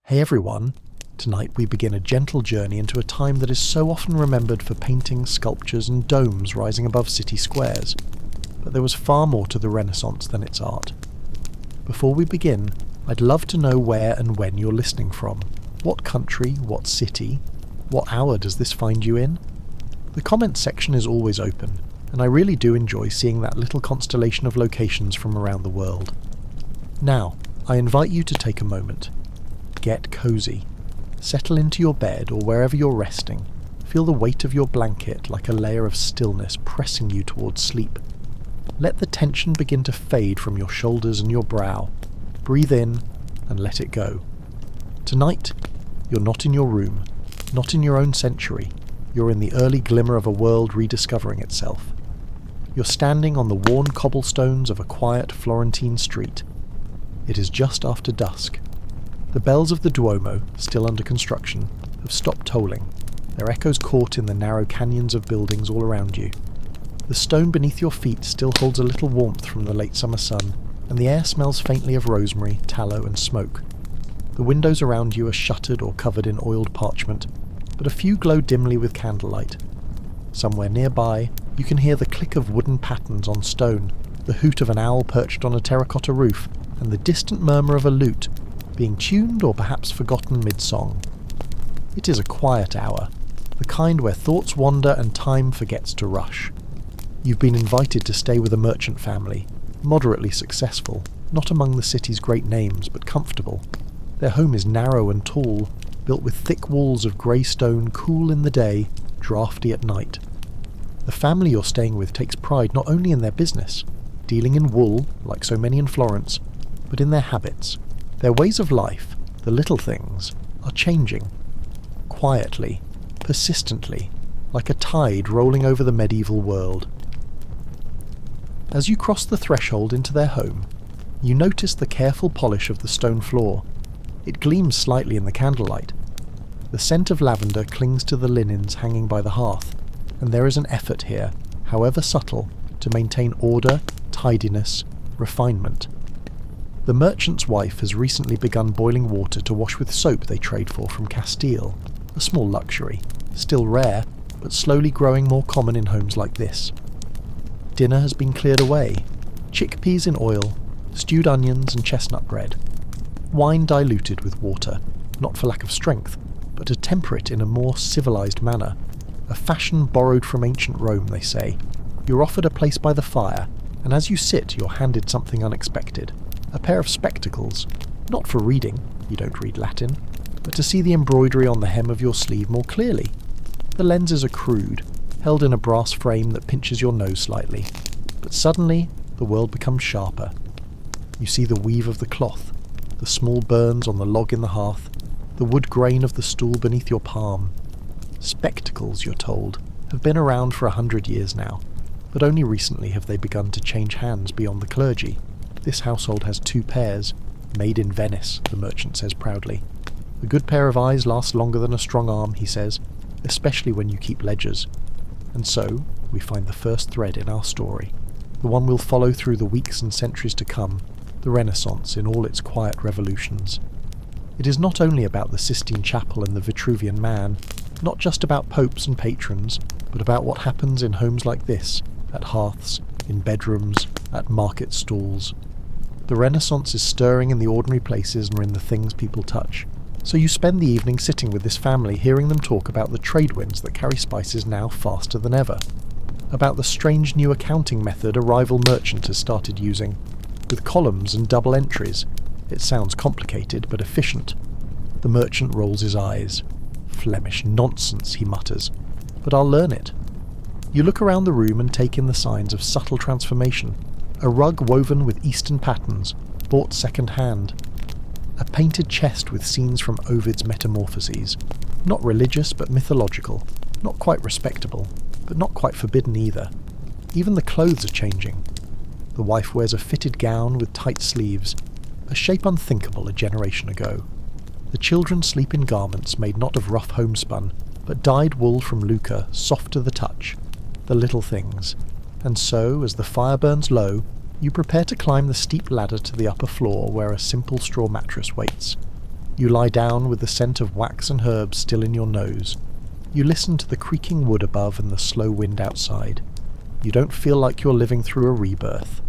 Hey everyone! Tonight we begin a gentle journey into a time that is so often remembered for paintings, sculptures and domes rising above city squares. But there was far more to the Renaissance than its art. Before we begin, I'd love to know where and when you're listening from. What country, what city, what hour does this find you in? The comments section is always open, and I really do enjoy seeing that little constellation of locations from around the world. Now, I invite you to take a moment. Get cozy. Settle into your bed or wherever you're resting. Feel the weight of your blanket like a layer of stillness pressing you towards sleep. Let the tension begin to fade from your shoulders and your brow. Breathe in and let it go. Tonight, you're not in your room, not in your own century. You're in the early glimmer of a world rediscovering itself. You're standing on the worn cobblestones of a quiet Florentine street. It is just after dusk. The bells of the Duomo, still under construction, have stopped tolling, their echoes caught in the narrow canyons of buildings all around you. The stone beneath your feet still holds a little warmth from the late summer sun, and the air smells faintly of rosemary, tallow and smoke. The windows around you are shuttered or covered in oiled parchment, but a few glow dimly with candlelight. Somewhere nearby, you can hear the click of wooden pattens on stone, the hoot of an owl perched on a terracotta roof, and the distant murmur of a lute, being tuned or perhaps forgotten mid-song. It is a quiet hour, the kind where thoughts wander and time forgets to rush. You've been invited to stay with a merchant family, moderately successful, not among the city's great names, but comfortable. Their home is narrow and tall, built with thick walls of grey stone, cool in the day, drafty at night. The family you're staying with takes pride not only in their business, dealing in wool, like so many in Florence, but in their habits. Their ways of life, the little things, are changing. Quietly, persistently, like a tide rolling over the medieval world. As you cross the threshold into their home, you notice the careful polish of the stone floor. It gleams slightly in the candlelight. The scent of lavender clings to the linens hanging by the hearth, and there is an effort here, however subtle, to maintain order, tidiness, refinement. The merchant's wife has recently begun boiling water to wash with soap they trade for from Castile, a small luxury, still rare, but slowly growing more common in homes like this. Dinner has been cleared away, chickpeas in oil, stewed onions and chestnut bread. Wine diluted with water, not for lack of strength, but to temper it in a more civilized manner. A fashion borrowed from ancient Rome, they say. You're offered a place by the fire, and as you sit you're handed something unexpected. A pair of spectacles, not for reading, you don't read Latin, but to see the embroidery on the hem of your sleeve more clearly. The lenses are crude, held in a brass frame that pinches your nose slightly, but suddenly the world becomes sharper. You see the weave of the cloth, the small burns on the log in the hearth, the wood grain of the stool beneath your palm. Spectacles, you're told, have been around for 100 years now, but only recently have they begun to change hands beyond the clergy. This household has 2 pairs, made in Venice, the merchant says proudly. A good pair of eyes lasts longer than a strong arm, he says, especially when you keep ledgers. And so, we find the first thread in our story, the one we'll follow through the weeks and centuries to come, the Renaissance in all its quiet revolutions. It is not only about the Sistine Chapel and the Vitruvian Man, not just about popes and patrons, but about what happens in homes like this, at hearths, in bedrooms, at market stalls. The Renaissance is stirring in the ordinary places and in the things people touch. So you spend the evening sitting with this family hearing them talk about the trade winds that carry spices now faster than ever. About the strange new accounting method a rival merchant has started using. With columns and double entries. It sounds complicated but efficient. The merchant rolls his eyes. Flemish nonsense, he mutters. But I'll learn it. You look around the room and take in the signs of subtle transformation. A rug woven with Eastern patterns, bought second-hand. A painted chest with scenes from Ovid's Metamorphoses. Not religious, but mythological. Not quite respectable, but not quite forbidden either. Even the clothes are changing. The wife wears a fitted gown with tight sleeves, a shape unthinkable a generation ago. The children sleep in garments made not of rough homespun, but dyed wool from Lucca, soft to the touch. The little things. And so, as the fire burns low, you prepare to climb the steep ladder to the upper floor where a simple straw mattress waits. You lie down with the scent of wax and herbs still in your nose. You listen to the creaking wood above and the slow wind outside. You don't feel like you're living through a rebirth.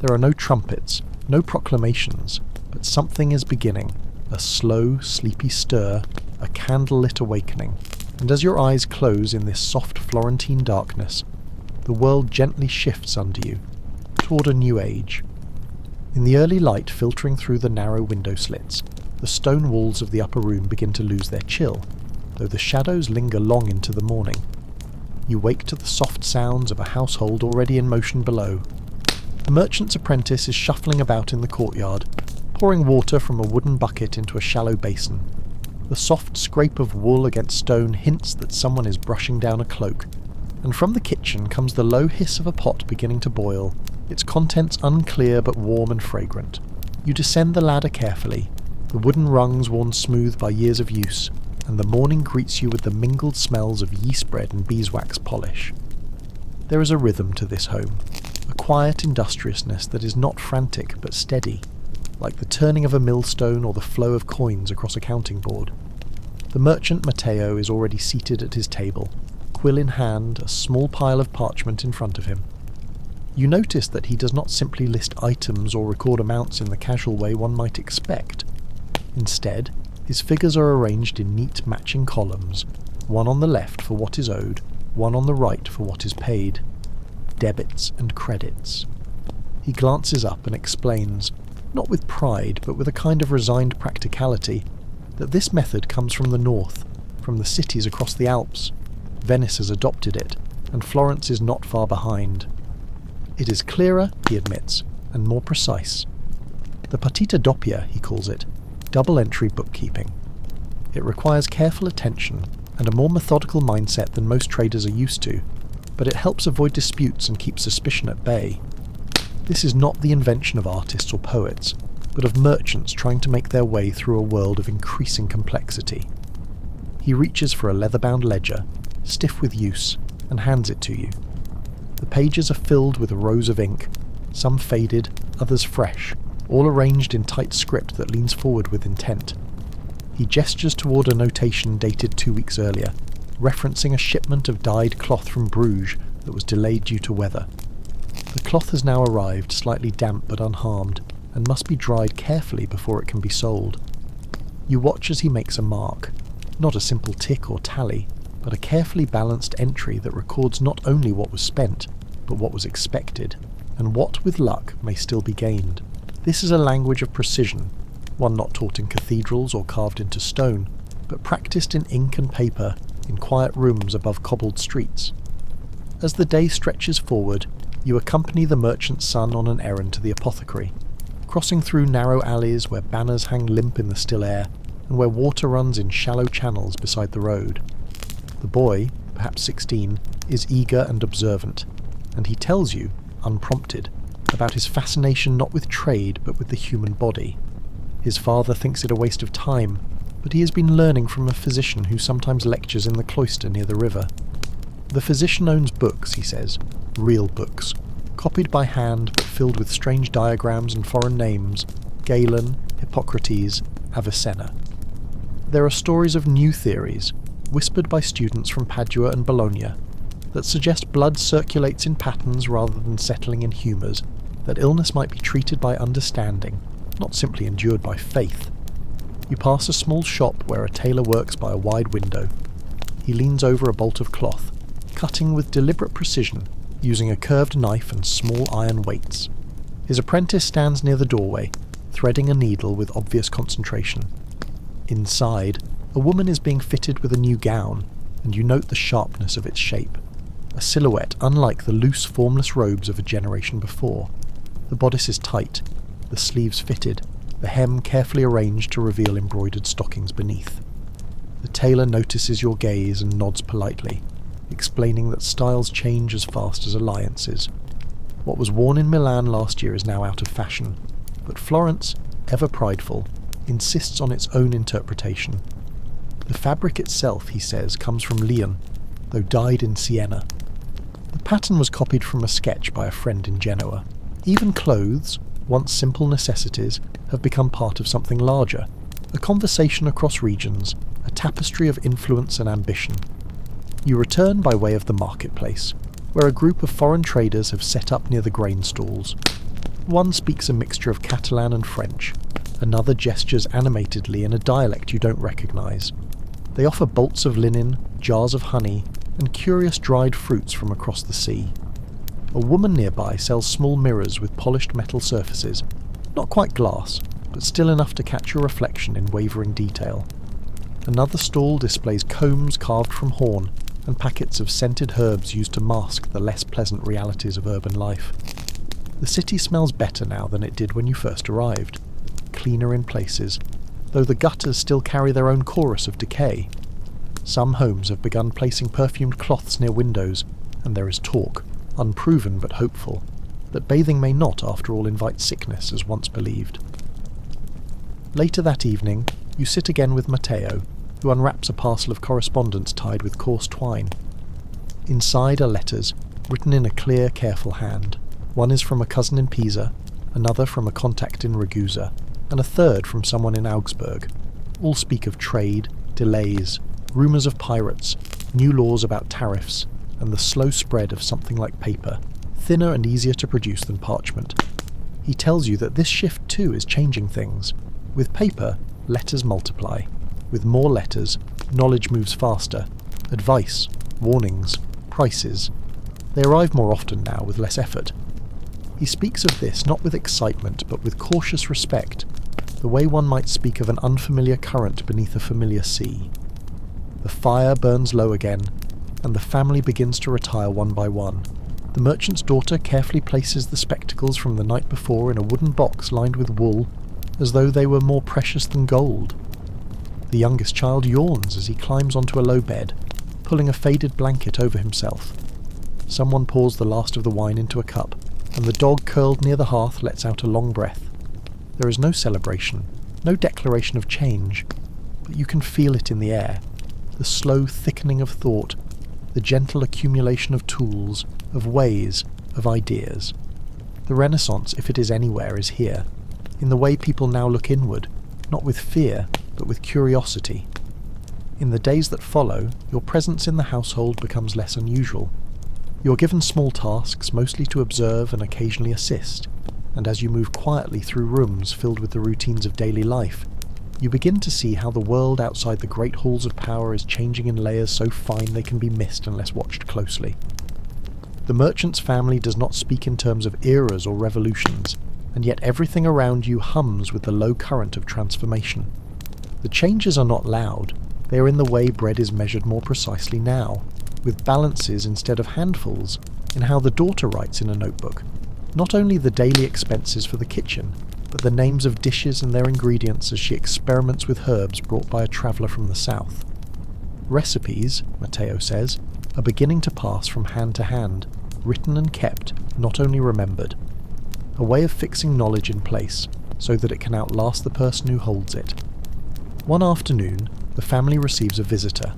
There are no trumpets, no proclamations, but something is beginning, a slow, sleepy stir, a candlelit awakening, and as your eyes close in this soft Florentine darkness, the world gently shifts under you, toward a new age. In the early light filtering through the narrow window slits, the stone walls of the upper room begin to lose their chill, though the shadows linger long into the morning. You wake to the soft sounds of a household already in motion below. A merchant's apprentice is shuffling about in the courtyard, pouring water from a wooden bucket into a shallow basin. The soft scrape of wool against stone hints that someone is brushing down a cloak, and from the kitchen comes the low hiss of a pot beginning to boil, its contents unclear but warm and fragrant. You descend the ladder carefully, the wooden rungs worn smooth by years of use, and the morning greets you with the mingled smells of yeast bread and beeswax polish. There is a rhythm to this home, a quiet industriousness that is not frantic but steady, like the turning of a millstone or the flow of coins across a counting board. The merchant Matteo is already seated at his table, quill in hand, a small pile of parchment in front of him. You notice that he does not simply list items or record amounts in the casual way one might expect. Instead, his figures are arranged in neat matching columns, one on the left for what is owed, one on the right for what is paid. Debits and credits. He glances up and explains, not with pride but with a kind of resigned practicality, that this method comes from the north, from the cities across the Alps. Venice has adopted it, and Florence is not far behind. It is clearer, he admits, and more precise. The partita doppia, he calls it, double-entry bookkeeping. It requires careful attention and a more methodical mindset than most traders are used to, but it helps avoid disputes and keep suspicion at bay. This is not the invention of artists or poets, but of merchants trying to make their way through a world of increasing complexity. He reaches for a leather-bound ledger, stiff with use, and hands it to you. The pages are filled with rows of ink, some faded, others fresh, all arranged in tight script that leans forward with intent. He gestures toward a notation dated 2 weeks earlier, referencing a shipment of dyed cloth from Bruges that was delayed due to weather. The cloth has now arrived, slightly damp but unharmed, and must be dried carefully before it can be sold. You watch as he makes a mark, not a simple tick or tally, but a carefully balanced entry that records not only what was spent, but what was expected, and what, with luck, may still be gained. This is a language of precision, one not taught in cathedrals or carved into stone, but practiced in ink and paper in quiet rooms above cobbled streets. As the day stretches forward, you accompany the merchant's son on an errand to the apothecary, crossing through narrow alleys where banners hang limp in the still air, and where water runs in shallow channels beside the road. The boy, perhaps 16, is eager and observant, and he tells you, unprompted, about his fascination not with trade but with the human body. His father thinks it a waste of time, but he has been learning from a physician who sometimes lectures in the cloister near the river. The physician owns books, he says, real books, copied by hand but filled with strange diagrams and foreign names, Galen, Hippocrates, Avicenna. There are stories of new theories, whispered by students from Padua and Bologna, that suggest blood circulates in patterns rather than settling in humours, that illness might be treated by understanding, not simply endured by faith. You pass a small shop where a tailor works by a wide window. He leans over a bolt of cloth, cutting with deliberate precision, using a curved knife and small iron weights. His apprentice stands near the doorway, threading a needle with obvious concentration. Inside, a woman is being fitted with a new gown, and you note the sharpness of its shape, a silhouette unlike the loose, formless robes of a generation before. The bodice is tight, the sleeves fitted, the hem carefully arranged to reveal embroidered stockings beneath. The tailor notices your gaze and nods politely, explaining that styles change as fast as alliances. What was worn in Milan last year is now out of fashion, but Florence, ever prideful, insists on its own interpretation. The fabric itself, he says, comes from Lyon, though dyed in Siena. The pattern was copied from a sketch by a friend in Genoa. Even clothes, once simple necessities, have become part of something larger, A conversation across regions, a tapestry of influence and ambition. You return by way of the marketplace, where a group of foreign traders have set up near the grain stalls. One speaks a mixture of Catalan and French, another gestures animatedly in a dialect you don't recognise. They offer bolts of linen, jars of honey, and curious dried fruits from across the sea. A woman nearby sells small mirrors with polished metal surfaces, not quite glass, but still enough to catch your reflection in wavering detail. Another stall displays combs carved from horn and packets of scented herbs used to mask the less pleasant realities of urban life. The city smells better now than it did when you first arrived, cleaner in places, though the gutters still carry their own chorus of decay. Some homes have begun placing perfumed cloths near windows, and there is talk, unproven but hopeful, that bathing may not after all invite sickness as once believed. Later that evening, you sit again with Matteo, who unwraps a parcel of correspondence tied with coarse twine. Inside are letters, written in a clear, careful hand. One is from a cousin in Pisa, another from a contact in Ragusa, and a third from someone in Augsburg. All speak of trade, delays, rumours of pirates, new laws about tariffs, and the slow spread of something like paper, thinner and easier to produce than parchment. He tells you that this shift too is changing things. With paper, letters multiply. With more letters, knowledge moves faster. Advice, warnings, prices. They arrive more often now with less effort. He speaks of this not with excitement but with cautious respect, the way one might speak of an unfamiliar current beneath a familiar sea. The fire burns low again, and the family begins to retire one by one. The merchant's daughter carefully places the spectacles from the night before in a wooden box lined with wool, as though they were more precious than gold. The youngest child yawns as he climbs onto a low bed, pulling a faded blanket over himself. Someone pours the last of the wine into a cup, and the dog curled near the hearth lets out a long breath. There is no celebration, no declaration of change, but you can feel it in the air, the slow thickening of thought, the gentle accumulation of tools, of ways, of ideas. The Renaissance, if it is anywhere, is here, in the way people now look inward, not with fear, but with curiosity. In the days that follow, your presence in the household becomes less unusual. You are given small tasks, mostly to observe and occasionally assist, and as you move quietly through rooms filled with the routines of daily life, you begin to see how the world outside the great halls of power is changing in layers so fine they can be missed unless watched closely. The merchant's family does not speak in terms of eras or revolutions, and yet everything around you hums with the low current of transformation. The changes are not loud, they are in the way bread is measured more precisely now, with balances instead of handfuls, in how the daughter writes in a notebook, not only the daily expenses for the kitchen, but the names of dishes and their ingredients as she experiments with herbs brought by a traveller from the south. Recipes, Matteo says, are beginning to pass from hand to hand, written and kept, not only remembered. A way of fixing knowledge in place, so that it can outlast the person who holds it. One afternoon, the family receives a visitor,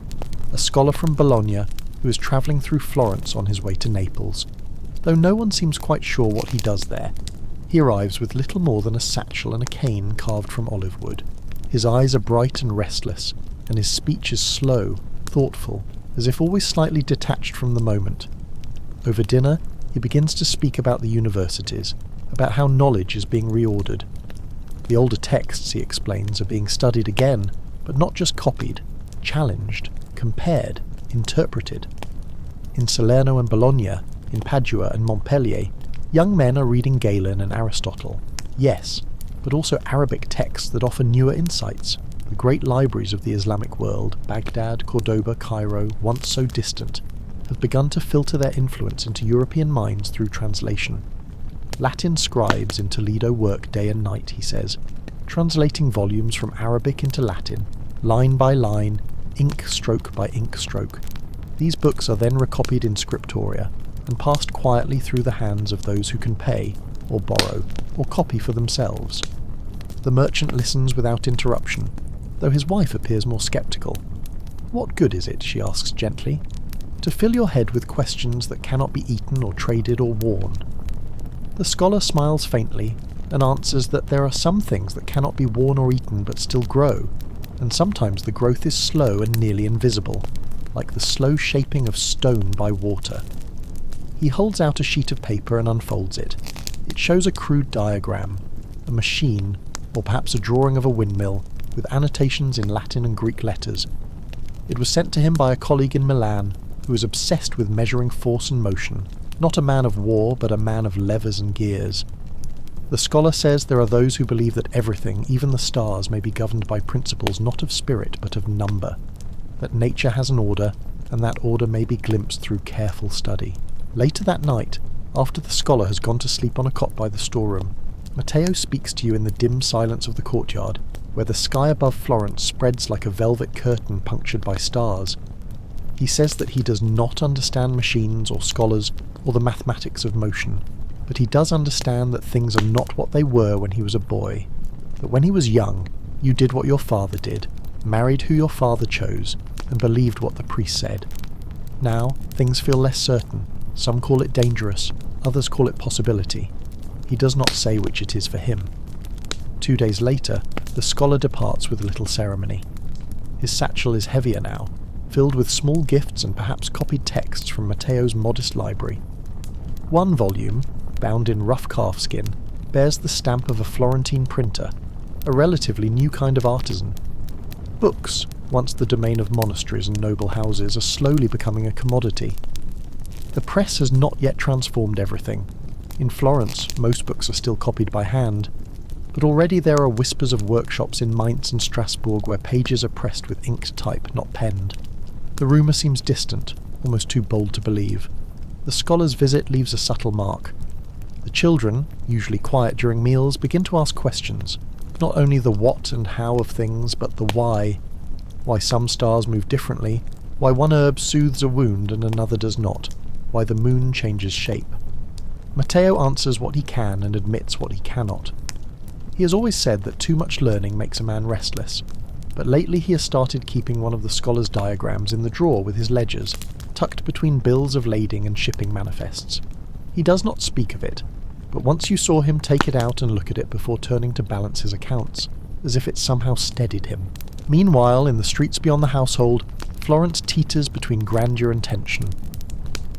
a scholar from Bologna who is travelling through Florence on his way to Naples. Though no one seems quite sure what he does there, he arrives with little more than a satchel and a cane carved from olive wood. His eyes are bright and restless, and his speech is slow, thoughtful, as if always slightly detached from the moment. Over dinner, he begins to speak about the universities, about how knowledge is being reordered. The older texts, he explains, are being studied again, but not just copied, challenged, compared, interpreted. In Salerno and Bologna, in Padua and Montpellier, young men are reading Galen and Aristotle, yes, but also Arabic texts that offer newer insights. The great libraries of the Islamic world, Baghdad, Cordoba, Cairo, once so distant, have begun to filter their influence into European minds through translation. Latin scribes in Toledo work day and night, he says, translating volumes from Arabic into Latin, line by line, ink stroke by ink stroke. These books are then recopied in scriptoria and passed quietly through the hands of those who can pay, or borrow, or copy for themselves. The merchant listens without interruption, though his wife appears more sceptical. What good is it, she asks gently, to fill your head with questions that cannot be eaten or traded or worn? The scholar smiles faintly, and answers that there are some things that cannot be worn or eaten but still grow, and sometimes the growth is slow and nearly invisible, like the slow shaping of stone by water. He holds out a sheet of paper and unfolds it. It shows a crude diagram, a machine, or perhaps a drawing of a windmill, with annotations in Latin and Greek letters. It was sent to him by a colleague in Milan who was obsessed with measuring force and motion, not a man of war but a man of levers and gears. The scholar says there are those who believe that everything, even the stars, may be governed by principles not of spirit but of number, that nature has an order, and that order may be glimpsed through careful study. Later that night, after the scholar has gone to sleep on a cot by the storeroom, Matteo speaks to you in the dim silence of the courtyard, where the sky above Florence spreads like a velvet curtain punctured by stars. He says that he does not understand machines or scholars or the mathematics of motion, but he does understand that things are not what they were when he was a boy, that when he was young, you did what your father did, married who your father chose, and believed what the priest said. Now, things feel less certain. Some call it dangerous, others call it possibility. He does not say which it is for him. 2 days later, the scholar departs with little ceremony. His satchel is heavier now, filled with small gifts and perhaps copied texts from Matteo's modest library. One volume, bound in rough calfskin, bears the stamp of a Florentine printer, a relatively new kind of artisan. Books, once the domain of monasteries and noble houses, are slowly becoming a commodity. The press has not yet transformed everything. In Florence, most books are still copied by hand, but already there are whispers of workshops in Mainz and Strasbourg where pages are pressed with inked type, not penned. The rumour seems distant, almost too bold to believe. The scholar's visit leaves a subtle mark. The children, usually quiet during meals, begin to ask questions. Not only the what and how of things, but the why. Why some stars move differently, why one herb soothes a wound and another does not, why the moon changes shape. Matteo answers what he can and admits what he cannot. He has always said that too much learning makes a man restless, but lately he has started keeping one of the scholar's diagrams in the drawer with his ledgers, tucked between bills of lading and shipping manifests. He does not speak of it, but once you saw him take it out and look at it before turning to balance his accounts, as if it somehow steadied him. Meanwhile, in the streets beyond the household, Florence teeters between grandeur and tension.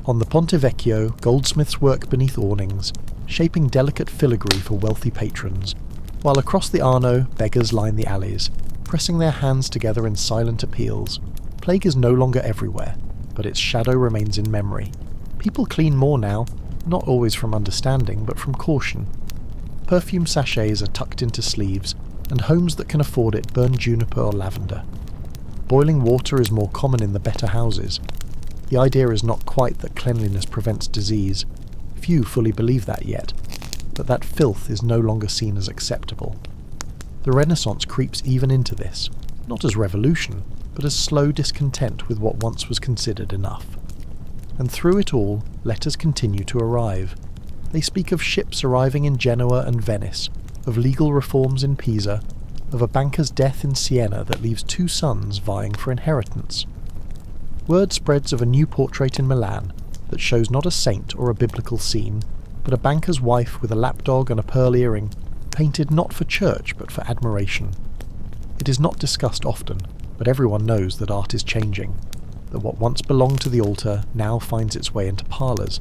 On the Ponte Vecchio, goldsmiths work beneath awnings, shaping delicate filigree for wealthy patrons, while across the Arno, beggars line the alleys, pressing their hands together in silent appeals. Plague is no longer everywhere, but its shadow remains in memory. People clean more now, not always from understanding, but from caution. Perfume sachets are tucked into sleeves, and homes that can afford it burn juniper or lavender. Boiling water is more common in the better houses. The idea is not quite that cleanliness prevents disease. Few fully believe that yet, but that filth is no longer seen as acceptable. The Renaissance creeps even into this, not as revolution, but as slow discontent with what once was considered enough. And through it all, letters continue to arrive. They speak of ships arriving in Genoa and Venice, of legal reforms in Pisa, of a banker's death in Siena that leaves 2 sons vying for inheritance. Word spreads of a new portrait in Milan that shows not a saint or a biblical scene, but a banker's wife with a lapdog and a pearl earring, painted not for church but for admiration. It is not discussed often, but everyone knows that art is changing, that what once belonged to the altar now finds its way into parlours.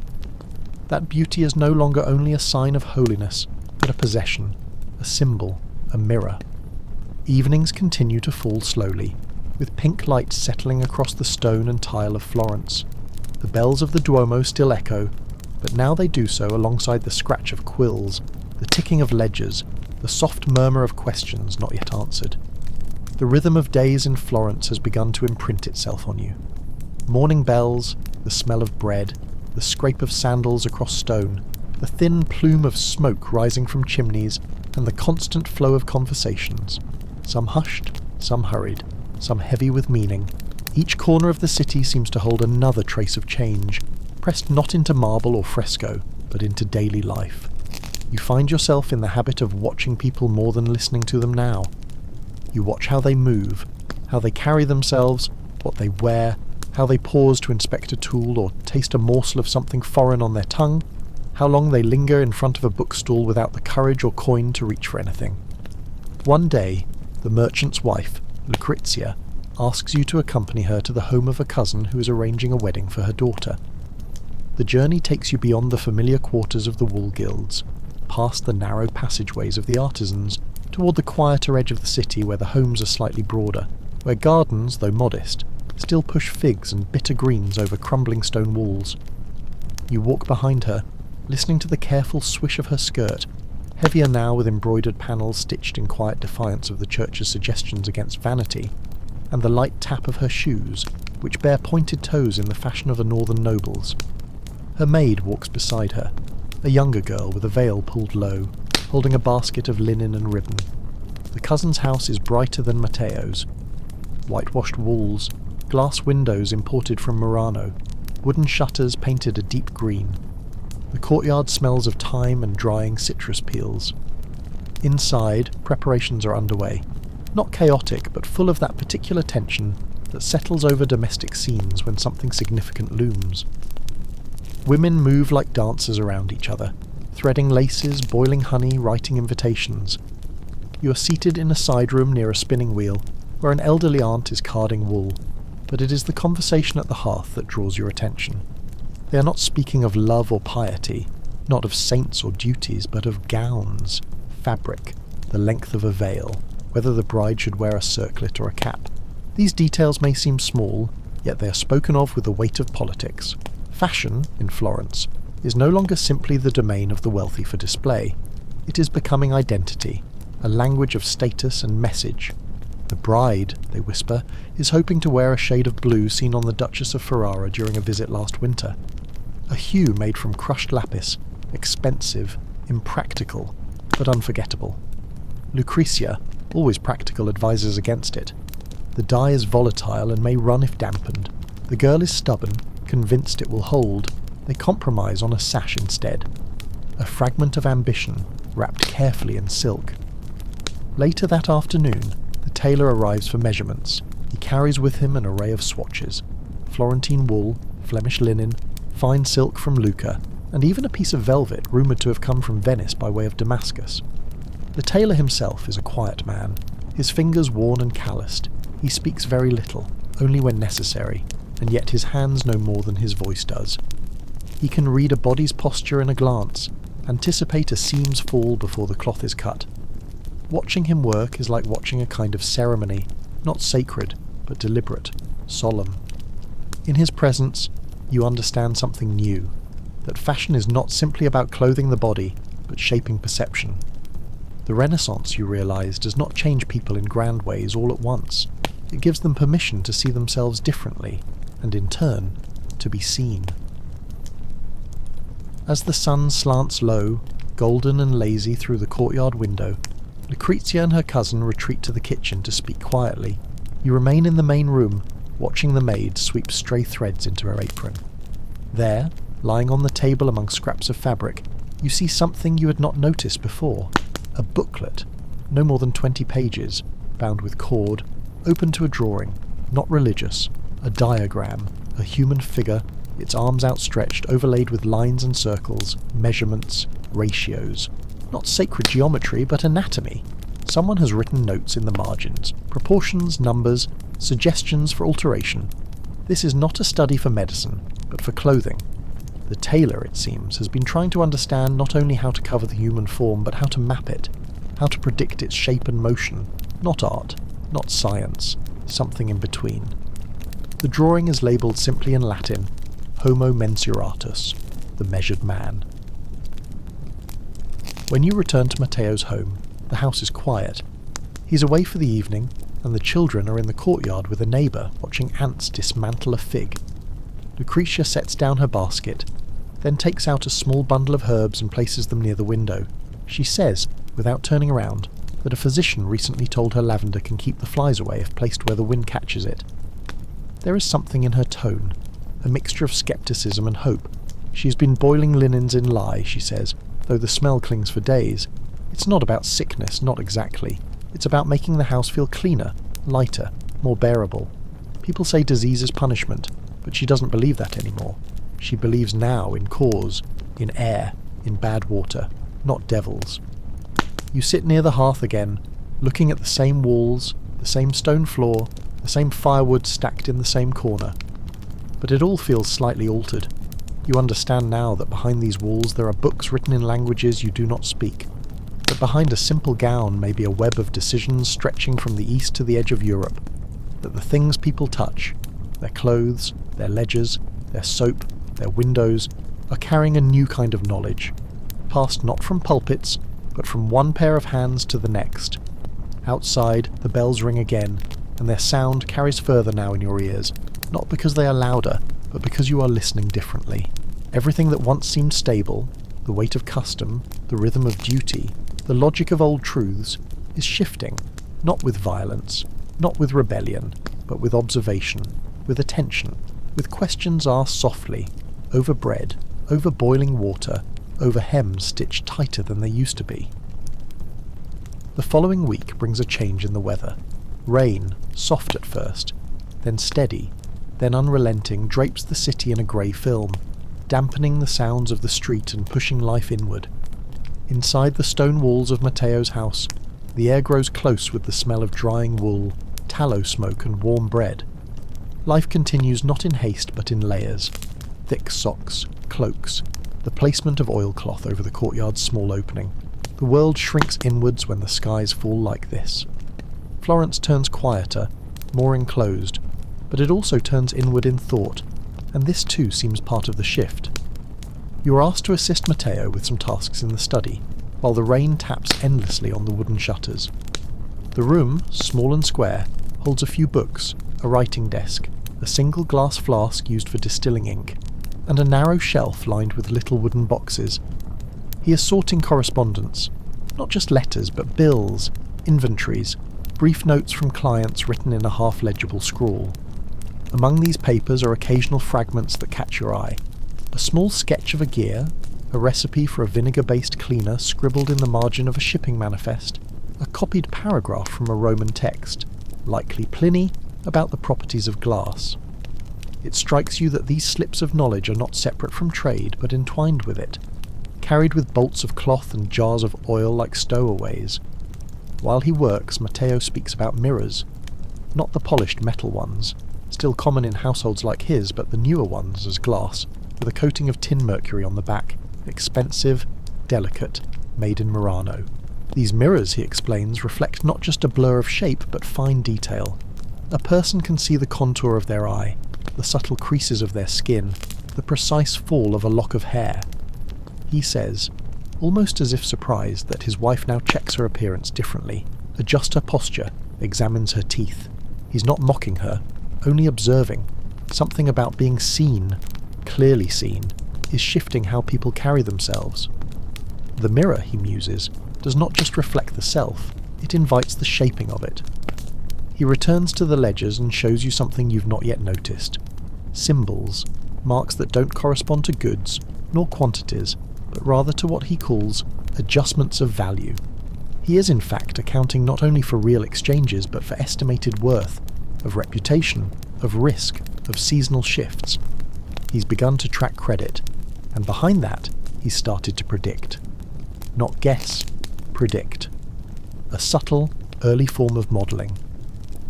That beauty is no longer only a sign of holiness, but a possession, a symbol, a mirror. Evenings continue to fall slowly, with pink lights settling across the stone and tile of Florence. The bells of the Duomo still echo, but now they do so alongside the scratch of quills, the ticking of ledgers, the soft murmur of questions not yet answered. The rhythm of days in Florence has begun to imprint itself on you. Morning bells, the smell of bread, the scrape of sandals across stone, the thin plume of smoke rising from chimneys, and the constant flow of conversations, some hushed, some hurried, some heavy with meaning. Each corner of the city seems to hold another trace of change, pressed not into marble or fresco, but into daily life. You find yourself in the habit of watching people more than listening to them now. You watch how they move, how they carry themselves, what they wear, how they pause to inspect a tool or taste a morsel of something foreign on their tongue, how long they linger in front of a bookstall without the courage or coin to reach for anything. One day, the merchant's wife, Lucrezia, asks you to accompany her to the home of a cousin who is arranging a wedding for her daughter. The journey takes you beyond the familiar quarters of the wool guilds, past the narrow passageways of the artisans, toward the quieter edge of the city where the homes are slightly broader, where gardens, though modest, still push figs and bitter greens over crumbling stone walls. You walk behind her, listening to the careful swish of her skirt, heavier now with embroidered panels stitched in quiet defiance of the church's suggestions against vanity, and the light tap of her shoes, which bear pointed toes in the fashion of the northern nobles. Her maid walks beside her, a younger girl with a veil pulled low, holding a basket of linen and ribbon. The cousin's house is brighter than Matteo's. Whitewashed walls, glass windows imported from Murano, wooden shutters painted a deep green. The courtyard smells of thyme and drying citrus peels. Inside, preparations are underway, not chaotic but full of that particular tension that settles over domestic scenes when something significant looms. Women move like dancers around each other, threading laces, boiling honey, writing invitations. You are seated in a side room near a spinning wheel, where an elderly aunt is carding wool, but it is the conversation at the hearth that draws your attention. They are not speaking of love or piety, not of saints or duties, but of gowns, fabric, the length of a veil, whether the bride should wear a circlet or a cap. These details may seem small, yet they are spoken of with the weight of politics. Fashion, in Florence, is no longer simply the domain of the wealthy for display. It is becoming identity, a language of status and message. The bride, they whisper, is hoping to wear a shade of blue seen on the Duchess of Ferrara during a visit last winter. A hue made from crushed lapis, expensive, impractical, but unforgettable. Lucrezia, always practical, advises against it. The dye is volatile and may run if dampened. The girl is stubborn, convinced it will hold. They compromise on a sash instead. A fragment of ambition, wrapped carefully in silk. Later that afternoon, the tailor arrives for measurements. He carries with him an array of swatches. Florentine wool, Flemish linen, fine silk from Lucca, and even a piece of velvet rumoured to have come from Venice by way of Damascus. The tailor himself is a quiet man, his fingers worn and calloused. He speaks very little, only when necessary, and yet his hands know more than his voice does. He can read a body's posture in a glance, anticipate a seam's fall before the cloth is cut. Watching him work is like watching a kind of ceremony, not sacred, but deliberate, solemn. In his presence, you understand something new, that fashion is not simply about clothing the body, but shaping perception. The Renaissance, you realize, does not change people in grand ways all at once. It gives them permission to see themselves differently, and in turn, to be seen. As the sun slants low, golden and lazy through the courtyard window, Lucrezia and her cousin retreat to the kitchen to speak quietly. You remain in the main room, watching the maid sweep stray threads into her apron. There, lying on the table among scraps of fabric, you see something you had not noticed before. A booklet, no more than 20 pages, bound with cord, open to a drawing, not religious, a diagram, a human figure, its arms outstretched, overlaid with lines and circles, measurements, ratios. Not sacred geometry, but anatomy. Someone has written notes in the margins, proportions, numbers, suggestions for alteration. This is not a study for medicine, but for clothing. The tailor, it seems, has been trying to understand not only how to cover the human form, but how to map it, how to predict its shape and motion. Not art, not science, something in between. The drawing is labelled simply in Latin, Homo mensuratus, the measured man. When you return to Matteo's home, the house is quiet. He's away for the evening, and the children are in the courtyard with a neighbour watching ants dismantle a fig. Lucrezia sets down her basket, then takes out a small bundle of herbs and places them near the window. She says, without turning around, that a physician recently told her lavender can keep the flies away if placed where the wind catches it. There is something in her tone, a mixture of scepticism and hope. She has been boiling linens in lye, she says, though the smell clings for days. It's not about sickness, not exactly. It's about making the house feel cleaner, lighter, more bearable. People say disease is punishment, but she doesn't believe that anymore. She believes now in cause, in air, in bad water, not devils. You sit near the hearth again, looking at the same walls, the same stone floor, the same firewood stacked in the same corner. But it all feels slightly altered. You understand now that behind these walls there are books written in languages you do not speak, that behind a simple gown may be a web of decisions stretching from the east to the edge of Europe, that the things people touch, their clothes, their ledgers, their soap, their windows, are carrying a new kind of knowledge, passed not from pulpits, but from one pair of hands to the next. Outside, the bells ring again, and their sound carries further now in your ears, not because they are louder, but because you are listening differently. Everything that once seemed stable, the weight of custom, the rhythm of duty, the logic of old truths, is shifting, not with violence, not with rebellion, but with observation, with attention, with questions asked softly, over bread, over boiling water, over hems stitched tighter than they used to be. The following week brings a change in the weather. Rain, soft at first, then steady, then unrelenting, drapes the city in a grey film, dampening the sounds of the street and pushing life inward. Inside the stone walls of Matteo's house, the air grows close with the smell of drying wool, tallow smoke and warm bread. Life continues not in haste but in layers. Thick socks, cloaks, the placement of oilcloth over the courtyard's small opening. The world shrinks inwards when the skies fall like this. Florence turns quieter, more enclosed, but it also turns inward in thought, and this too seems part of the shift. You are asked to assist Matteo with some tasks in the study, while the rain taps endlessly on the wooden shutters. The room, small and square, holds a few books, a writing desk, a single glass flask used for distilling ink, and a narrow shelf lined with little wooden boxes. He is sorting correspondence, not just letters but bills, inventories, brief notes from clients written in a half-legible scrawl. Among these papers are occasional fragments that catch your eye. A small sketch of a gear, a recipe for a vinegar-based cleaner scribbled in the margin of a shipping manifest, a copied paragraph from a Roman text, likely Pliny, about the properties of glass. It strikes you that these slips of knowledge are not separate from trade but entwined with it, carried with bolts of cloth and jars of oil like stowaways. While he works, Matteo speaks about mirrors, not the polished metal ones, still common in households like his, but the newer ones as glass, with a coating of tin mercury on the back, expensive, delicate, made in Murano. These mirrors, he explains, reflect not just a blur of shape but fine detail. A person can see the contour of their eye, the subtle creases of their skin, the precise fall of a lock of hair. He says, almost as if surprised, that his wife now checks her appearance differently, adjusts her posture, examines her teeth. He's not mocking her, only observing. Something about being seen, clearly seen, is shifting how people carry themselves. The mirror, he muses, does not just reflect the self, it invites the shaping of it. He returns to the ledgers and shows you something you've not yet noticed. Symbols, marks that don't correspond to goods, nor quantities, but rather to what he calls adjustments of value. He is in fact accounting not only for real exchanges but for estimated worth, of reputation, of risk, of seasonal shifts. He's begun to track credit, and behind that he's started to predict. Not guess, predict. A subtle, early form of modelling.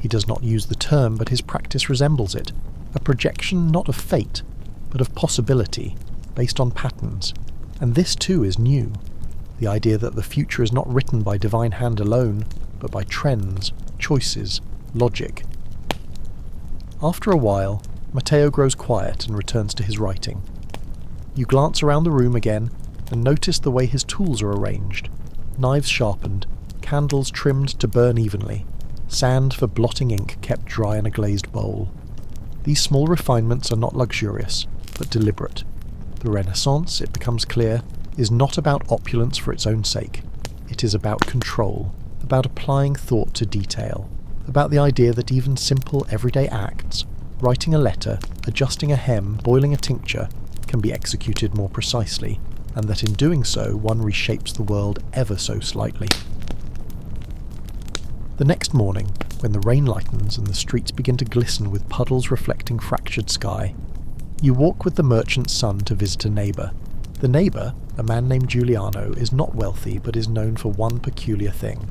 He does not use the term, but his practice resembles it, a projection not of fate, but of possibility, based on patterns. And this too is new, the idea that the future is not written by divine hand alone, but by trends, choices, logic. After a while, Matteo grows quiet and returns to his writing. You glance around the room again and notice the way his tools are arranged. Knives sharpened, candles trimmed to burn evenly, sand for blotting ink kept dry in a glazed bowl. These small refinements are not luxurious, but deliberate. The Renaissance, it becomes clear, is not about opulence for its own sake. It is about control, about applying thought to detail, about the idea that even simple everyday acts, writing a letter, adjusting a hem, boiling a tincture, can be executed more precisely, and that in doing so one reshapes the world ever so slightly. The next morning, when the rain lightens and the streets begin to glisten with puddles reflecting fractured sky, you walk with the merchant's son to visit a neighbour. The neighbour, a man named Giuliano, is not wealthy but is known for one peculiar thing.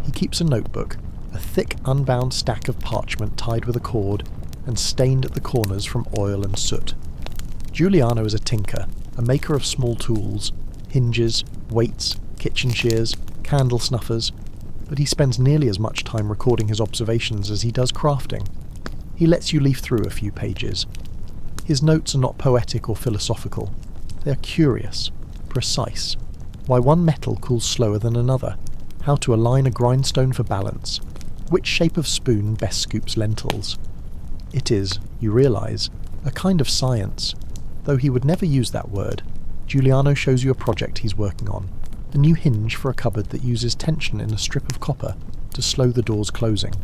He keeps a notebook, a thick unbound stack of parchment tied with a cord and stained at the corners from oil and soot. Giuliano is a tinker, a maker of small tools, hinges, weights, kitchen shears, candle snuffers, but he spends nearly as much time recording his observations as he does crafting. He lets you leaf through a few pages. His notes are not poetic or philosophical. They are curious, precise. Why one metal cools slower than another, how to align a grindstone for balance, which shape of spoon best scoops lentils. It is, you realise, a kind of science. Though he would never use that word, Giuliano shows you a project he's working on, a new hinge for a cupboard that uses tension in a strip of copper to slow the door's closing.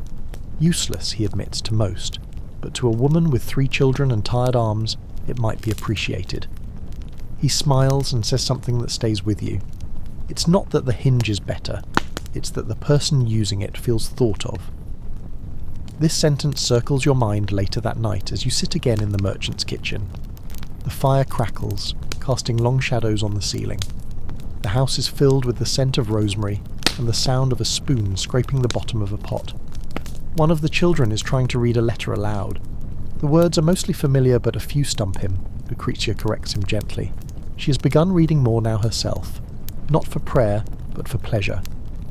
Useless, he admits, to most, but to a woman with 3 children and tired arms, it might be appreciated. He smiles and says something that stays with you. It's not that the hinge is better, it's that the person using it feels thought of. This sentence circles your mind later that night as you sit again in the merchant's kitchen. The fire crackles, casting long shadows on the ceiling. The house is filled with the scent of rosemary and the sound of a spoon scraping the bottom of a pot. One of the children is trying to read a letter aloud. The words are mostly familiar, but a few stump him. Lucrezia corrects him gently. She has begun reading more now herself, not for prayer, but for pleasure.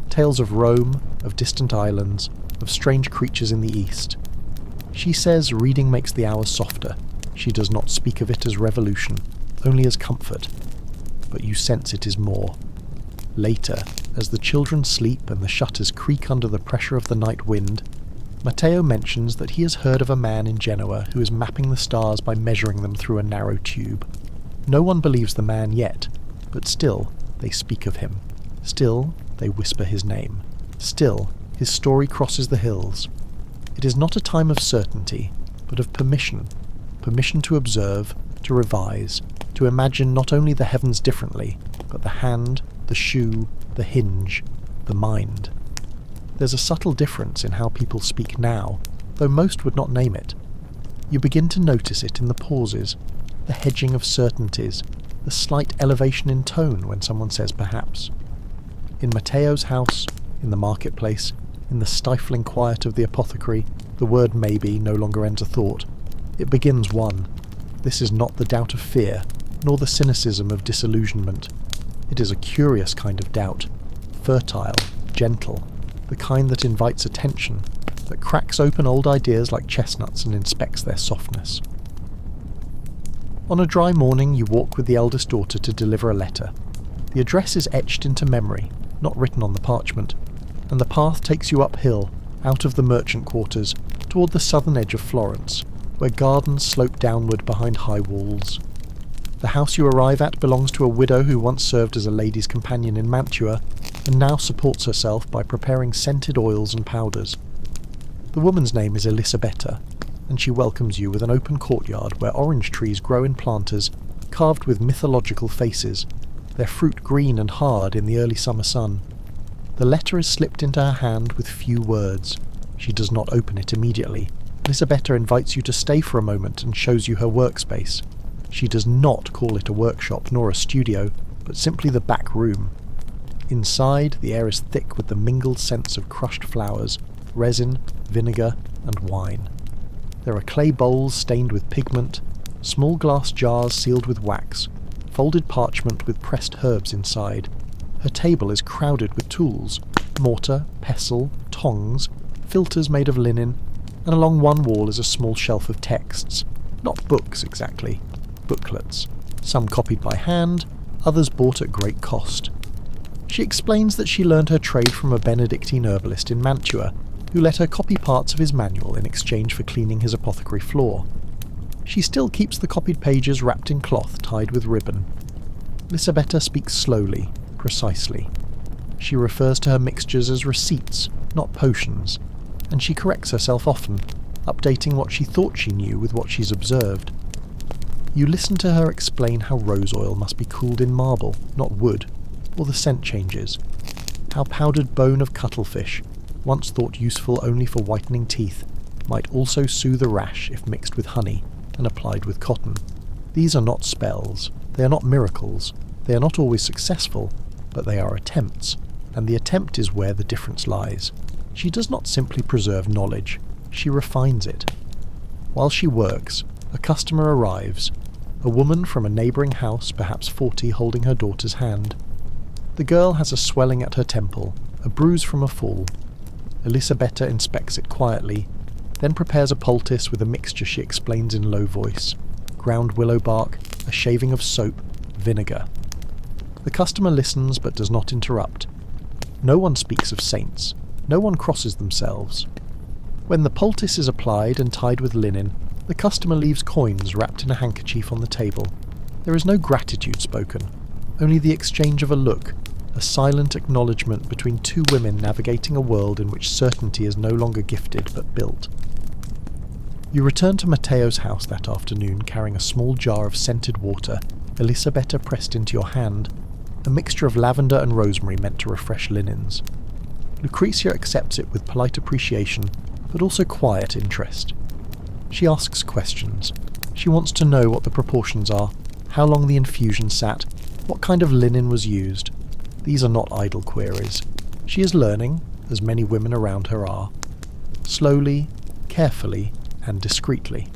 Tales of Rome, of distant islands, of strange creatures in the east. She says reading makes the hours softer. She does not speak of it as revolution, only as comfort. But you sense it is more. Later, as the children sleep and the shutters creak under the pressure of the night wind, Matteo mentions that he has heard of a man in Genoa who is mapping the stars by measuring them through a narrow tube. No one believes the man yet, but still they speak of him. Still they whisper his name. Still his story crosses the hills. It is not a time of certainty, but of permission. Permission to observe, to revise, to imagine not only the heavens differently, but the hand, the shoe, the hinge, the mind. There's a subtle difference in how people speak now, though most would not name it. You begin to notice it in the pauses, the hedging of certainties, the slight elevation in tone when someone says perhaps. In Matteo's house, in the marketplace, in the stifling quiet of the apothecary, the word maybe no longer ends a thought. It begins one. This is not the doubt of fear, nor the cynicism of disillusionment. It is a curious kind of doubt, fertile, gentle, the kind that invites attention, that cracks open old ideas like chestnuts and inspects their softness. On a dry morning, you walk with the eldest daughter to deliver a letter. The address is etched into memory, not written on the parchment, and the path takes you uphill, out of the merchant quarters, toward the southern edge of Florence, where gardens slope downward behind high walls. The house you arrive at belongs to a widow who once served as a lady's companion in Mantua, and now supports herself by preparing scented oils and powders. The woman's name is Elisabetta, and she welcomes you with an open courtyard where orange trees grow in planters, carved with mythological faces, their fruit green and hard in the early summer sun. The letter is slipped into her hand with few words. She does not open it immediately. Elisabetta invites you to stay for a moment and shows you her workspace. She does not call it a workshop nor a studio, but simply the back room. Inside, the air is thick with the mingled scents of crushed flowers, resin, vinegar, and wine. There are clay bowls stained with pigment, small glass jars sealed with wax, folded parchment with pressed herbs inside. Her table is crowded with tools, mortar, pestle, tongs, filters made of linen, and along one wall is a small shelf of texts. Not books exactly, booklets, some copied by hand, others bought at great cost. She explains that she learned her trade from a Benedictine herbalist in Mantua, who let her copy parts of his manual in exchange for cleaning his apothecary floor. She still keeps the copied pages wrapped in cloth tied with ribbon. Elisabetta speaks slowly, precisely. She refers to her mixtures as receipts, not potions, and she corrects herself often, updating what she thought she knew with what she's observed. You listen to her explain how rose oil must be cooled in marble, not wood, or the scent changes. How powdered bone of cuttlefish, once thought useful only for whitening teeth, might also soothe a rash if mixed with honey and applied with cotton. These are not spells. They are not miracles, they are not always successful, but they are attempts, and the attempt is where the difference lies. She does not simply preserve knowledge, she refines it. While she works, a customer arrives, a woman from a neighbouring house, perhaps 40, holding her daughter's hand. The girl has a swelling at her temple, a bruise from a fall. Elisabetta inspects it quietly, then prepares a poultice with a mixture she explains in low voice. Ground willow bark, a shaving of soap, vinegar. The customer listens but does not interrupt. No one speaks of saints. No one crosses themselves. When the poultice is applied and tied with linen, the customer leaves coins wrapped in a handkerchief on the table. There is no gratitude spoken, only the exchange of a look, a silent acknowledgement between two women navigating a world in which certainty is no longer gifted but built. You return to Matteo's house that afternoon carrying a small jar of scented water, Elisabetta pressed into your hand, a mixture of lavender and rosemary meant to refresh linens. Lucrezia accepts it with polite appreciation, but also quiet interest. She asks questions. She wants to know what the proportions are, how long the infusion sat, what kind of linen was used. These are not idle queries. She is learning, as many women around her are. Slowly, carefully, and discreetly.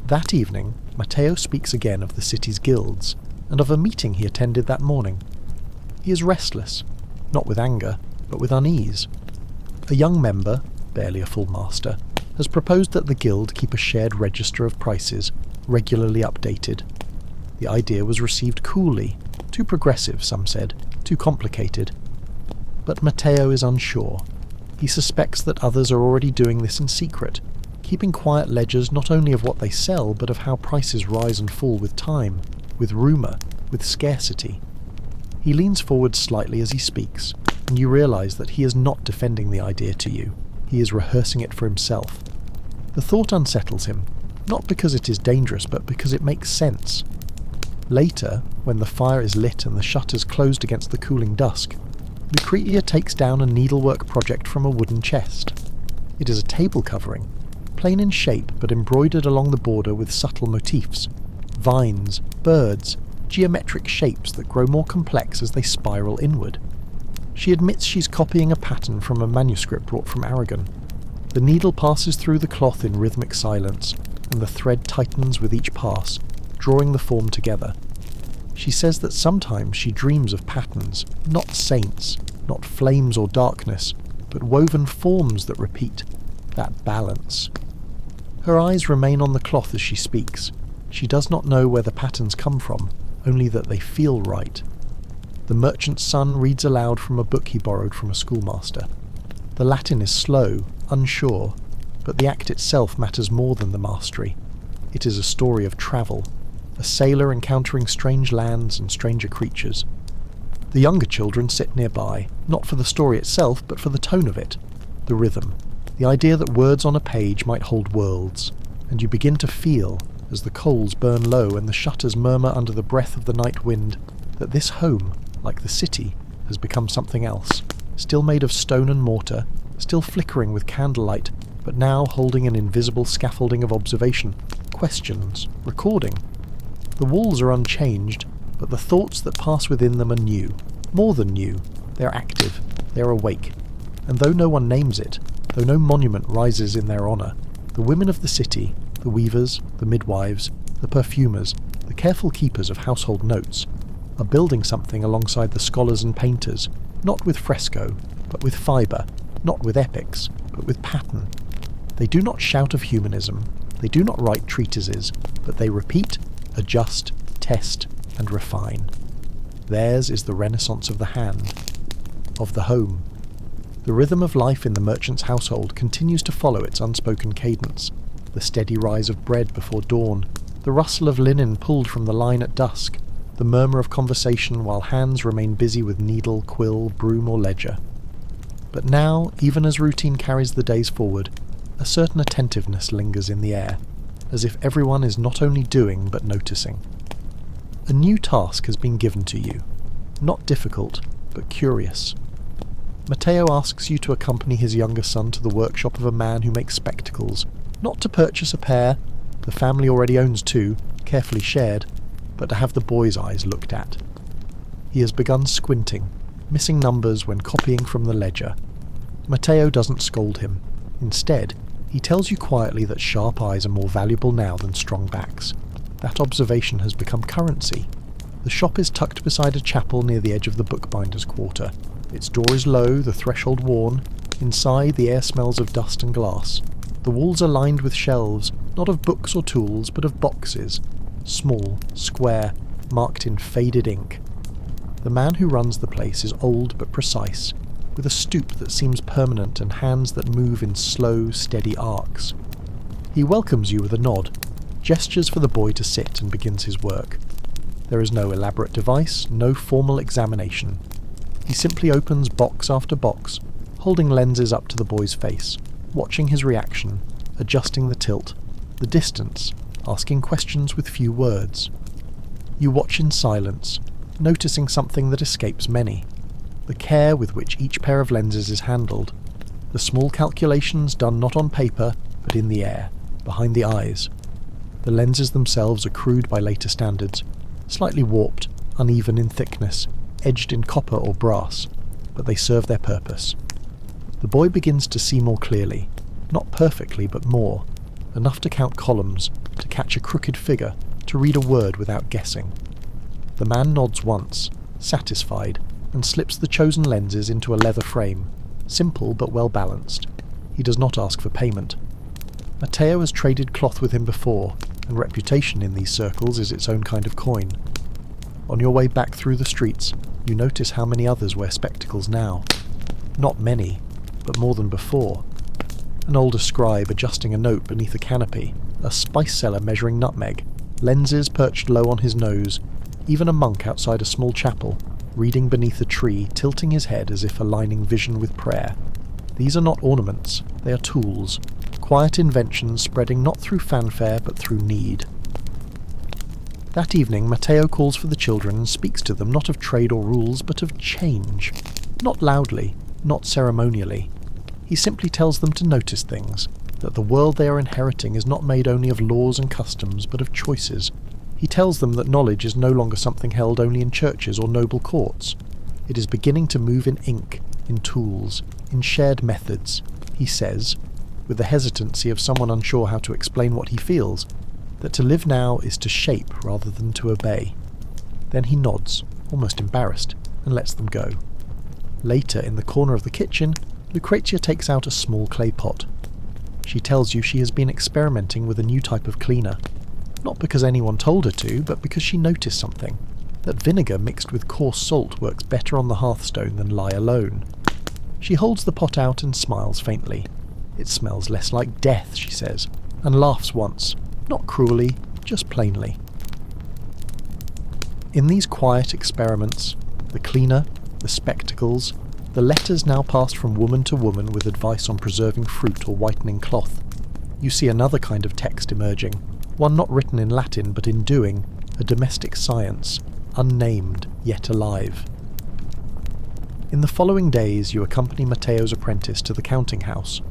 That evening, Matteo speaks again of the city's guilds, and of a meeting he attended that morning. He is restless, not with anger, but with unease. A young member, barely a full master, has proposed that the guild keep a shared register of prices, regularly updated. The idea was received coolly, too progressive, some said, too complicated. But Matteo is unsure. He suspects that others are already doing this in secret, keeping quiet ledgers not only of what they sell, but of how prices rise and fall with time, with rumour, with scarcity. He leans forward slightly as he speaks, and you realise that he is not defending the idea to you. He is rehearsing it for himself. The thought unsettles him, not because it is dangerous, but because it makes sense. Later, when the fire is lit and the shutters closed against the cooling dusk, Lucrezia takes down a needlework project from a wooden chest. It is a table covering, plain in shape but embroidered along the border with subtle motifs, vines, birds, geometric shapes that grow more complex as they spiral inward. She admits she's copying a pattern from a manuscript brought from Aragon. The needle passes through the cloth in rhythmic silence, and the thread tightens with each pass, drawing the form together. She says that sometimes she dreams of patterns, not saints, not flames or darkness, but woven forms that repeat, that balance. Her eyes remain on the cloth as she speaks. She does not know where the patterns come from, only that they feel right. The merchant's son reads aloud from a book he borrowed from a schoolmaster. The Latin is slow, unsure, but the act itself matters more than the mastery. It is a story of travel, a sailor encountering strange lands and stranger creatures. The younger children sit nearby, not for the story itself, but for the tone of it, the rhythm, the idea that words on a page might hold worlds, and you begin to feel, as the coals burn low and the shutters murmur under the breath of the night wind, that this home, like the city, has become something else, still made of stone and mortar, still flickering with candlelight, but now holding an invisible scaffolding of observation, questions, recording. The walls are unchanged, but the thoughts that pass within them are new, more than new. They are active, they are awake, and though no one names it, though no monument rises in their honour, the women of the city, the weavers, the midwives, the perfumers, the careful keepers of household notes, are building something alongside the scholars and painters, not with fresco, but with fibre, not with epics, but with pattern. They do not shout of humanism, they do not write treatises, but they repeat, adjust, test, and refine. Theirs is the renaissance of the hand, of the home. The rhythm of life in the merchant's household continues to follow its unspoken cadence, the steady rise of bread before dawn, the rustle of linen pulled from the line at dusk, the murmur of conversation while hands remain busy with needle, quill, broom or ledger. But now, even as routine carries the days forward, a certain attentiveness lingers in the air, as if everyone is not only doing but noticing. A new task has been given to you, not difficult, but curious. Matteo asks you to accompany his younger son to the workshop of a man who makes spectacles, not to purchase a pair, the family already owns two, carefully shared, but to have the boy's eyes looked at. He has begun squinting, missing numbers when copying from the ledger. Matteo doesn't scold him. Instead, he tells you quietly that sharp eyes are more valuable now than strong backs. That observation has become currency. The shop is tucked beside a chapel near the edge of the bookbinder's quarter. Its door is low, the threshold worn. Inside, the air smells of dust and glass. The walls are lined with shelves, not of books or tools, but of boxes. Small, square, marked in faded ink. The man who runs the place is old but precise, with a stoop that seems permanent and hands that move in slow, steady arcs. He welcomes you with a nod, gestures for the boy to sit, and begins his work. There is no elaborate device, no formal examination. He simply opens box after box, holding lenses up to the boy's face, watching his reaction, adjusting the tilt, the distance, asking questions with few words. You watch in silence, noticing something that escapes many. The care with which each pair of lenses is handled, the small calculations done not on paper, but in the air, behind the eyes. The lenses themselves are crude by later standards, slightly warped, uneven in thickness, edged in copper or brass, but they serve their purpose. The boy begins to see more clearly, not perfectly but more, enough to count columns, to catch a crooked figure, to read a word without guessing. The man nods once, satisfied, and slips the chosen lenses into a leather frame, simple but well balanced. He does not ask for payment. Matteo has traded cloth with him before, and reputation in these circles is its own kind of coin. On your way back through the streets, you notice how many others wear spectacles now. Not many, but more than before. An older scribe adjusting a note beneath a canopy, a spice seller measuring nutmeg, lenses perched low on his nose, even a monk outside a small chapel, reading beneath a tree, tilting his head as if aligning vision with prayer. These are not ornaments, they are tools, quiet inventions spreading not through fanfare but through need. That evening, Matteo calls for the children and speaks to them not of trade or rules, but of change. Not loudly, not ceremonially. He simply tells them to notice things, that the world they are inheriting is not made only of laws and customs, but of choices. He tells them that knowledge is no longer something held only in churches or noble courts. It is beginning to move in ink, in tools, in shared methods. He says, with the hesitancy of someone unsure how to explain what he feels, that to live now is to shape rather than to obey. Then he nods, almost embarrassed, and lets them go. Later, in the corner of the kitchen, Lucrezia takes out a small clay pot. She tells you she has been experimenting with a new type of cleaner. Not because anyone told her to, but because she noticed something. That vinegar mixed with coarse salt works better on the hearthstone than lye alone. She holds the pot out and smiles faintly. It smells less like death, she says, and laughs once, not cruelly, just plainly. In these quiet experiments, the cleaner, the spectacles, the letters now passed from woman to woman with advice on preserving fruit or whitening cloth, you see another kind of text emerging, one not written in Latin but in doing, a domestic science, unnamed yet alive. In the following days you accompany Matteo's apprentice to the counting house,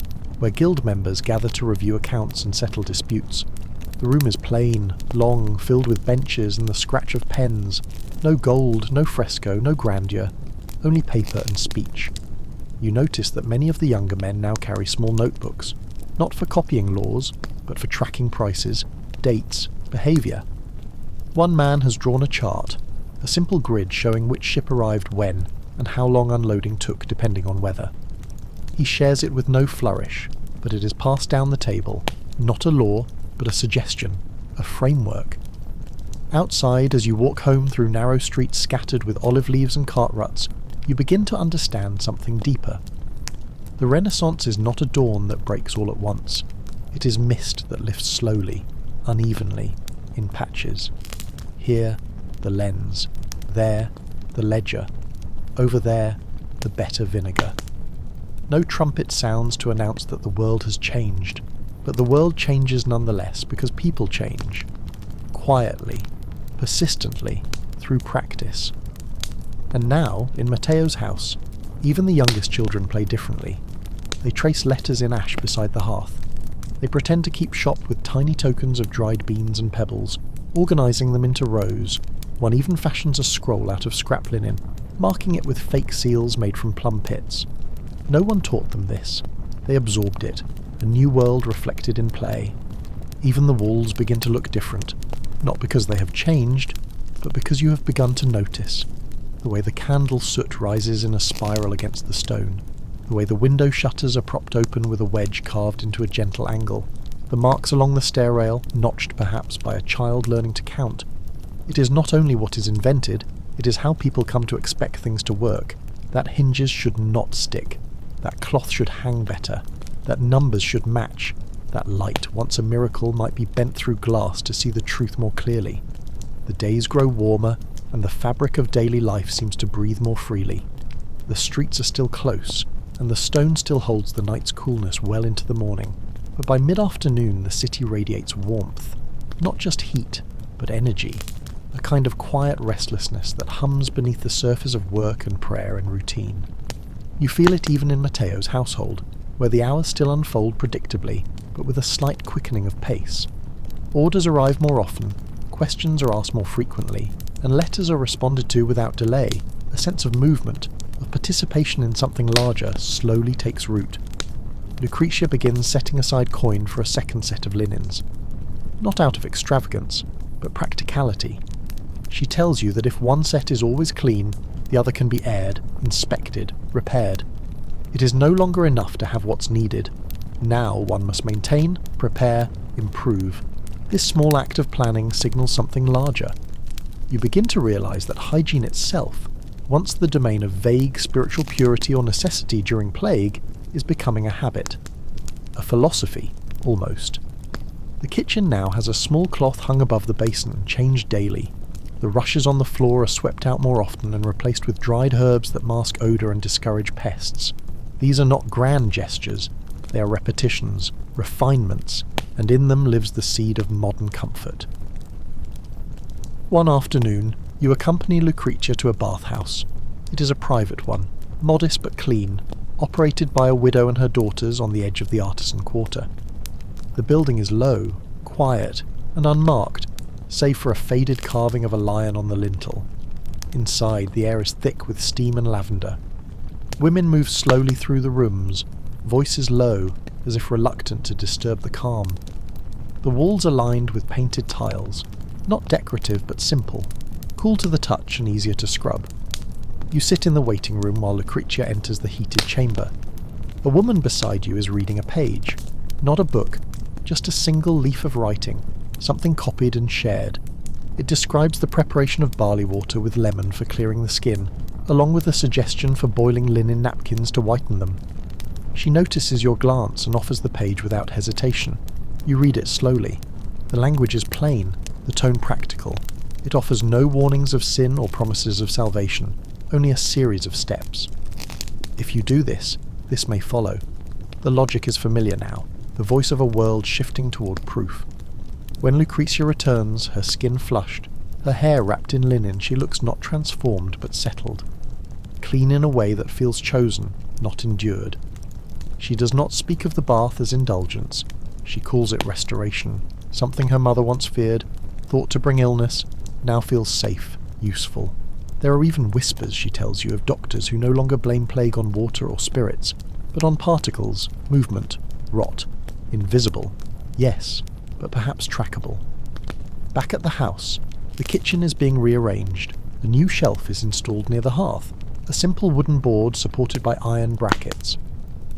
where guild members gather to review accounts and settle disputes. The room is plain, long, filled with benches and the scratch of pens. No gold, no fresco, no grandeur, only paper and speech. You notice that many of the younger men now carry small notebooks, not for copying laws, but for tracking prices, dates, behaviour. One man has drawn a chart, a simple grid showing which ship arrived when, and how long unloading took depending on weather. He shares it with no flourish, but it is passed down the table, not a law, but a suggestion, a framework. Outside, as you walk home through narrow streets scattered with olive leaves and cart ruts, you begin to understand something deeper. The Renaissance is not a dawn that breaks all at once. It is mist that lifts slowly, unevenly, in patches. Here, the lens. There, the ledger. Over there, the better vinegar. No trumpet sounds to announce that the world has changed, but the world changes nonetheless because people change. Quietly, persistently, through practice. And now, in Matteo's house, even the youngest children play differently. They trace letters in ash beside the hearth. They pretend to keep shop with tiny tokens of dried beans and pebbles, organising them into rows. One even fashions a scroll out of scrap linen, marking it with fake seals made from plum pits. No one taught them this. They absorbed it, a new world reflected in play. Even the walls begin to look different, not because they have changed, but because you have begun to notice. The way the candle soot rises in a spiral against the stone, the way the window shutters are propped open with a wedge carved into a gentle angle, the marks along the stair rail, notched perhaps by a child learning to count. It is not only what is invented, it is how people come to expect things to work. That hinges should not stick, that cloth should hang better, that numbers should match, that light, once a miracle, might be bent through glass to see the truth more clearly. The days grow warmer, and the fabric of daily life seems to breathe more freely. The streets are still close, and the stone still holds the night's coolness well into the morning. But by mid-afternoon the city radiates warmth, not just heat, but energy, a kind of quiet restlessness that hums beneath the surface of work and prayer and routine. You feel it even in Matteo's household, where the hours still unfold predictably, but with a slight quickening of pace. Orders arrive more often, questions are asked more frequently, and letters are responded to without delay. A sense of movement, of participation in something larger, slowly takes root. Lucretia begins setting aside coin for a second set of linens. Not out of extravagance, but practicality. She tells you that if one set is always clean, the other can be aired, inspected, repaired. It is no longer enough to have what's needed. Now one must maintain, prepare, improve. This small act of planning signals something larger. You begin to realise that hygiene itself, once the domain of vague spiritual purity or necessity during plague, is becoming a habit. A philosophy, almost. The kitchen now has a small cloth hung above the basin, changed daily. The rushes on the floor are swept out more often and replaced with dried herbs that mask odour and discourage pests. These are not grand gestures, they are repetitions, refinements, and in them lives the seed of modern comfort. One afternoon, you accompany Lucretia to a bathhouse. It is a private one, modest but clean, operated by a widow and her daughters on the edge of the artisan quarter. The building is low, quiet, and unmarked, save for a faded carving of a lion on the lintel. Inside, the air is thick with steam and lavender. Women move slowly through the rooms, voices low, as if reluctant to disturb the calm. The walls are lined with painted tiles, not decorative but simple, cool to the touch and easier to scrub. You sit in the waiting room while Lucretia enters the heated chamber. A woman beside you is reading a page, not a book, just a single leaf of writing, something copied and shared. It describes the preparation of barley water with lemon for clearing the skin, along with a suggestion for boiling linen napkins to whiten them. She notices your glance and offers the page without hesitation. You read it slowly. The language is plain, the tone practical. It offers no warnings of sin or promises of salvation, only a series of steps. If you do this, this may follow. The logic is familiar now, the voice of a world shifting toward proof. When Lucretia returns, her skin flushed, her hair wrapped in linen, she looks not transformed but settled. Clean in a way that feels chosen, not endured. She does not speak of the bath as indulgence. She calls it restoration, something her mother once feared, thought to bring illness, now feels safe, useful. There are even whispers, she tells you, of doctors who no longer blame plague on water or spirits, but on particles, movement, rot. Invisible, yes, but perhaps trackable. Back at the house, the kitchen is being rearranged. A new shelf is installed near the hearth, a simple wooden board supported by iron brackets.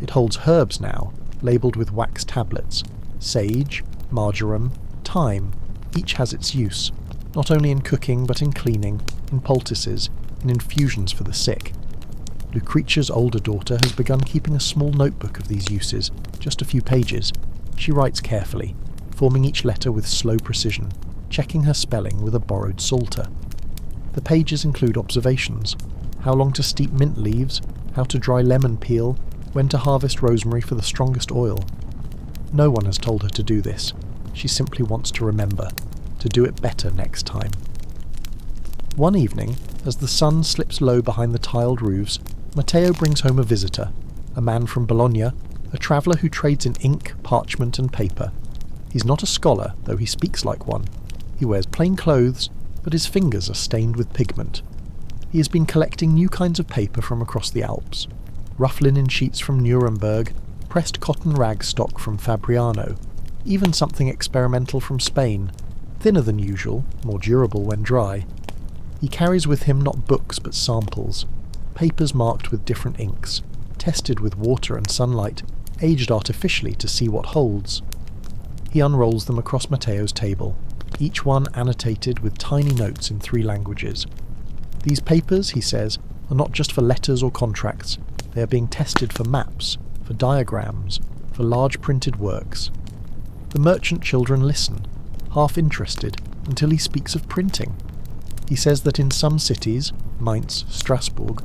It holds herbs now, labelled with wax tablets. Sage, marjoram, thyme, each has its use, not only in cooking but in cleaning, in poultices, in infusions for the sick. Lucretia's older daughter has begun keeping a small notebook of these uses, just a few pages. She writes carefully, forming each letter with slow precision, checking her spelling with a borrowed psalter. The pages include observations: how long to steep mint leaves, how to dry lemon peel, when to harvest rosemary for the strongest oil. No one has told her to do this. She simply wants to remember, to do it better next time. One evening, as the sun slips low behind the tiled roofs, Matteo brings home a visitor, a man from Bologna, a traveller who trades in ink, parchment and paper. He's not a scholar, though he speaks like one. He He wears plain clothes, but his fingers are stained with pigment. He has been collecting new kinds of paper from across the Alps. Rough linen sheets from Nuremberg, pressed cotton rag stock from Fabriano, even something experimental from Spain, thinner than usual, more durable when dry. He carries with him not books but samples, papers marked with different inks, tested with water and sunlight, aged artificially to see what holds. He unrolls them across Matteo's table, each one annotated with tiny notes in 3 languages. These papers, he says, are not just for letters or contracts, they are being tested for maps, for diagrams, for large printed works. The merchant children listen, half interested, until he speaks of printing. He says that in some cities, Mainz, Strasbourg,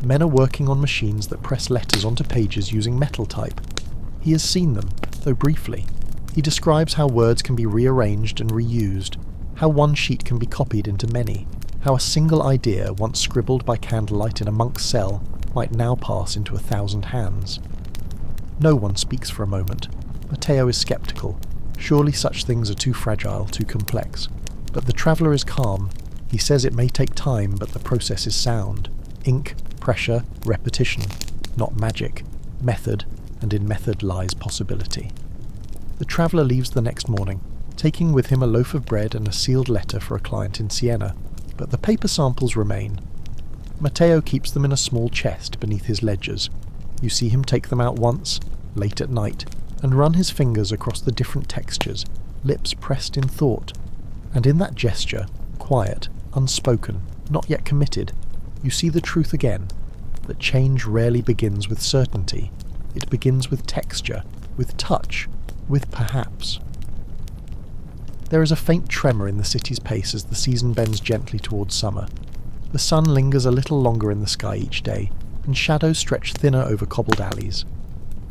men are working on machines that press letters onto pages using metal type. He has seen them, though briefly. He describes how words can be rearranged and reused, how one sheet can be copied into many, how a single idea, once scribbled by candlelight in a monk's cell, might now pass into 1,000 hands. No one speaks for a moment. Matteo is sceptical. Surely such things are too fragile, too complex. But the traveller is calm. He says it may take time, but the process is sound. Ink, pressure, repetition. Not magic. Method, and in method lies possibility. The traveller leaves the next morning, taking with him a loaf of bread and a sealed letter for a client in Siena, but the paper samples remain. Matteo keeps them in a small chest beneath his ledgers. You see him take them out once, late at night, and run his fingers across the different textures, lips pressed in thought. And in that gesture, quiet, unspoken, not yet committed, you see the truth again, that change rarely begins with certainty. It begins with texture, with touch, with perhaps. There is a faint tremor in the city's pace as the season bends gently towards summer. The sun lingers a little longer in the sky each day, and shadows stretch thinner over cobbled alleys.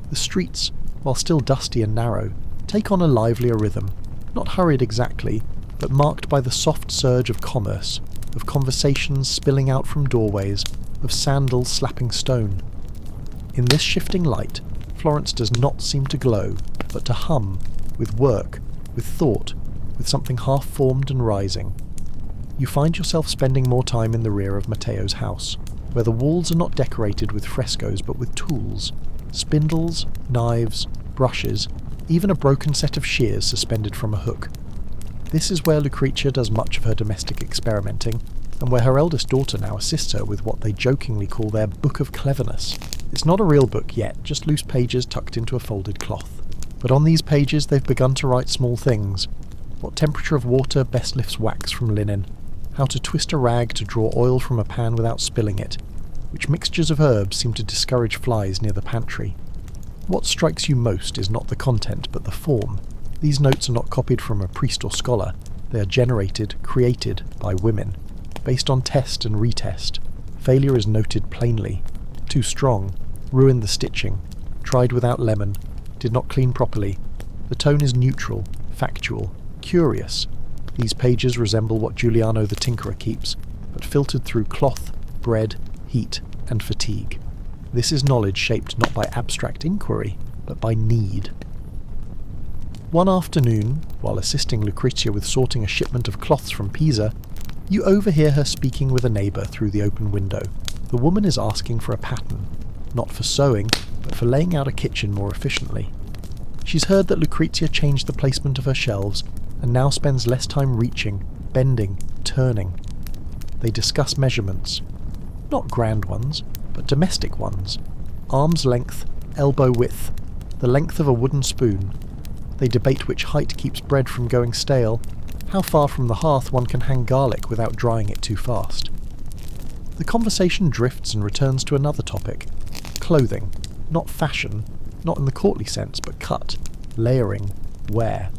The streets, while still dusty and narrow, take on a livelier rhythm, not hurried exactly, but marked by the soft surge of commerce, of conversations spilling out from doorways, of sandals slapping stone. In this shifting light, Florence does not seem to glow, but to hum, with work, with thought, with something half-formed and rising. You find yourself spending more time in the rear of Matteo's house, where the walls are not decorated with frescoes but with tools, spindles, knives, brushes, even a broken set of shears suspended from a hook. This is where Lucrezia does much of her domestic experimenting, and where her eldest daughter now assists her with what they jokingly call their Book of Cleverness. It's not a real book yet, just loose pages tucked into a folded cloth. But on these pages they've begun to write small things. What temperature of water best lifts wax from linen, how to twist a rag to draw oil from a pan without spilling it, which mixtures of herbs seem to discourage flies near the pantry. What strikes you most is not the content but the form. These notes are not copied from a priest or scholar, they are generated, created by women, based on test and retest. Failure is noted plainly. Too strong, ruined the stitching, tried without lemon, did not clean properly. The tone is neutral, factual, curious. These pages resemble what Giuliano the tinkerer keeps, but filtered through cloth, bread, heat, and fatigue. This is knowledge shaped not by abstract inquiry, but by need. One afternoon, while assisting Lucrezia with sorting a shipment of cloths from Pisa, you overhear her speaking with a neighbour through the open window. The woman is asking for a pattern, not for sewing, but for laying out a kitchen more efficiently. She's heard that Lucrezia changed the placement of her shelves, and now spends less time reaching, bending, turning. They discuss measurements. Not grand ones, but domestic ones. Arm's length, elbow width, the length of a wooden spoon. They debate which height keeps bread from going stale, how far from the hearth one can hang garlic without drying it too fast. The conversation drifts and returns to another topic. Clothing. Not fashion, not in the courtly sense, but cut, layering, wear.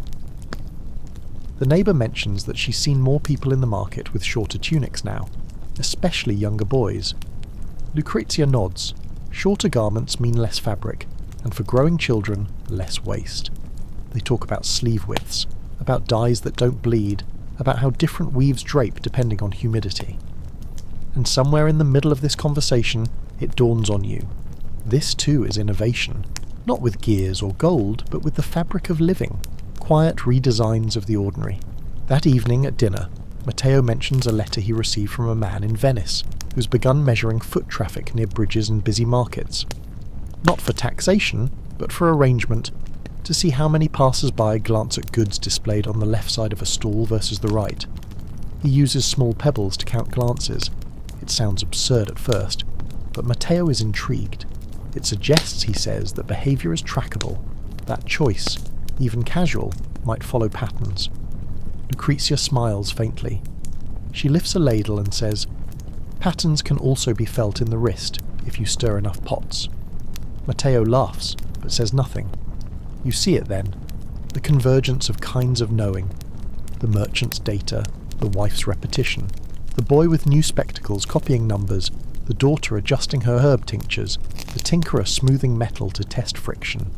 The neighbour mentions that she's seen more people in the market with shorter tunics now, especially younger boys. Lucrezia nods. Shorter garments mean less fabric, and for growing children, less waste. They talk about sleeve widths, about dyes that don't bleed, about how different weaves drape depending on humidity. And somewhere in the middle of this conversation, it dawns on you. This too is innovation, not with gears or gold, but with the fabric of living, quiet redesigns of the ordinary. That evening at dinner, Matteo mentions a letter he received from a man in Venice who's begun measuring foot traffic near bridges and busy markets. Not for taxation, but for arrangement, to see how many passers-by glance at goods displayed on the left side of a stall versus the right. He uses small pebbles to count glances. It sounds absurd at first, but Matteo is intrigued. It suggests, he says, that behaviour is trackable, that choice, even casual, might follow patterns. Lucrezia smiles faintly. She lifts a ladle and says, "Patterns can also be felt in the wrist if you stir enough pots." Matteo laughs, but says nothing. You see it then, the convergence of kinds of knowing. The merchant's data, the wife's repetition, the boy with new spectacles copying numbers, the daughter adjusting her herb tinctures, the tinkerer smoothing metal to test friction.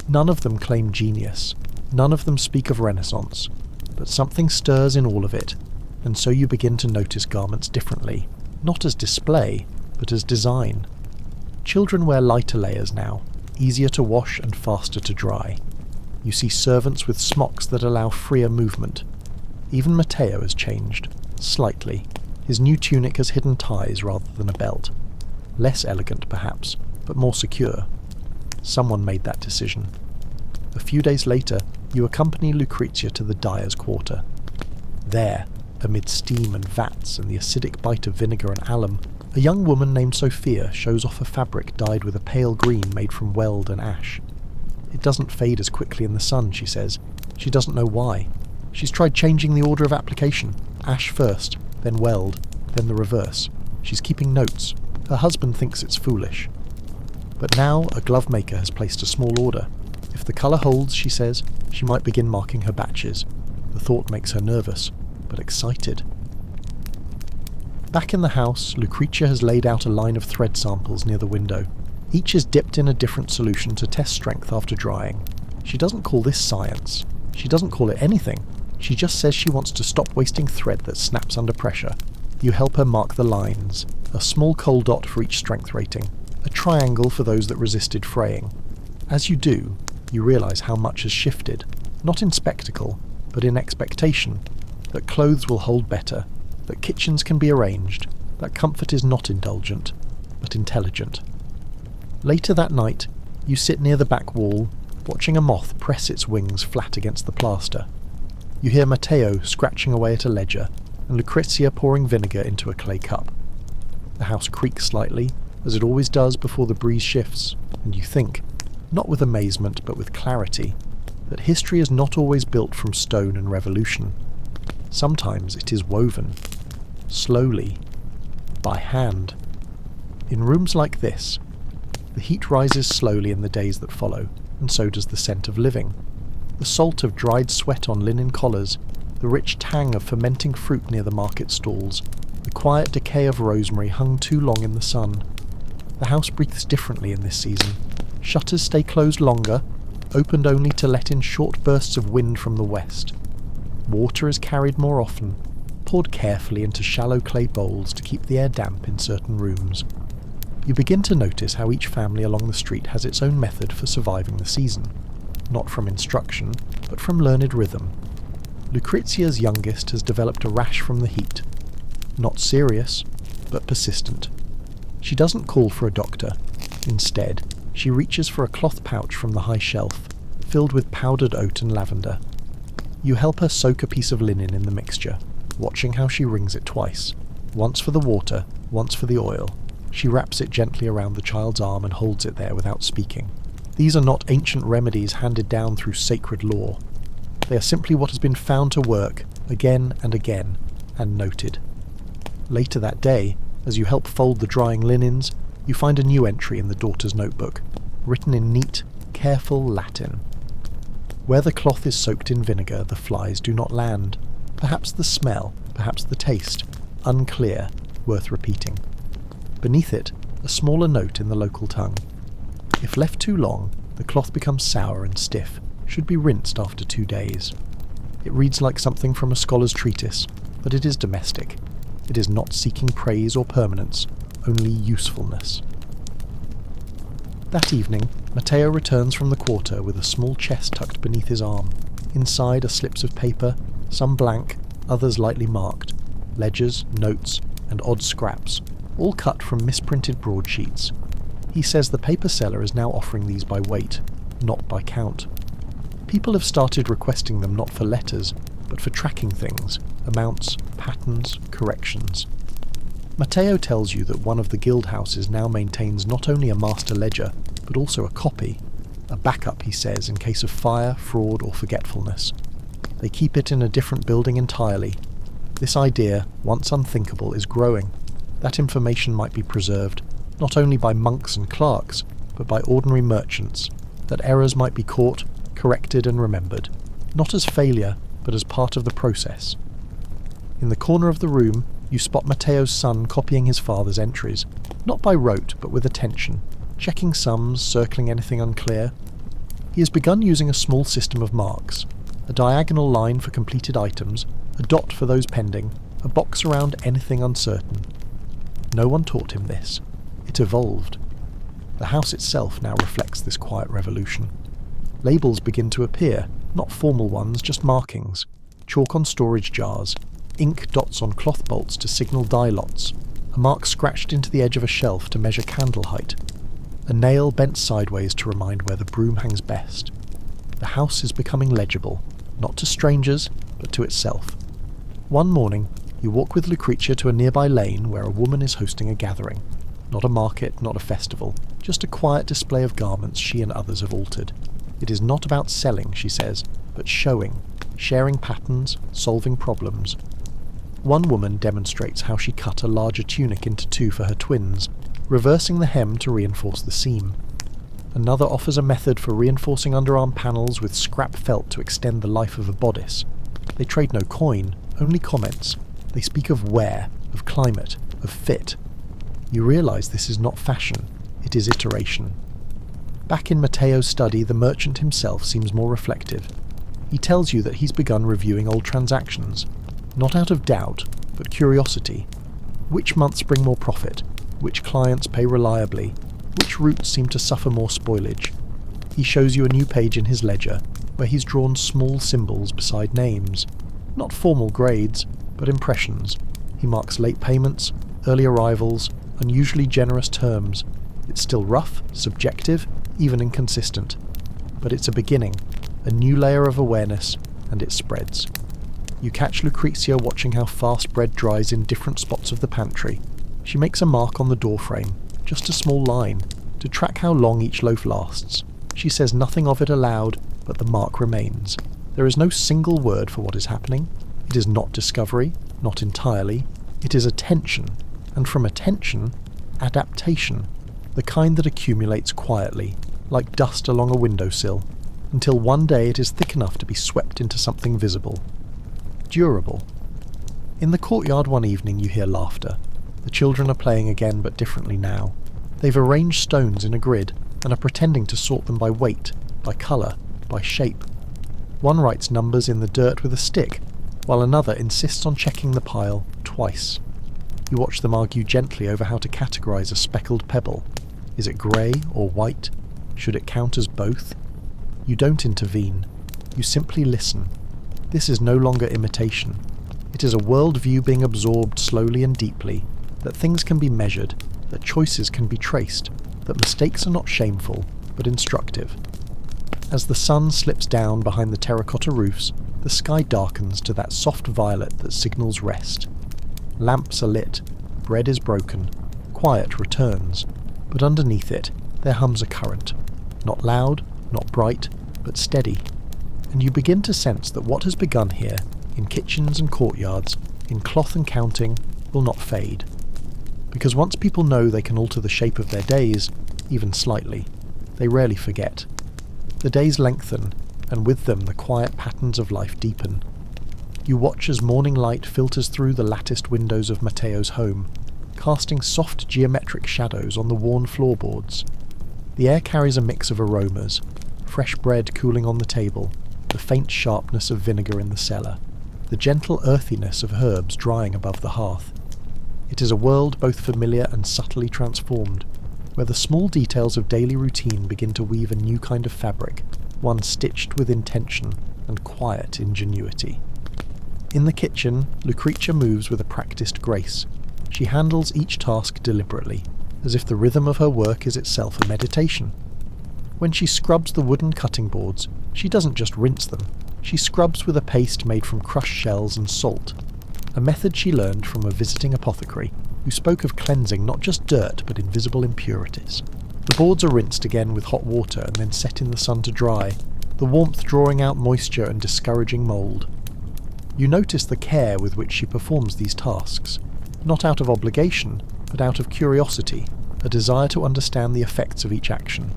None of them claim genius, none of them speak of Renaissance, but something stirs in all of it, and so you begin to notice garments differently, not as display, but as design. Children wear lighter layers now, easier to wash and faster to dry. You see servants with smocks that allow freer movement. Even Matteo has changed, slightly. His new tunic has hidden ties rather than a belt. Less elegant, perhaps, but more secure. Someone made that decision. A few days later, you accompany Lucrezia to the dyer's quarter. There, amid steam and vats and the acidic bite of vinegar and alum, a young woman named Sophia shows off a fabric dyed with a pale green made from weld and ash. It doesn't fade as quickly in the sun, she says. She doesn't know why. She's tried changing the order of application. Ash first, then weld, then the reverse. She's keeping notes. Her husband thinks it's foolish. But now a glove maker has placed a small order. If the colour holds, she says, she might begin marking her batches. The thought makes her nervous, but excited. Back in the house, Lucrezia has laid out a line of thread samples near the window. Each is dipped in a different solution to test strength after drying. She doesn't call this science. She doesn't call it anything. She just says she wants to stop wasting thread that snaps under pressure. You help her mark the lines, a small coal dot for each strength rating, a triangle for those that resisted fraying. As you do, you realise how much has shifted, not in spectacle, but in expectation, that clothes will hold better, that kitchens can be arranged, that comfort is not indulgent, but intelligent. Later that night, you sit near the back wall, watching a moth press its wings flat against the plaster. You hear Matteo scratching away at a ledger, and Lucrezia pouring vinegar into a clay cup. The house creaks slightly, as it always does before the breeze shifts, and you think, not with amazement but with clarity, that history is not always built from stone and revolution. Sometimes it is woven, slowly, by hand. In rooms like this, the heat rises slowly in the days that follow, and so does the scent of living. The salt of dried sweat on linen collars, the rich tang of fermenting fruit near the market stalls, the quiet decay of rosemary hung too long in the sun. The house breathes differently in this season. Shutters stay closed longer, opened only to let in short bursts of wind from the west. Water is carried more often, poured carefully into shallow clay bowls to keep the air damp in certain rooms. You begin to notice how each family along the street has its own method for surviving the season, not from instruction, but from learned rhythm. Lucrezia's youngest has developed a rash from the heat. Not serious, but persistent. She doesn't call for a doctor. Instead, she reaches for a cloth pouch from the high shelf, filled with powdered oat and lavender. You help her soak a piece of linen in the mixture, watching how she wrings it twice, once for the water, once for the oil. She wraps it gently around the child's arm and holds it there without speaking. These are not ancient remedies handed down through sacred law. They are simply what has been found to work, again and again, and noted. Later that day, as you help fold the drying linens, you find a new entry in the daughter's notebook, written in neat, careful Latin. Where the cloth is soaked in vinegar, the flies do not land. Perhaps the smell, perhaps the taste, unclear, worth repeating. Beneath it, a smaller note in the local tongue. If left too long, the cloth becomes sour and stiff, should be rinsed after 2 days. It reads like something from a scholar's treatise, but it is domestic. It is not seeking praise or permanence, only usefulness. That evening, Matteo returns from the quarter with a small chest tucked beneath his arm. Inside are slips of paper, some blank, others lightly marked, ledgers, notes, and odd scraps, all cut from misprinted broadsheets. He says the paper seller is now offering these by weight, not by count. People have started requesting them not for letters, but for tracking things, amounts, patterns, corrections. Matteo tells you that one of the guild houses now maintains not only a master ledger, but also a copy. A backup, he says, in case of fire, fraud, or forgetfulness. They keep it in a different building entirely. This idea, once unthinkable, is growing. That information might be preserved, not only by monks and clerks, but by ordinary merchants, that errors might be caught, corrected and remembered, not as failure, but as part of the process. In the corner of the room, you spot Matteo's son copying his father's entries, not by rote, but with attention, checking sums, circling anything unclear. He has begun using a small system of marks, a diagonal line for completed items, a dot for those pending, a box around anything uncertain. No one taught him this. It evolved. The house itself now reflects this quiet revolution. Labels begin to appear, not formal ones, just markings, chalk on storage jars, ink dots on cloth bolts to signal die lots, a mark scratched into the edge of a shelf to measure candle height, a nail bent sideways to remind where the broom hangs best. The house is becoming legible, not to strangers, but to itself. One morning, you walk with Lucrezia to a nearby lane where a woman is hosting a gathering. Not a market, not a festival, just a quiet display of garments she and others have altered. It is not about selling, she says, but showing, sharing patterns, solving problems. One woman demonstrates how she cut a larger tunic into two for her twins, reversing the hem to reinforce the seam. Another offers a method for reinforcing underarm panels with scrap felt to extend the life of a bodice. They trade no coin, only comments. They speak of wear, of climate, of fit. You realise this is not fashion, it is iteration. Back in Matteo's study, the merchant himself seems more reflective. He tells you that he's begun reviewing old transactions, not out of doubt, but curiosity. Which months bring more profit? Which clients pay reliably? Which routes seem to suffer more spoilage? He shows you a new page in his ledger, where he's drawn small symbols beside names. Not formal grades, but impressions. He marks late payments, early arrivals, unusually generous terms. It's still rough, subjective, even inconsistent. But it's a beginning, a new layer of awareness, and it spreads. You catch Lucrezia watching how fast bread dries in different spots of the pantry. She makes a mark on the doorframe, just a small line, to track how long each loaf lasts. She says nothing of it aloud, but the mark remains. There is no single word for what is happening. It is not discovery, not entirely. It is attention, and from attention, adaptation, the kind that accumulates quietly, like dust along a windowsill, until one day it is thick enough to be swept into something visible. Durable. In the courtyard one evening you hear laughter. The children are playing again, but differently now. They've arranged stones in a grid and are pretending to sort them by weight, by colour, by shape. One writes numbers in the dirt with a stick, while another insists on checking the pile twice. You watch them argue gently over how to categorise a speckled pebble. Is it grey or white? Should it count as both? You don't intervene. You simply listen. This is no longer imitation. It is a worldview being absorbed slowly and deeply, that things can be measured, that choices can be traced, that mistakes are not shameful, but instructive. As the sun slips down behind the terracotta roofs, the sky darkens to that soft violet that signals rest. Lamps are lit, bread is broken, quiet returns, but underneath it there hums a current, not loud, not bright, but steady. And you begin to sense that what has begun here, in kitchens and courtyards, in cloth and counting, will not fade. Because once people know they can alter the shape of their days, even slightly, they rarely forget. The days lengthen, and with them the quiet patterns of life deepen. You watch as morning light filters through the latticed windows of Matteo's home, casting soft geometric shadows on the worn floorboards. The air carries a mix of aromas, fresh bread cooling on the table, the faint sharpness of vinegar in the cellar, the gentle earthiness of herbs drying above the hearth. It is a world both familiar and subtly transformed, where the small details of daily routine begin to weave a new kind of fabric, one stitched with intention and quiet ingenuity. In the kitchen, Lucretia moves with a practiced grace. She handles each task deliberately, as if the rhythm of her work is itself a meditation. When she scrubs the wooden cutting boards, she doesn't just rinse them. She scrubs with a paste made from crushed shells and salt, a method she learned from a visiting apothecary who spoke of cleansing not just dirt but invisible impurities. The boards are rinsed again with hot water and then set in the sun to dry, the warmth drawing out moisture and discouraging mould. You notice the care with which she performs these tasks, not out of obligation, but out of curiosity, a desire to understand the effects of each action.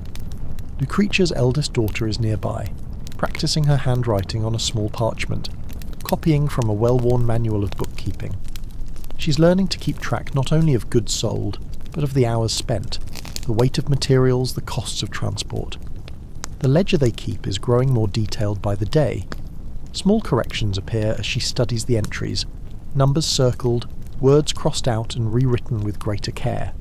Lucretia's eldest daughter is nearby, practicing her handwriting on a small parchment, copying from a well-worn manual of bookkeeping. She's learning to keep track not only of goods sold, but of the hours spent, the weight of materials, the costs of transport. The ledger they keep is growing more detailed by the day. Small corrections appear as she studies the entries, numbers circled, words crossed out and rewritten with greater care.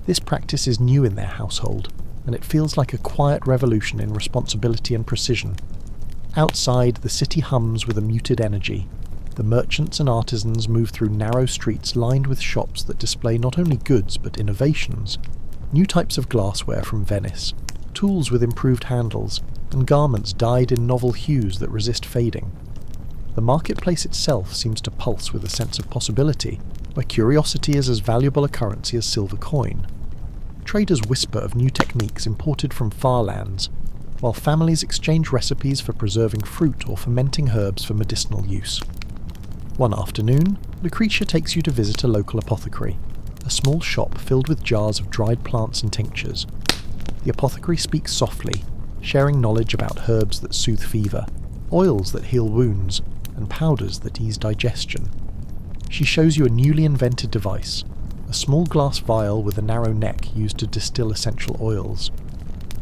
This practice is new in their household, and it feels like a quiet revolution in responsibility and precision. Outside, the city hums with a muted energy. The merchants and artisans move through narrow streets lined with shops that display not only goods but innovations. New types of glassware from Venice, tools with improved handles, and garments dyed in novel hues that resist fading. The marketplace itself seems to pulse with a sense of possibility, where curiosity is as valuable a currency as silver coin. Traders whisper of new techniques imported from far lands, while families exchange recipes for preserving fruit or fermenting herbs for medicinal use. One afternoon, Lucretia takes you to visit a local apothecary, a small shop filled with jars of dried plants and tinctures. The apothecary speaks softly, sharing knowledge about herbs that soothe fever, oils that heal wounds, and powders that ease digestion. She shows you a newly invented device, a small glass vial with a narrow neck used to distill essential oils.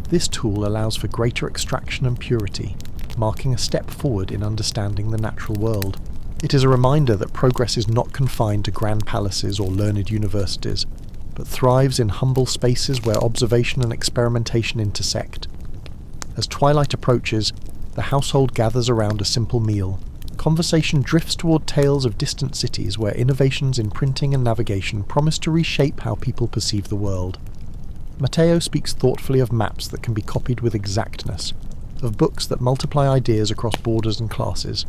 This tool allows for greater extraction and purity, marking a step forward in understanding the natural world. It is a reminder that progress is not confined to grand palaces or learned universities, but thrives in humble spaces where observation and experimentation intersect. As twilight approaches, the household gathers around a simple meal. Conversation drifts toward tales of distant cities where innovations in printing and navigation promise to reshape how people perceive the world. Matteo speaks thoughtfully of maps that can be copied with exactness, of books that multiply ideas across borders and classes.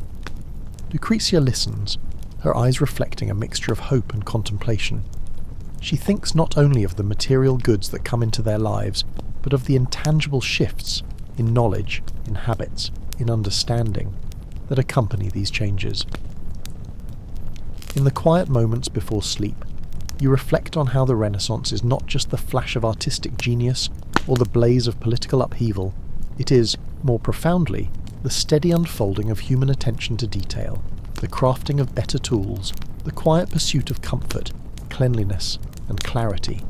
Lucretia listens, her eyes reflecting a mixture of hope and contemplation. She thinks not only of the material goods that come into their lives, but of the intangible shifts in knowledge, in habits, in understanding that accompany these changes. In the quiet moments before sleep, you reflect on how the Renaissance is not just the flash of artistic genius or the blaze of political upheaval. It is, more profoundly, the steady unfolding of human attention to detail, the crafting of better tools, the quiet pursuit of comfort, cleanliness, and clarity.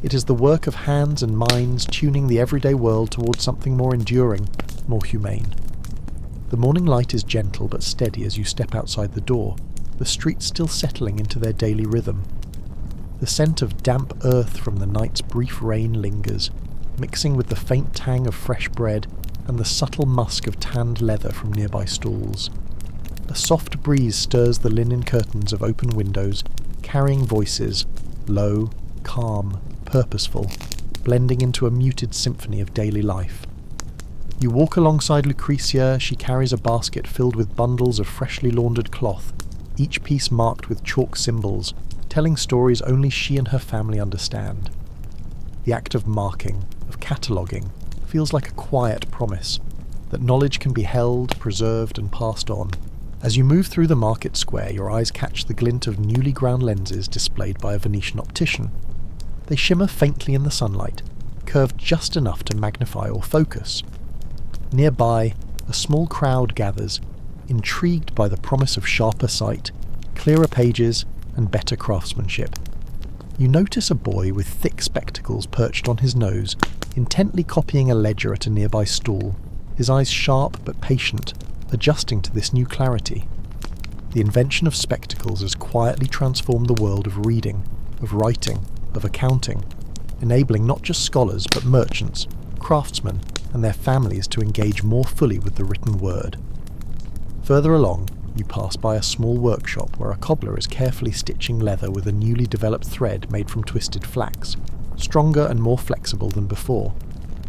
It is the work of hands and minds tuning the everyday world towards something more enduring, more humane. The morning light is gentle but steady as you step outside the door, the streets still settling into their daily rhythm. The scent of damp earth from the night's brief rain lingers, mixing with the faint tang of fresh bread and the subtle musk of tanned leather from nearby stalls. A soft breeze stirs the linen curtains of open windows, carrying voices, low, calm, purposeful, blending into a muted symphony of daily life. You walk alongside Lucretia. She carries a basket filled with bundles of freshly laundered cloth, each piece marked with chalk symbols, telling stories only she and her family understand. The act of marking, of cataloguing, feels like a quiet promise that knowledge can be held, preserved, and passed on. As you move through the market square, your eyes catch the glint of newly ground lenses displayed by a Venetian optician. They shimmer faintly in the sunlight, curved just enough to magnify or focus. Nearby, a small crowd gathers, intrigued by the promise of sharper sight, clearer pages, and better craftsmanship. You notice a boy with thick spectacles perched on his nose, intently copying a ledger at a nearby stall, his eyes sharp but patient, adjusting to this new clarity. The invention of spectacles has quietly transformed the world of reading, of writing, of accounting, enabling not just scholars but merchants, craftsmen, and their families to engage more fully with the written word. Further along, you pass by a small workshop where a cobbler is carefully stitching leather with a newly developed thread made from twisted flax, stronger and more flexible than before.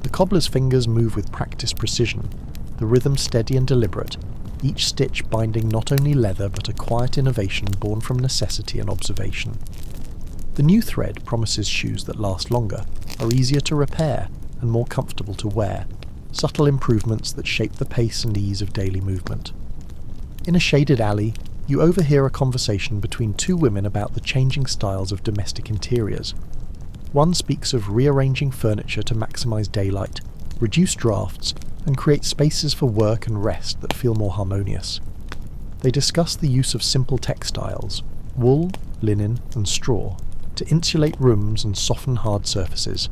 The cobbler's fingers move with practiced precision, the rhythm steady and deliberate, each stitch binding not only leather but a quiet innovation born from necessity and observation. The new thread promises shoes that last longer, are easier to repair, and more comfortable to wear, subtle improvements that shape the pace and ease of daily movement. In a shaded alley, you overhear a conversation between two women about the changing styles of domestic interiors. One speaks of rearranging furniture to maximise daylight, reduce drafts, and create spaces for work and rest that feel more harmonious. They discuss the use of simple textiles, wool, linen, and straw, to insulate rooms and soften hard surfaces.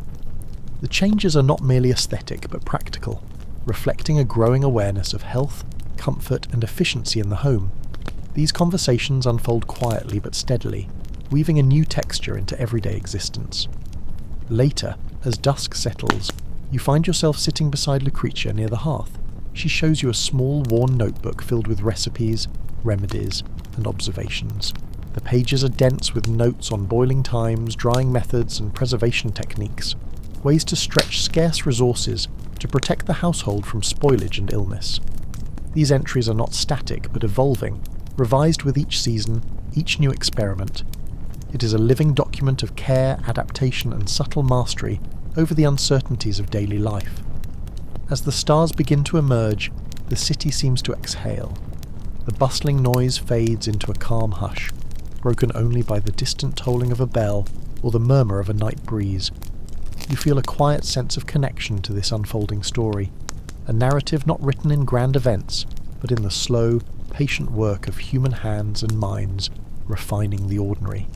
The changes are not merely aesthetic but practical, reflecting a growing awareness of health, comfort, and efficiency in the home. These conversations unfold quietly but steadily, weaving a new texture into everyday existence. Later, as dusk settles, you find yourself sitting beside Lucretia near the hearth. She shows you a small, worn notebook filled with recipes, remedies, and observations. The pages are dense with notes on boiling times, drying methods, and preservation techniques, ways to stretch scarce resources to protect the household from spoilage and illness. These entries are not static but evolving, revised with each season, each new experiment. It is a living document of care, adaptation, and subtle mastery over the uncertainties of daily life. As the stars begin to emerge, the city seems to exhale. The bustling noise fades into a calm hush, broken only by the distant tolling of a bell or the murmur of a night breeze. You feel a quiet sense of connection to this unfolding story, a narrative not written in grand events, but in the slow, patient work of human hands and minds refining the ordinary.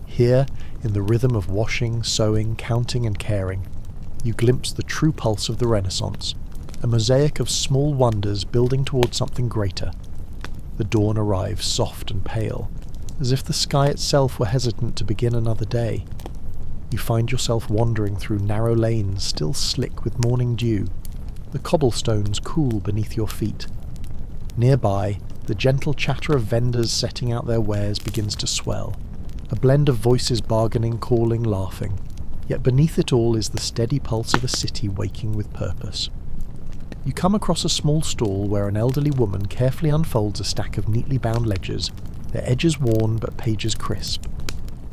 Here, in the rhythm of washing, sewing, counting, and caring, you glimpse the true pulse of the Renaissance, a mosaic of small wonders building towards something greater. The dawn arrives soft and pale, as if the sky itself were hesitant to begin another day. You find yourself wandering through narrow lanes still slick with morning dew, the cobblestones cool beneath your feet. Nearby, the gentle chatter of vendors setting out their wares begins to swell, a blend of voices bargaining, calling, laughing, yet beneath it all is the steady pulse of a city waking with purpose. You come across a small stall where an elderly woman carefully unfolds a stack of neatly bound ledgers, their edges worn but pages crisp.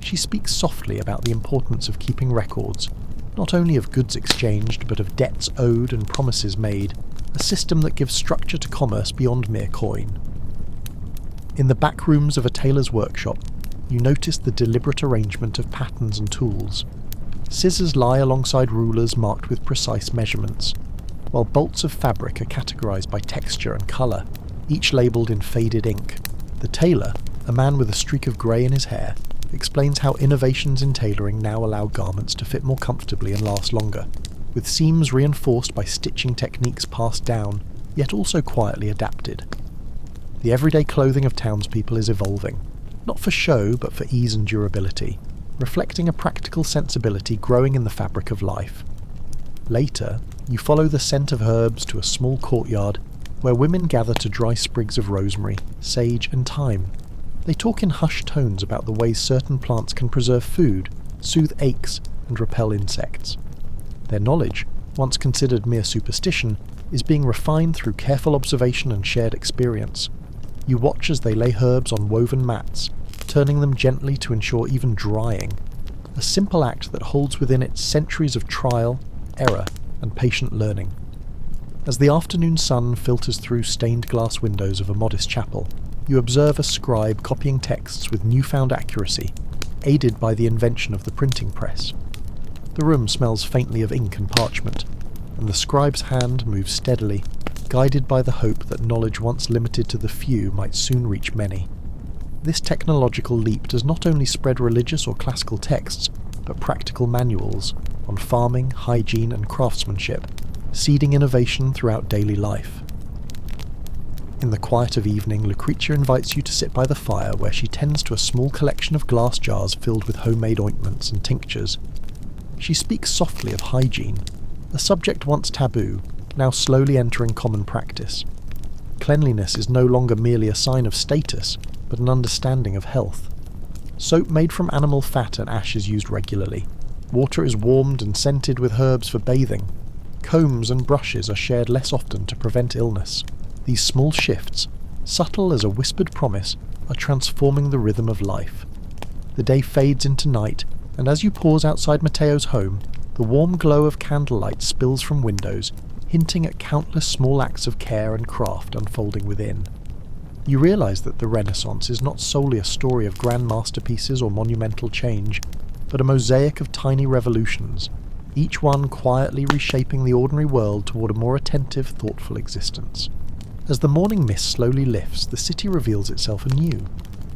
She speaks softly about the importance of keeping records, not only of goods exchanged but of debts owed and promises made, a system that gives structure to commerce beyond mere coin. In the back rooms of a tailor's workshop, you notice the deliberate arrangement of patterns and tools. Scissors lie alongside rulers marked with precise measurements, while bolts of fabric are categorized by texture and color, each labeled in faded ink. The tailor, a man with a streak of grey in his hair, explains how innovations in tailoring now allow garments to fit more comfortably and last longer, with seams reinforced by stitching techniques passed down, yet also quietly adapted. The everyday clothing of townspeople is evolving, not for show but for ease and durability, reflecting a practical sensibility growing in the fabric of life. Later, you follow the scent of herbs to a small courtyard where women gather to dry sprigs of rosemary, sage, and thyme. They talk in hushed tones about the ways certain plants can preserve food, soothe aches, and repel insects. Their knowledge, once considered mere superstition, is being refined through careful observation and shared experience. You watch as they lay herbs on woven mats, turning them gently to ensure even drying, a simple act that holds within it centuries of trial, error, and patient learning. As the afternoon sun filters through stained glass windows of a modest chapel, you observe a scribe copying texts with newfound accuracy, aided by the invention of the printing press. The room smells faintly of ink and parchment, and the scribe's hand moves steadily, guided by the hope that knowledge once limited to the few might soon reach many. This technological leap does not only spread religious or classical texts, but practical manuals on farming, hygiene, and craftsmanship, seeding innovation throughout daily life. In the quiet of evening, Lucretia invites you to sit by the fire where she tends to a small collection of glass jars filled with homemade ointments and tinctures. She speaks softly of hygiene, a subject once taboo, now slowly entering common practice. Cleanliness is no longer merely a sign of status, but an understanding of health. Soap made from animal fat and ash is used regularly. Water is warmed and scented with herbs for bathing. Combs and brushes are shared less often to prevent illness. These small shifts, subtle as a whispered promise, are transforming the rhythm of life. The day fades into night, and as you pause outside Matteo's home, the warm glow of candlelight spills from windows, hinting at countless small acts of care and craft unfolding within. You realise that the Renaissance is not solely a story of grand masterpieces or monumental change, but a mosaic of tiny revolutions, each one quietly reshaping the ordinary world toward a more attentive, thoughtful existence. As the morning mist slowly lifts, the city reveals itself anew,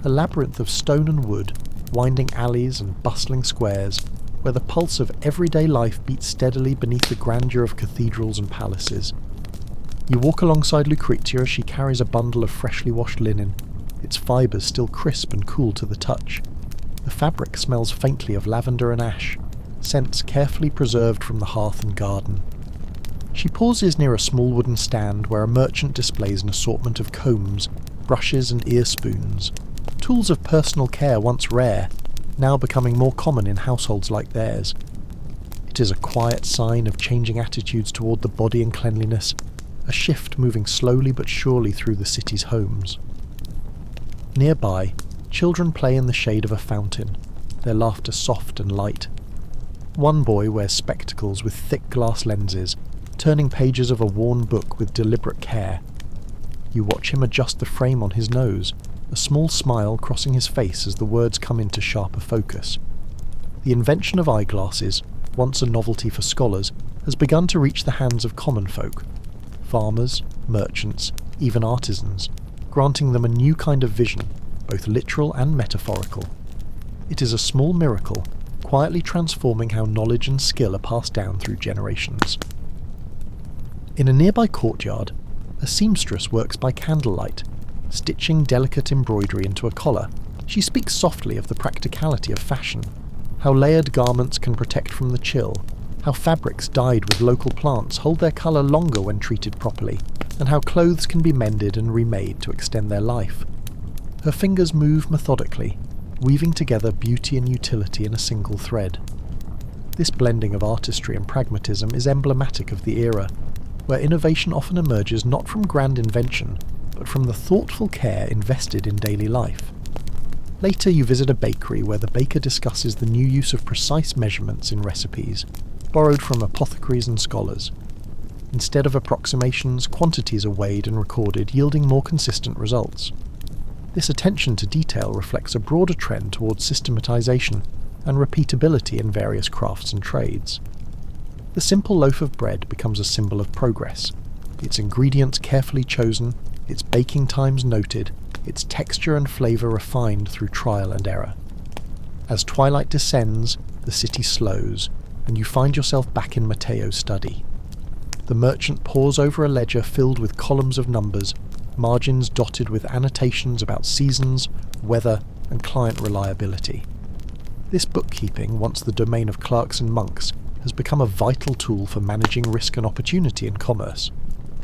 a labyrinth of stone and wood, winding alleys and bustling squares, where the pulse of everyday life beats steadily beneath the grandeur of cathedrals and palaces. You walk alongside Lucrezia as she carries a bundle of freshly washed linen, its fibres still crisp and cool to the touch. The fabric smells faintly of lavender and ash, scents carefully preserved from the hearth and garden. She pauses near a small wooden stand where a merchant displays an assortment of combs, brushes and ear spoons, tools of personal care once rare, now becoming more common in households like theirs. It is a quiet sign of changing attitudes toward the body and cleanliness, a shift moving slowly but surely through the city's homes. Nearby, children play in the shade of a fountain, their laughter soft and light. One boy wears spectacles with thick glass lenses, turning pages of a worn book with deliberate care. You watch him adjust the frame on his nose, a small smile crossing his face as the words come into sharper focus. The invention of eyeglasses, once a novelty for scholars, has begun to reach the hands of common folk. Farmers, merchants, even artisans, granting them a new kind of vision, both literal and metaphorical. It is a small miracle, quietly transforming how knowledge and skill are passed down through generations. In a nearby courtyard, a seamstress works by candlelight, stitching delicate embroidery into a collar. She speaks softly of the practicality of fashion, how layered garments can protect from the chill, how fabrics dyed with local plants hold their colour longer when treated properly, and how clothes can be mended and remade to extend their life. Her fingers move methodically, weaving together beauty and utility in a single thread. This blending of artistry and pragmatism is emblematic of the era, where innovation often emerges not from grand invention, but from the thoughtful care invested in daily life. Later you visit a bakery where the baker discusses the new use of precise measurements in recipes, borrowed from apothecaries and scholars. Instead of approximations, quantities are weighed and recorded, yielding more consistent results. This attention to detail reflects a broader trend towards systematization and repeatability in various crafts and trades. The simple loaf of bread becomes a symbol of progress, its ingredients carefully chosen, its baking times noted, its texture and flavour refined through trial and error. As twilight descends, the city slows, and you find yourself back in Matteo's study. The merchant pores over a ledger filled with columns of numbers, margins dotted with annotations about seasons, weather, and client reliability. This bookkeeping, once the domain of clerks and monks, has become a vital tool for managing risk and opportunity in commerce.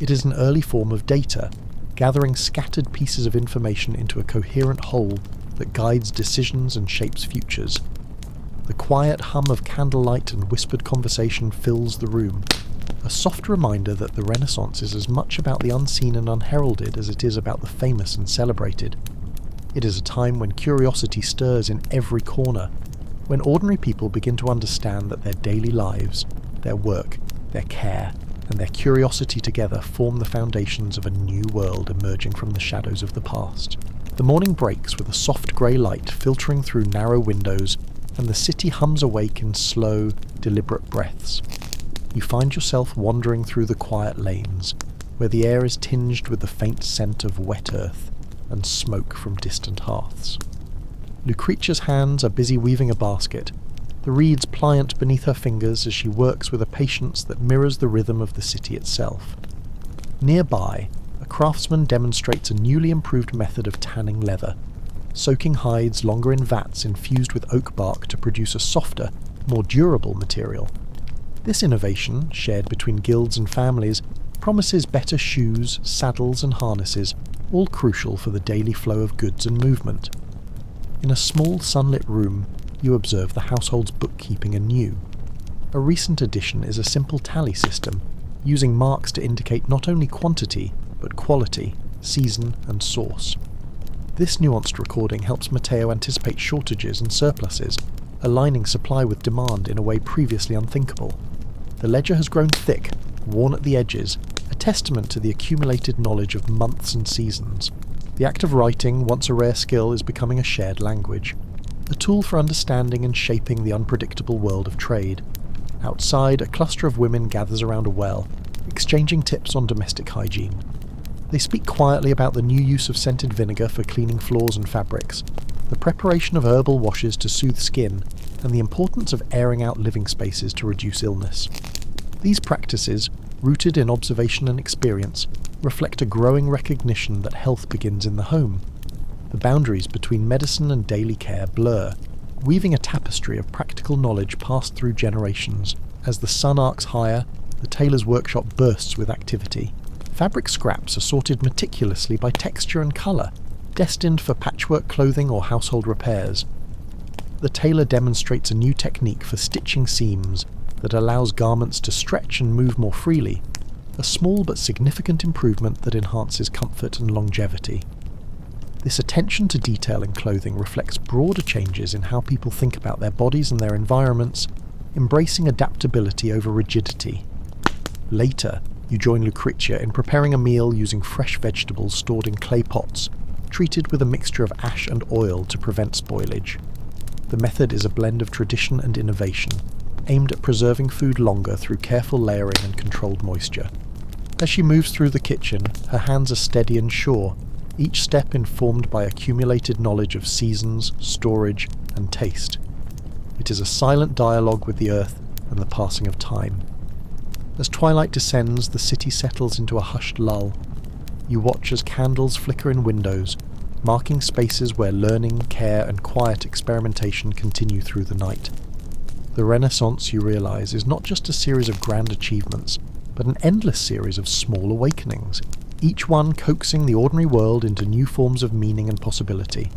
It is an early form of data, gathering scattered pieces of information into a coherent whole that guides decisions and shapes futures. The quiet hum of candlelight and whispered conversation fills the room, a soft reminder that the Renaissance is as much about the unseen and unheralded as it is about the famous and celebrated. It is a time when curiosity stirs in every corner, when ordinary people begin to understand that their daily lives, their work, their care, and their curiosity together form the foundations of a new world emerging from the shadows of the past. The morning breaks with a soft grey light filtering through narrow windows, and the city hums awake in slow, deliberate breaths. You find yourself wandering through the quiet lanes, where the air is tinged with the faint scent of wet earth and smoke from distant hearths. Lucrezia's hands are busy weaving a basket, the reeds pliant beneath her fingers as she works with a patience that mirrors the rhythm of the city itself. Nearby, a craftsman demonstrates a newly improved method of tanning leather, soaking hides longer in vats infused with oak bark to produce a softer, more durable material. This innovation, shared between guilds and families, promises better shoes, saddles and harnesses, all crucial for the daily flow of goods and movement. In a small sunlit room, you observe the household's bookkeeping anew. A recent addition is a simple tally system, using marks to indicate not only quantity, but quality, season and source. This nuanced recording helps Matteo anticipate shortages and surpluses, aligning supply with demand in a way previously unthinkable. The ledger has grown thick, worn at the edges, a testament to the accumulated knowledge of months and seasons. The act of writing, once a rare skill, is becoming a shared language, a tool for understanding and shaping the unpredictable world of trade. Outside, a cluster of women gathers around a well, exchanging tips on domestic hygiene. They speak quietly about the new use of scented vinegar for cleaning floors and fabrics, the preparation of herbal washes to soothe skin, and the importance of airing out living spaces to reduce illness. These practices, rooted in observation and experience, reflect a growing recognition that health begins in the home. The boundaries between medicine and daily care blur, weaving a tapestry of practical knowledge passed through generations. As the sun arcs higher, the tailor's workshop bursts with activity. Fabric scraps are sorted meticulously by texture and colour, destined for patchwork clothing or household repairs. The tailor demonstrates a new technique for stitching seams that allows garments to stretch and move more freely, a small but significant improvement that enhances comfort and longevity. This attention to detail in clothing reflects broader changes in how people think about their bodies and their environments, embracing adaptability over rigidity. Later, you join Lucrezia in preparing a meal using fresh vegetables stored in clay pots, treated with a mixture of ash and oil to prevent spoilage. The method is a blend of tradition and innovation, aimed at preserving food longer through careful layering and controlled moisture. As she moves through the kitchen, her hands are steady and sure, each step informed by accumulated knowledge of seasons, storage, and taste. It is a silent dialogue with the earth and the passing of time. As twilight descends, the city settles into a hushed lull. You watch as candles flicker in windows, marking spaces where learning, care, and quiet experimentation continue through the night. The Renaissance, you realize, is not just a series of grand achievements, but an endless series of small awakenings, each one coaxing the ordinary world into new forms of meaning and possibility.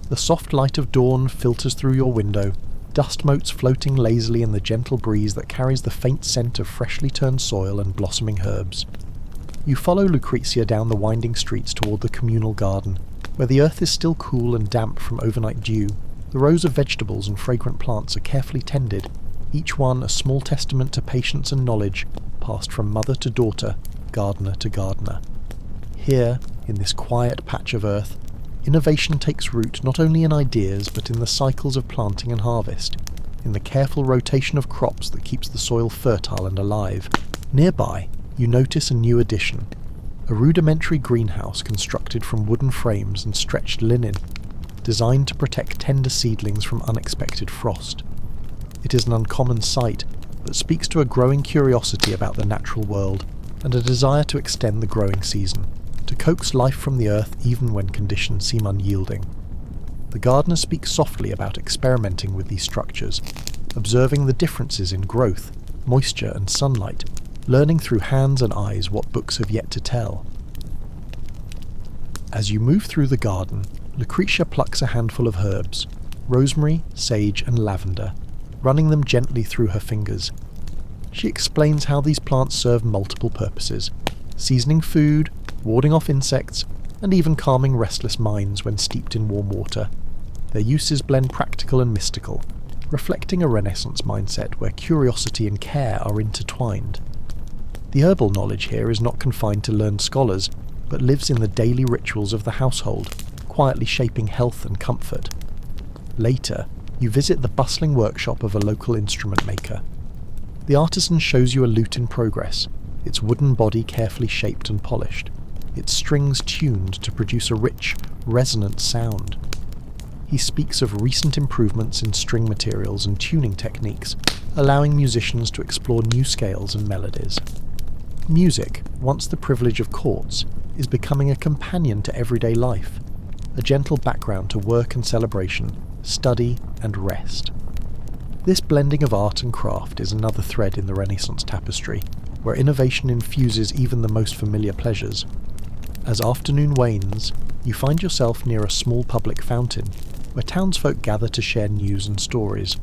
The soft light of dawn filters through your window, dust motes floating lazily in the gentle breeze that carries the faint scent of freshly turned soil and blossoming herbs. You follow Lucrezia down the winding streets toward the communal garden, where the earth is still cool and damp from overnight dew. The rows of vegetables and fragrant plants are carefully tended, each one a small testament to patience and knowledge, passed from mother to daughter, gardener to gardener. Here, in this quiet patch of earth, innovation takes root not only in ideas but in the cycles of planting and harvest, in the careful rotation of crops that keeps the soil fertile and alive. Nearby, you notice a new addition, a rudimentary greenhouse constructed from wooden frames and stretched linen, designed to protect tender seedlings from unexpected frost. It is an uncommon sight, but speaks to a growing curiosity about the natural world, and a desire to extend the growing season, to coax life from the earth even when conditions seem unyielding. The gardener speaks softly about experimenting with these structures, observing the differences in growth, moisture and sunlight, learning through hands and eyes what books have yet to tell. As you move through the garden, Lucrezia plucks a handful of herbs, rosemary, sage and lavender, running them gently through her fingers. She explains how these plants serve multiple purposes, seasoning food, warding off insects, and even calming restless minds when steeped in warm water. Their uses blend practical and mystical, reflecting a Renaissance mindset where curiosity and care are intertwined. The herbal knowledge here is not confined to learned scholars, but lives in the daily rituals of the household, quietly shaping health and comfort. Later, you visit the bustling workshop of a local instrument maker. The artisan shows you a lute in progress, its wooden body carefully shaped and polished, its strings tuned to produce a rich, resonant sound. He speaks of recent improvements in string materials and tuning techniques, allowing musicians to explore new scales and melodies. Music, once the privilege of courts, is becoming a companion to everyday life, a gentle background to work and celebration, study and rest. This blending of art and craft is another thread in the Renaissance tapestry, where innovation infuses even the most familiar pleasures. As afternoon wanes, you find yourself near a small public fountain, where townsfolk gather to share news and stories.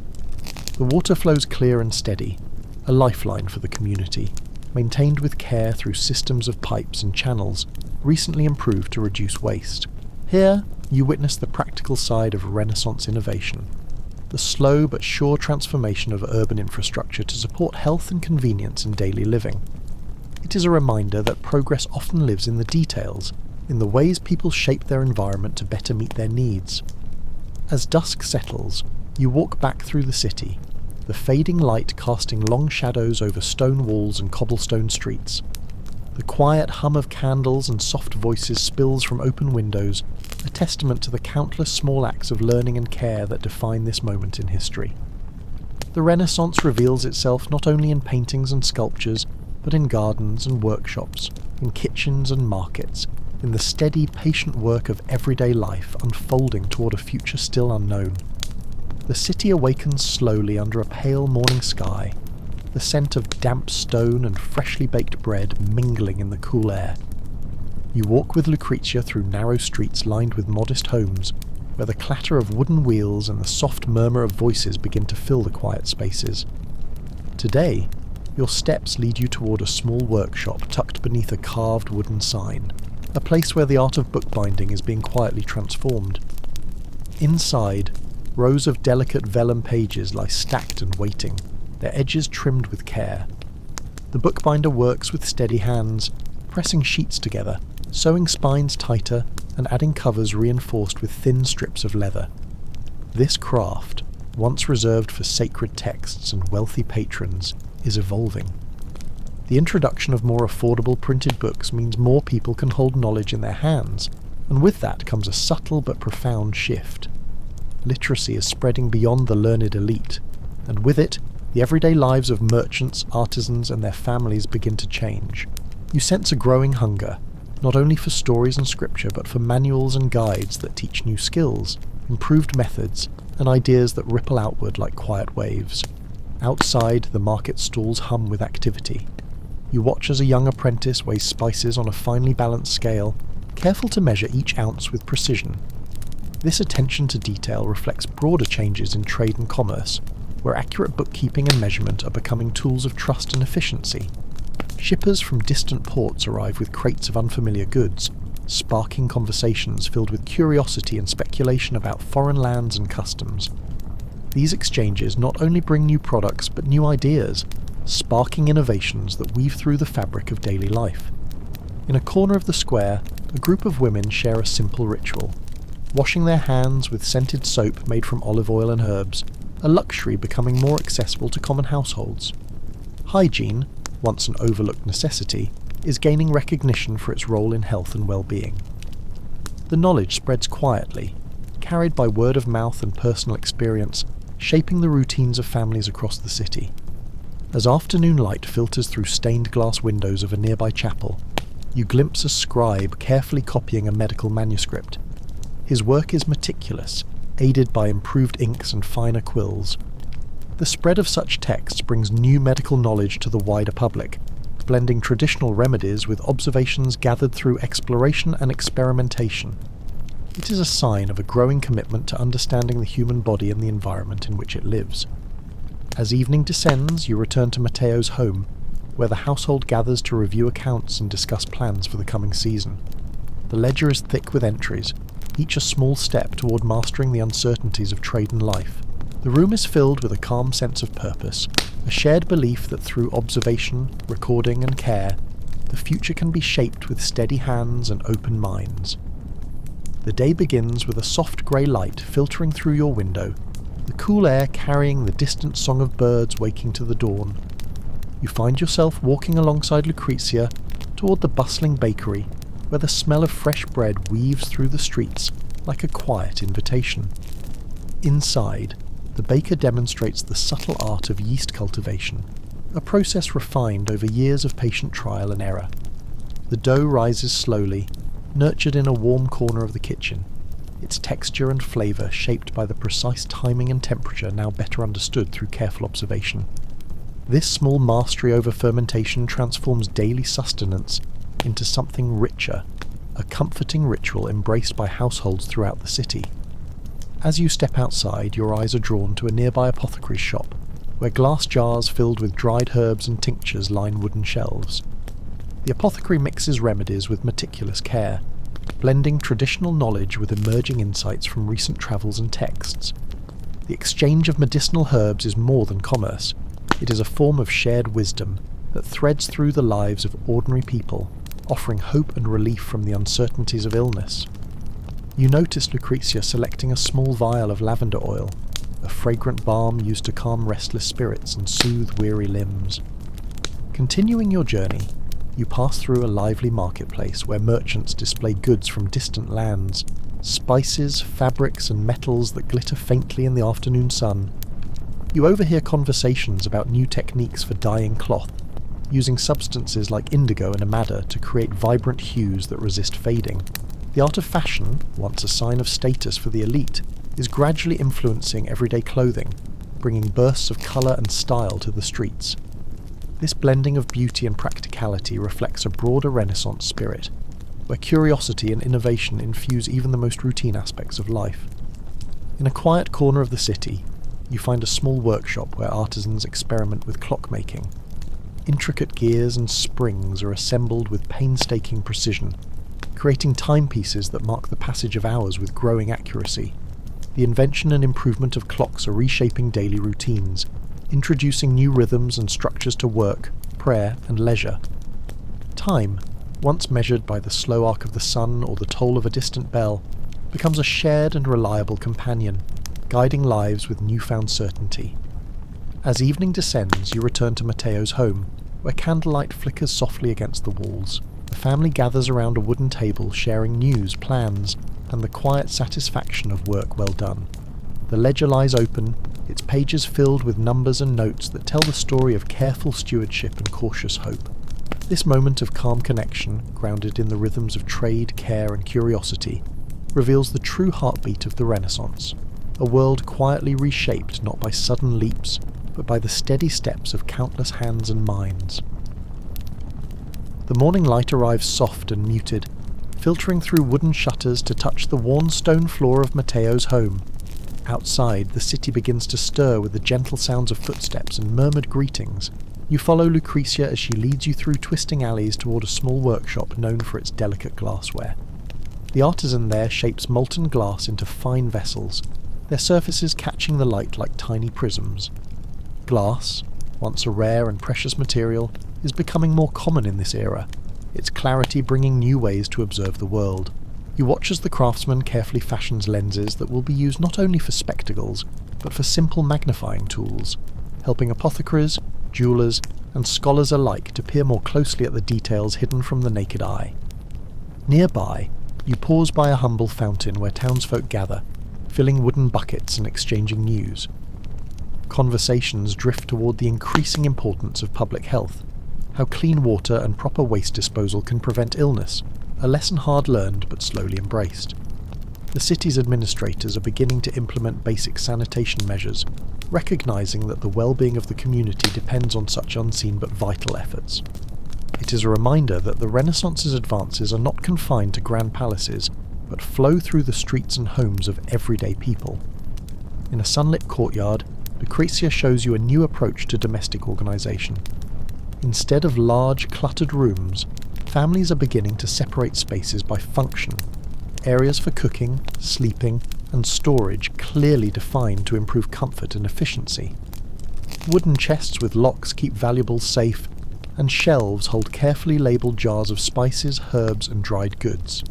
The water flows clear and steady, a lifeline for the community, maintained with care through systems of pipes and channels, recently improved to reduce waste. Here, you witness the practical side of Renaissance innovation, the slow but sure transformation of urban infrastructure to support health and convenience in daily living. It is a reminder that progress often lives in the details, in the ways people shape their environment to better meet their needs. As dusk settles, you walk back through the city, the fading light casting long shadows over stone walls and cobblestone streets. The quiet hum of candles and soft voices spills from open windows, a testament to the countless small acts of learning and care that define this moment in history. The Renaissance reveals itself not only in paintings and sculptures, but in gardens and workshops, in kitchens and markets, in the steady, patient work of everyday life unfolding toward a future still unknown. The city awakens slowly under a pale morning sky, the scent of damp stone and freshly baked bread mingling in the cool air. You walk with Lucrezia through narrow streets lined with modest homes, where the clatter of wooden wheels and the soft murmur of voices begin to fill the quiet spaces. Today, your steps lead you toward a small workshop tucked beneath a carved wooden sign, a place where the art of bookbinding is being quietly transformed. Inside, rows of delicate vellum pages lie stacked and waiting, their edges trimmed with care. The bookbinder works with steady hands, pressing sheets together, sewing spines tighter, and adding covers reinforced with thin strips of leather. This craft, once reserved for sacred texts and wealthy patrons, is evolving. The introduction of more affordable printed books means more people can hold knowledge in their hands, and with that comes a subtle but profound shift. Literacy is spreading beyond the learned elite, and with it, the everyday lives of merchants, artisans, and their families begin to change. You sense a growing hunger, not only for stories and scripture, but for manuals and guides that teach new skills, improved methods, and ideas that ripple outward like quiet waves. Outside, the market stalls hum with activity. You watch as a young apprentice weighs spices on a finely balanced scale, careful to measure each ounce with precision. This attention to detail reflects broader changes in trade and commerce, where accurate bookkeeping and measurement are becoming tools of trust and efficiency. Shippers from distant ports arrive with crates of unfamiliar goods, sparking conversations filled with curiosity and speculation about foreign lands and customs. These exchanges not only bring new products but new ideas, sparking innovations that weave through the fabric of daily life. In a corner of the square, a group of women share a simple ritual, washing their hands with scented soap made from olive oil and herbs, a luxury becoming more accessible to common households. Hygiene, once an overlooked necessity, is gaining recognition for its role in health and well-being. The knowledge spreads quietly, carried by word of mouth and personal experience, shaping the routines of families across the city. As afternoon light filters through stained glass windows of a nearby chapel, you glimpse a scribe carefully copying a medical manuscript. His work is meticulous, aided by improved inks and finer quills. The spread of such texts brings new medical knowledge to the wider public, blending traditional remedies with observations gathered through exploration and experimentation. It is a sign of a growing commitment to understanding the human body and the environment in which it lives. As evening descends, you return to Matteo's home, where the household gathers to review accounts and discuss plans for the coming season. The ledger is thick with entries, each a small step toward mastering the uncertainties of trade and life. The room is filled with a calm sense of purpose, a shared belief that through observation, recording, and care, the future can be shaped with steady hands and open minds. The day begins with a soft grey light filtering through your window, the cool air carrying the distant song of birds waking to the dawn. You find yourself walking alongside Lucrezia toward the bustling bakery, where the smell of fresh bread weaves through the streets like a quiet invitation. Inside, the baker demonstrates the subtle art of yeast cultivation, a process refined over years of patient trial and error. The dough rises slowly, nurtured in a warm corner of the kitchen, its texture and flavour shaped by the precise timing and temperature now better understood through careful observation. This small mastery over fermentation transforms daily sustenance into something richer, a comforting ritual embraced by households throughout the city. As you step outside, your eyes are drawn to a nearby apothecary's shop, where glass jars filled with dried herbs and tinctures line wooden shelves. The apothecary mixes remedies with meticulous care, blending traditional knowledge with emerging insights from recent travels and texts. The exchange of medicinal herbs is more than commerce. It is a form of shared wisdom that threads through the lives of ordinary people, offering hope and relief from the uncertainties of illness. You notice Lucretia selecting a small vial of lavender oil, a fragrant balm used to calm restless spirits and soothe weary limbs. Continuing your journey, you pass through a lively marketplace where merchants display goods from distant lands, spices, fabrics and metals that glitter faintly in the afternoon sun. You overhear conversations about new techniques for dyeing cloth, using substances like indigo and amada to create vibrant hues that resist fading. The art of fashion, once a sign of status for the elite, is gradually influencing everyday clothing, bringing bursts of colour and style to the streets. This blending of beauty and practicality reflects a broader Renaissance spirit, where curiosity and innovation infuse even the most routine aspects of life. In a quiet corner of the city, you find a small workshop where artisans experiment with clockmaking. Intricate gears and springs are assembled with painstaking precision, creating timepieces that mark the passage of hours with growing accuracy. The invention and improvement of clocks are reshaping daily routines, introducing new rhythms and structures to work, prayer, and leisure. Time, once measured by the slow arc of the sun or the toll of a distant bell, becomes a shared and reliable companion, guiding lives with newfound certainty. As evening descends, you return to Matteo's home, where candlelight flickers softly against the walls. The family gathers around a wooden table, sharing news, plans, and the quiet satisfaction of work well done. The ledger lies open, its pages filled with numbers and notes that tell the story of careful stewardship and cautious hope. This moment of calm connection, grounded in the rhythms of trade, care, and curiosity, reveals the true heartbeat of the Renaissance, a world quietly reshaped not by sudden leaps, but by the steady steps of countless hands and minds. The morning light arrives soft and muted, filtering through wooden shutters to touch the worn stone floor of Matteo's home. Outside, the city begins to stir with the gentle sounds of footsteps and murmured greetings. You follow Lucretia as she leads you through twisting alleys toward a small workshop known for its delicate glassware. The artisan there shapes molten glass into fine vessels, their surfaces catching the light like tiny prisms. Glass, once a rare and precious material, is becoming more common in this era, its clarity bringing new ways to observe the world. You watch as the craftsman carefully fashions lenses that will be used not only for spectacles, but for simple magnifying tools, helping apothecaries, jewellers, and scholars alike to peer more closely at the details hidden from the naked eye. Nearby, you pause by a humble fountain where townsfolk gather, filling wooden buckets and exchanging news. Conversations drift toward the increasing importance of public health, how clean water and proper waste disposal can prevent illness, a lesson hard learned but slowly embraced. The city's administrators are beginning to implement basic sanitation measures, recognizing that the well-being of the community depends on such unseen but vital efforts. It is a reminder that the Renaissance's advances are not confined to grand palaces, but flow through the streets and homes of everyday people. In a sunlit courtyard, Lucretia shows you a new approach to domestic organisation. Instead of large, cluttered rooms, families are beginning to separate spaces by function. Areas for cooking, sleeping, and storage clearly defined to improve comfort and efficiency. Wooden chests with locks keep valuables safe, and shelves hold carefully labelled jars of spices, herbs, and dried goods.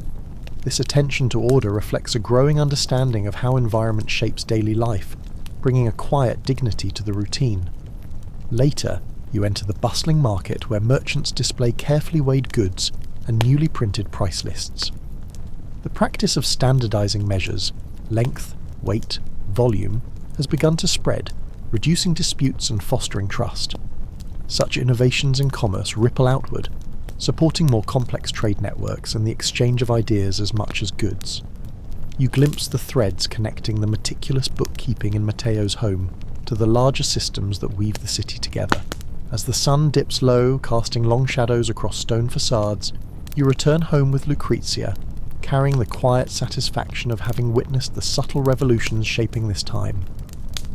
This attention to order reflects a growing understanding of how environment shapes daily life, bringing a quiet dignity to the routine. Later, you enter the bustling market where merchants display carefully weighed goods and newly printed price lists. The practice of standardizing measures, length, weight, volume, has begun to spread, reducing disputes and fostering trust. Such innovations in commerce ripple outward, supporting more complex trade networks and the exchange of ideas as much as goods. You glimpse the threads connecting the meticulous bookkeeping in Matteo's home to the larger systems that weave the city together. As the sun dips low, casting long shadows across stone facades, you return home with Lucrezia, carrying the quiet satisfaction of having witnessed the subtle revolutions shaping this time.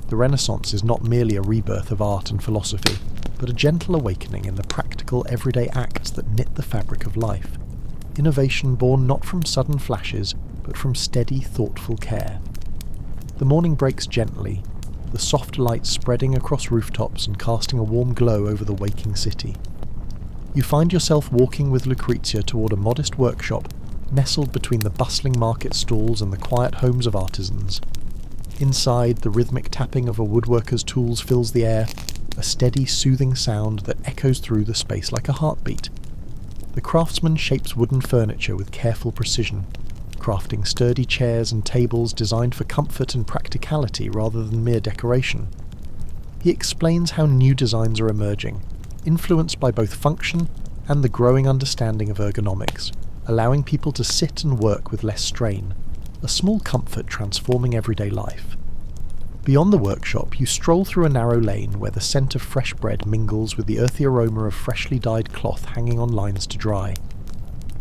The Renaissance is not merely a rebirth of art and philosophy, but a gentle awakening in the practical, everyday acts that knit the fabric of life. Innovation born not from sudden flashes, but from steady, thoughtful care. The morning breaks gently, the soft light spreading across rooftops and casting a warm glow over the waking city. You find yourself walking with Lucrezia toward a modest workshop, nestled between the bustling market stalls and the quiet homes of artisans. Inside, the rhythmic tapping of a woodworker's tools fills the air, a steady, soothing sound that echoes through the space like a heartbeat. The craftsman shapes wooden furniture with careful precision, crafting sturdy chairs and tables designed for comfort and practicality rather than mere decoration. He explains how new designs are emerging, influenced by both function and the growing understanding of ergonomics, allowing people to sit and work with less strain, a small comfort transforming everyday life. Beyond the workshop, you stroll through a narrow lane where the scent of fresh bread mingles with the earthy aroma of freshly dyed cloth hanging on lines to dry.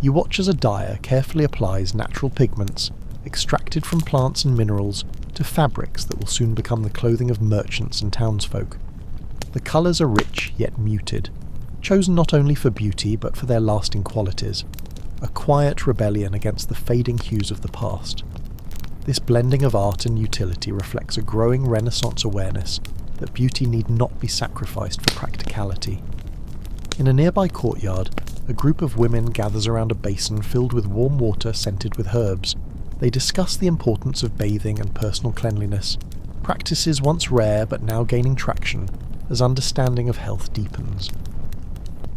You watch as a dyer carefully applies natural pigments, extracted from plants and minerals, to fabrics that will soon become the clothing of merchants and townsfolk. The colours are rich yet muted, chosen not only for beauty but for their lasting qualities, a quiet rebellion against the fading hues of the past. This blending of art and utility reflects a growing Renaissance awareness that beauty need not be sacrificed for practicality. In a nearby courtyard, a group of women gathers around a basin filled with warm water scented with herbs. They discuss the importance of bathing and personal cleanliness, practices once rare but now gaining traction as understanding of health deepens.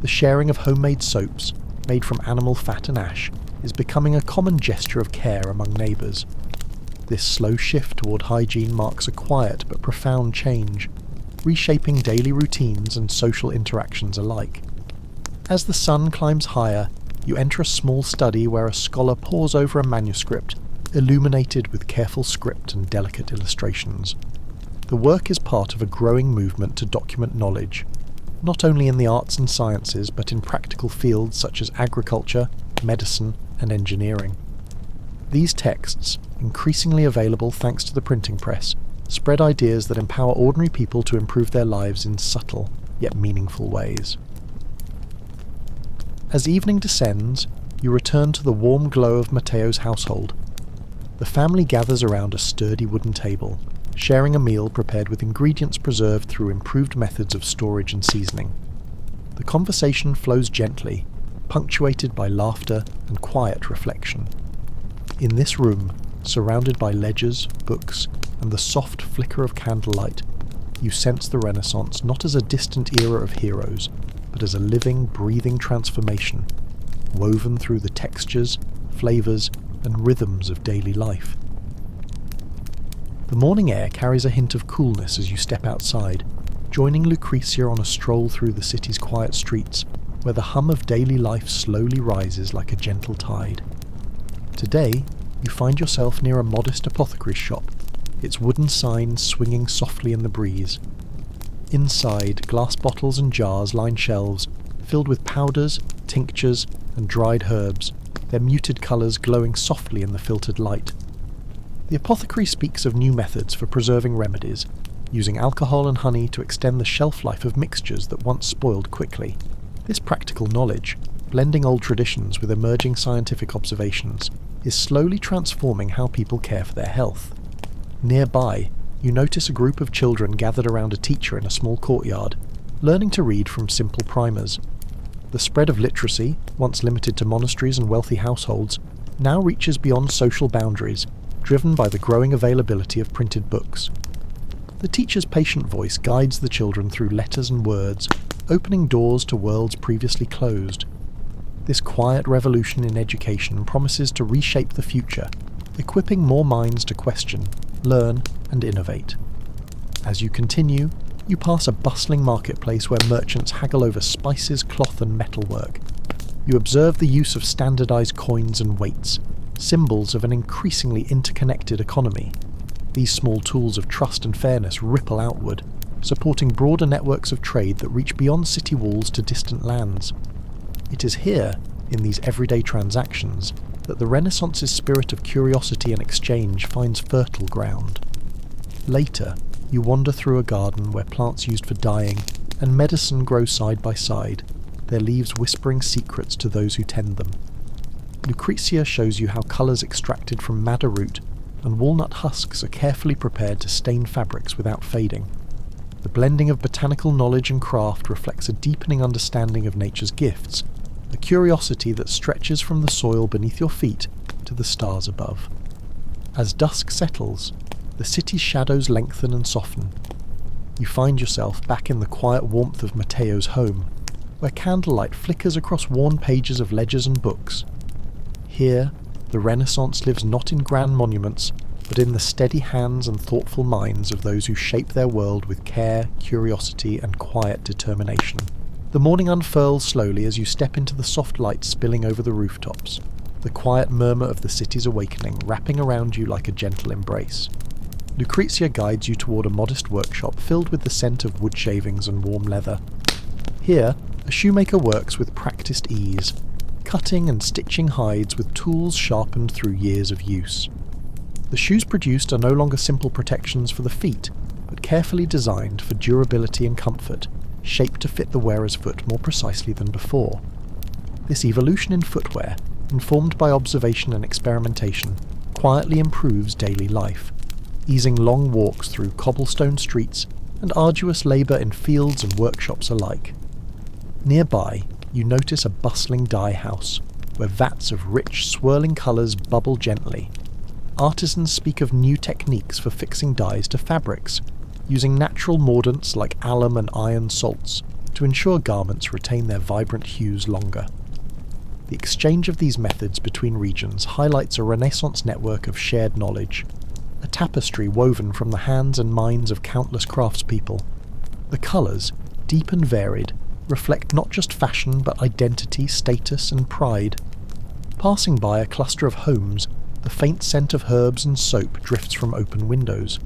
The sharing of homemade soaps, made from animal fat and ash, is becoming a common gesture of care among neighbours. This slow shift toward hygiene marks a quiet but profound change, reshaping daily routines and social interactions alike. As the sun climbs higher, you enter a small study where a scholar pores over a manuscript, illuminated with careful script and delicate illustrations. The work is part of a growing movement to document knowledge, not only in the arts and sciences but in practical fields such as agriculture, medicine, and engineering. These texts, increasingly available thanks to the printing press, spread ideas that empower ordinary people to improve their lives in subtle yet meaningful ways. As evening descends, you return to the warm glow of Matteo's household. The family gathers around a sturdy wooden table, sharing a meal prepared with ingredients preserved through improved methods of storage and seasoning. The conversation flows gently, punctuated by laughter and quiet reflection. In this room, surrounded by ledgers, books, and the soft flicker of candlelight, you sense the Renaissance not as a distant era of heroes, but as a living, breathing transformation, woven through the textures, flavours, and rhythms of daily life. The morning air carries a hint of coolness as you step outside, joining Lucrezia on a stroll through the city's quiet streets, where the hum of daily life slowly rises like a gentle tide. Today, you find yourself near a modest apothecary's shop, its wooden sign swinging softly in the breeze. Inside, glass bottles and jars line shelves, filled with powders, tinctures, and dried herbs, their muted colours glowing softly in the filtered light. The apothecary speaks of new methods for preserving remedies, using alcohol and honey to extend the shelf life of mixtures that once spoiled quickly. This practical knowledge, blending old traditions with emerging scientific observations, is slowly transforming how people care for their health. Nearby, you notice a group of children gathered around a teacher in a small courtyard, learning to read from simple primers. The spread of literacy, once limited to monasteries and wealthy households, now reaches beyond social boundaries, driven by the growing availability of printed books. The teacher's patient voice guides the children through letters and words, opening doors to worlds previously closed. This quiet revolution in education promises to reshape the future, equipping more minds to question, learn, and innovate. As you continue, you pass a bustling marketplace where merchants haggle over spices, cloth, and metalwork. You observe the use of standardized coins and weights, symbols of an increasingly interconnected economy. These small tools of trust and fairness ripple outward, supporting broader networks of trade that reach beyond city walls to distant lands. It is here, in these everyday transactions, that the Renaissance's spirit of curiosity and exchange finds fertile ground. Later, you wander through a garden where plants used for dyeing and medicine grow side by side, their leaves whispering secrets to those who tend them. Lucrezia shows you how colours extracted from madder root and walnut husks are carefully prepared to stain fabrics without fading. The blending of botanical knowledge and craft reflects a deepening understanding of nature's gifts, a curiosity that stretches from the soil beneath your feet to the stars above. As dusk settles, the city's shadows lengthen and soften. You find yourself back in the quiet warmth of Matteo's home, where candlelight flickers across worn pages of ledgers and books. Here, the Renaissance lives not in grand monuments, but in the steady hands and thoughtful minds of those who shape their world with care, curiosity, and quiet determination. The morning unfurls slowly as you step into the soft light spilling over the rooftops, the quiet murmur of the city's awakening wrapping around you like a gentle embrace. Lucrezia guides you toward a modest workshop filled with the scent of wood shavings and warm leather. Here, a shoemaker works with practiced ease, cutting and stitching hides with tools sharpened through years of use. The shoes produced are no longer simple protections for the feet, but carefully designed for durability and comfort, shaped to fit the wearer's foot more precisely than before. This evolution in footwear, informed by observation and experimentation, quietly improves daily life, easing long walks through cobblestone streets and arduous labour in fields and workshops alike. Nearby, you notice a bustling dye house, where vats of rich, swirling colours bubble gently. Artisans speak of new techniques for fixing dyes to fabrics, using natural mordants like alum and iron salts to ensure garments retain their vibrant hues longer. The exchange of these methods between regions highlights a Renaissance network of shared knowledge, a tapestry woven from the hands and minds of countless craftspeople. The colours, deep and varied, reflect not just fashion but identity, status and pride. Passing by a cluster of homes, the faint scent of herbs and soap drifts from open windows.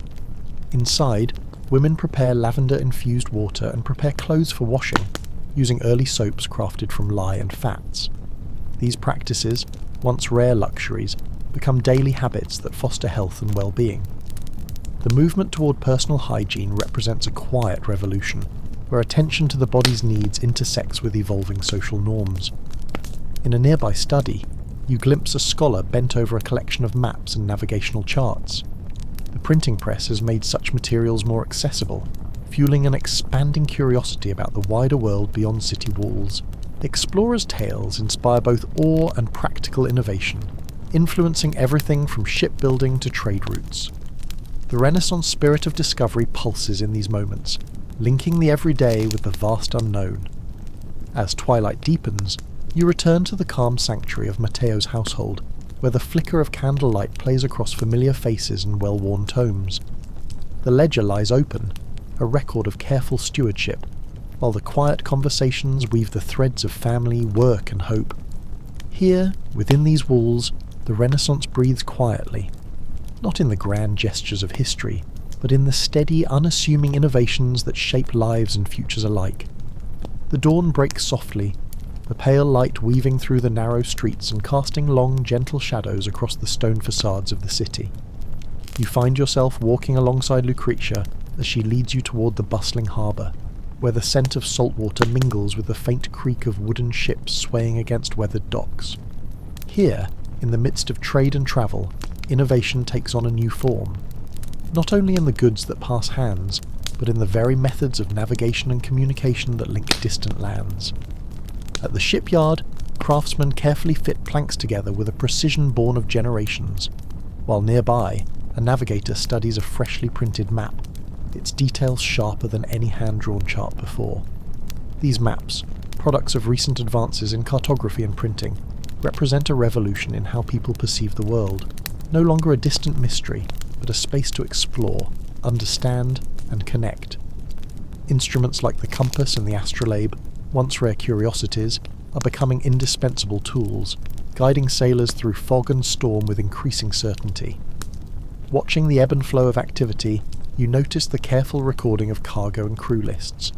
Inside, women prepare lavender-infused water and prepare clothes for washing, using early soaps crafted from lye and fats. These practices, once rare luxuries, become daily habits that foster health and well-being. The movement toward personal hygiene represents a quiet revolution, where attention to the body's needs intersects with evolving social norms. In a nearby study, you glimpse a scholar bent over a collection of maps and navigational charts. The printing press has made such materials more accessible, fueling an expanding curiosity about the wider world beyond city walls. Explorers' tales inspire both awe and practical innovation, influencing everything from shipbuilding to trade routes. The Renaissance spirit of discovery pulses in these moments, linking the everyday with the vast unknown. As twilight deepens, you return to the calm sanctuary of Matteo's household, where the flicker of candlelight plays across familiar faces and well-worn tomes. The ledger lies open, a record of careful stewardship, while the quiet conversations weave the threads of family, work and hope. Here, within these walls, the Renaissance breathes quietly, not in the grand gestures of history, but in the steady, unassuming innovations that shape lives and futures alike. The dawn breaks softly, the pale light weaving through the narrow streets and casting long, gentle shadows across the stone facades of the city. You find yourself walking alongside Lucrezia as she leads you toward the bustling harbour, where the scent of salt water mingles with the faint creak of wooden ships swaying against weathered docks. Here, in the midst of trade and travel, innovation takes on a new form, not only in the goods that pass hands, but in the very methods of navigation and communication that link distant lands. At the shipyard, craftsmen carefully fit planks together with a precision born of generations, while nearby, a navigator studies a freshly printed map, its details sharper than any hand-drawn chart before. These maps, products of recent advances in cartography and printing, represent a revolution in how people perceive the world, no longer a distant mystery, but a space to explore, understand, and connect. Instruments like the compass and the astrolabe, once rare curiosities, are becoming indispensable tools, guiding sailors through fog and storm with increasing certainty. Watching the ebb and flow of activity, you notice the careful recording of cargo and crew lists,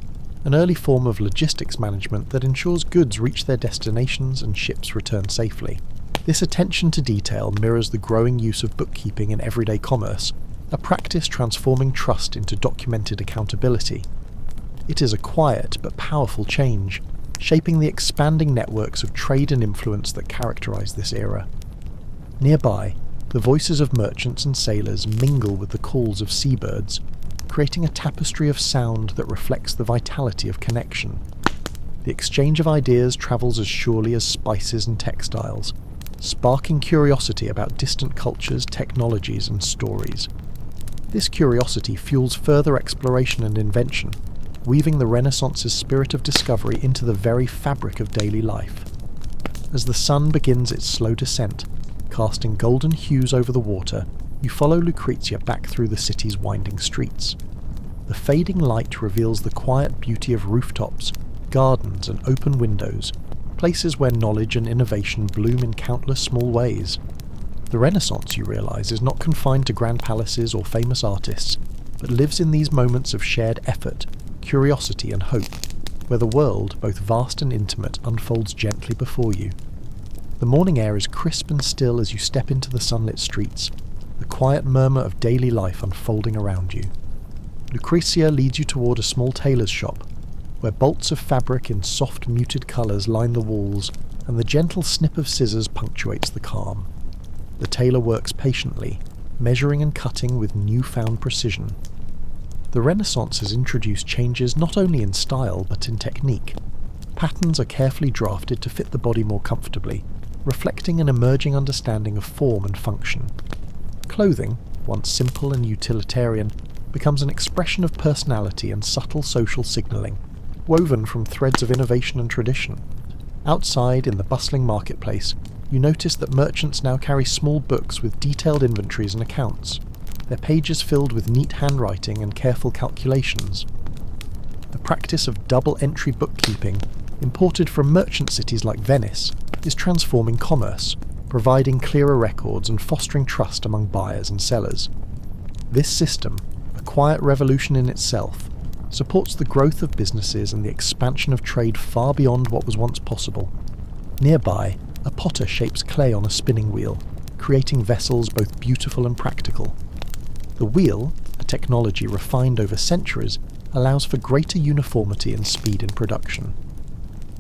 an early form of logistics management that ensures goods reach their destinations and ships return safely. This attention to detail mirrors the growing use of bookkeeping in everyday commerce, a practice transforming trust into documented accountability. It is a quiet but powerful change, shaping the expanding networks of trade and influence that characterize this era. Nearby, the voices of merchants and sailors mingle with the calls of seabirds, creating a tapestry of sound that reflects the vitality of connection. The exchange of ideas travels as surely as spices and textiles, sparking curiosity about distant cultures, technologies, and stories. This curiosity fuels further exploration and invention, weaving the Renaissance's spirit of discovery into the very fabric of daily life. As the sun begins its slow descent, casting golden hues over the water, you follow Lucrezia back through the city's winding streets. The fading light reveals the quiet beauty of rooftops, gardens, and open windows, places where knowledge and innovation bloom in countless small ways. The Renaissance, you realise, is not confined to grand palaces or famous artists, but lives in these moments of shared effort, curiosity, and hope, where the world, both vast and intimate, unfolds gently before you. The morning air is crisp and still as you step into the sunlit streets, the quiet murmur of daily life unfolding around you. Lucrezia leads you toward a small tailor's shop, where bolts of fabric in soft muted colours line the walls, and the gentle snip of scissors punctuates the calm. The tailor works patiently, measuring and cutting with newfound precision. The Renaissance has introduced changes not only in style but in technique. Patterns are carefully drafted to fit the body more comfortably, reflecting an emerging understanding of form and function. Clothing, once simple and utilitarian, becomes an expression of personality and subtle social signalling, woven from threads of innovation and tradition. Outside, in the bustling marketplace, you notice that merchants now carry small books with detailed inventories and accounts, their pages filled with neat handwriting and careful calculations. The practice of double-entry bookkeeping, imported from merchant cities like Venice, is transforming commerce, providing clearer records and fostering trust among buyers and sellers. This system, a quiet revolution in itself, supports the growth of businesses and the expansion of trade far beyond what was once possible. Nearby, a potter shapes clay on a spinning wheel, creating vessels both beautiful and practical. The wheel, a technology refined over centuries, allows for greater uniformity and speed in production.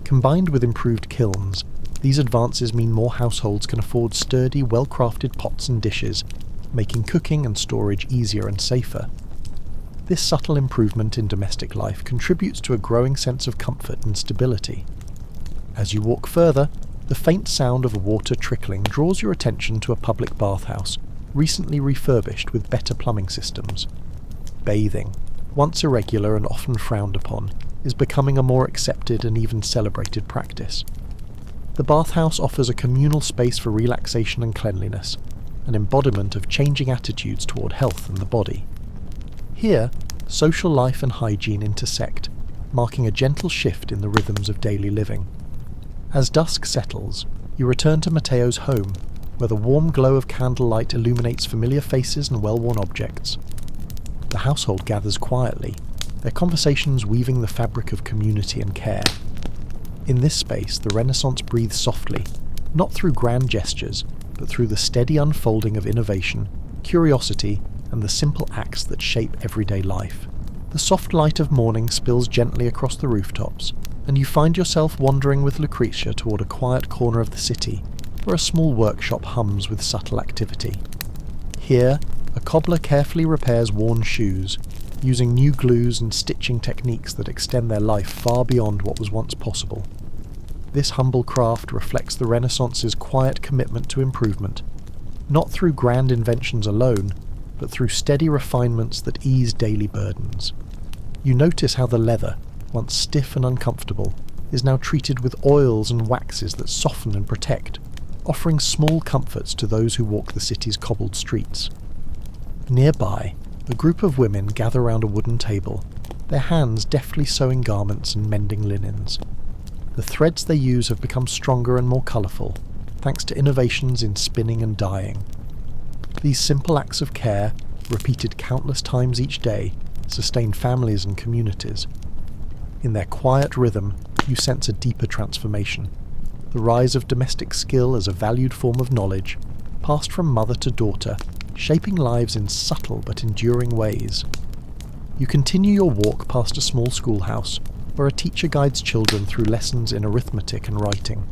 Combined with improved kilns, these advances mean more households can afford sturdy, well-crafted pots and dishes, making cooking and storage easier and safer. This subtle improvement in domestic life contributes to a growing sense of comfort and stability. As you walk further, the faint sound of water trickling draws your attention to a public bathhouse, recently refurbished with better plumbing systems. Bathing, once irregular and often frowned upon, is becoming a more accepted and even celebrated practice. The bathhouse offers a communal space for relaxation and cleanliness, an embodiment of changing attitudes toward health and the body. Here, social life and hygiene intersect, marking a gentle shift in the rhythms of daily living. As dusk settles, you return to Matteo's home, where the warm glow of candlelight illuminates familiar faces and well-worn objects. The household gathers quietly, their conversations weaving the fabric of community and care. In this space, the Renaissance breathes softly, not through grand gestures, but through the steady unfolding of innovation, curiosity, and the simple acts that shape everyday life. The soft light of morning spills gently across the rooftops, and you find yourself wandering with Lucrezia toward a quiet corner of the city, where a small workshop hums with subtle activity. Here, a cobbler carefully repairs worn shoes, using new glues and stitching techniques that extend their life far beyond what was once possible. This humble craft reflects the Renaissance's quiet commitment to improvement, not through grand inventions alone, but through steady refinements that ease daily burdens. You notice how the leather, once stiff and uncomfortable, is now treated with oils and waxes that soften and protect, offering small comforts to those who walk the city's cobbled streets. Nearby, a group of women gather around a wooden table, their hands deftly sewing garments and mending linens. The threads they use have become stronger and more colourful, thanks to innovations in spinning and dyeing. These simple acts of care, repeated countless times each day, sustain families and communities. In their quiet rhythm, you sense a deeper transformation. The rise of domestic skill as a valued form of knowledge, passed from mother to daughter, shaping lives in subtle but enduring ways. You continue your walk past a small schoolhouse, where a teacher guides children through lessons in arithmetic and writing.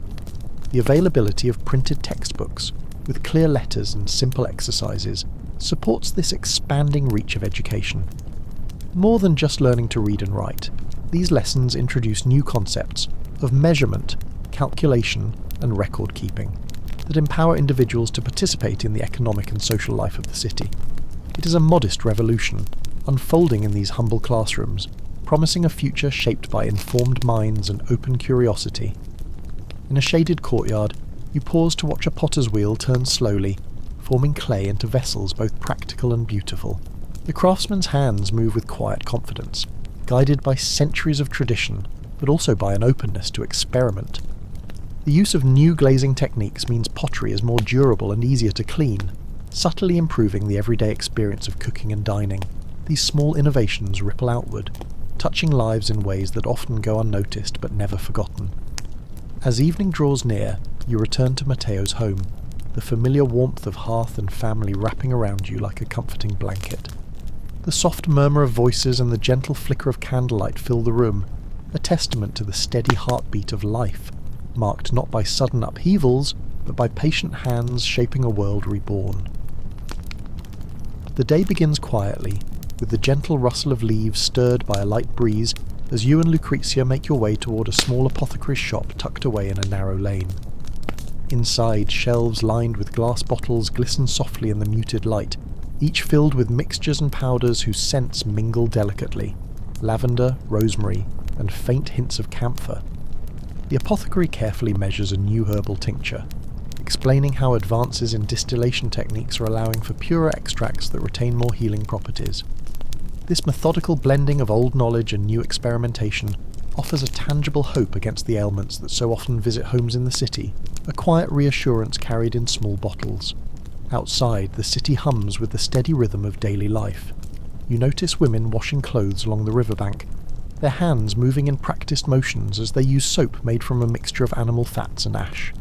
The availability of printed textbooks, with clear letters and simple exercises, supports this expanding reach of education. More than just learning to read and write, these lessons introduce new concepts of measurement, calculation, and record keeping that empower individuals to participate in the economic and social life of the city. It is a modest revolution, unfolding in these humble classrooms, promising a future shaped by informed minds and open curiosity. In a shaded courtyard, you pause to watch a potter's wheel turn slowly, forming clay into vessels both practical and beautiful. The craftsman's hands move with quiet confidence, guided by centuries of tradition, but also by an openness to experiment. The use of new glazing techniques means pottery is more durable and easier to clean, subtly improving the everyday experience of cooking and dining. These small innovations ripple outward, touching lives in ways that often go unnoticed but never forgotten. As evening draws near, you return to Matteo's home, the familiar warmth of hearth and family wrapping around you like a comforting blanket. The soft murmur of voices and the gentle flicker of candlelight fill the room, a testament to the steady heartbeat of life, marked not by sudden upheavals, but by patient hands shaping a world reborn. The day begins quietly, with the gentle rustle of leaves stirred by a light breeze as you and Lucrezia make your way toward a small apothecary's shop tucked away in a narrow lane. Inside, shelves lined with glass bottles glisten softly in the muted light, each filled with mixtures and powders whose scents mingle delicately: lavender, rosemary, and faint hints of camphor. The apothecary carefully measures a new herbal tincture, explaining how advances in distillation techniques are allowing for purer extracts that retain more healing properties. This methodical blending of old knowledge and new experimentation offers a tangible hope against the ailments that so often visit homes in the city, a quiet reassurance carried in small bottles. Outside, the city hums with the steady rhythm of daily life. You notice women washing clothes along the riverbank, their hands moving in practiced motions as they use soap made from a mixture of animal fats and ash.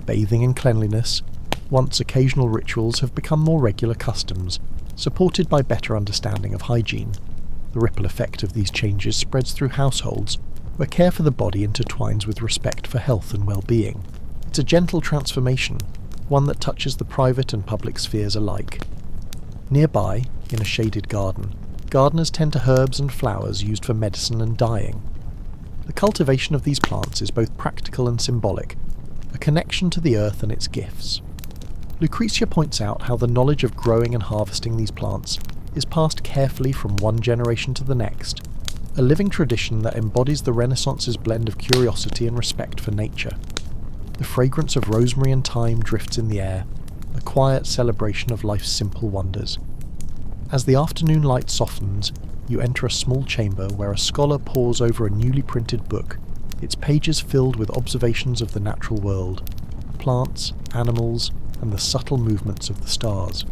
Bathing and cleanliness, once occasional rituals, have become more regular customs, supported by better understanding of hygiene. The ripple effect of these changes spreads through households, where care for the body intertwines with respect for health and well-being. It's a gentle transformation, one that touches the private and public spheres alike. Nearby, in a shaded garden, gardeners tend to herbs and flowers used for medicine and dyeing. The cultivation of these plants is both practical and symbolic, a connection to the earth and its gifts. Lucrezia points out how the knowledge of growing and harvesting these plants is passed carefully from one generation to the next, a living tradition that embodies the Renaissance's blend of curiosity and respect for nature. The fragrance of rosemary and thyme drifts in the air, a quiet celebration of life's simple wonders. As the afternoon light softens, you enter a small chamber where a scholar pores over a newly printed book, its pages filled with observations of the natural world, plants, animals, and the subtle movements of the stars.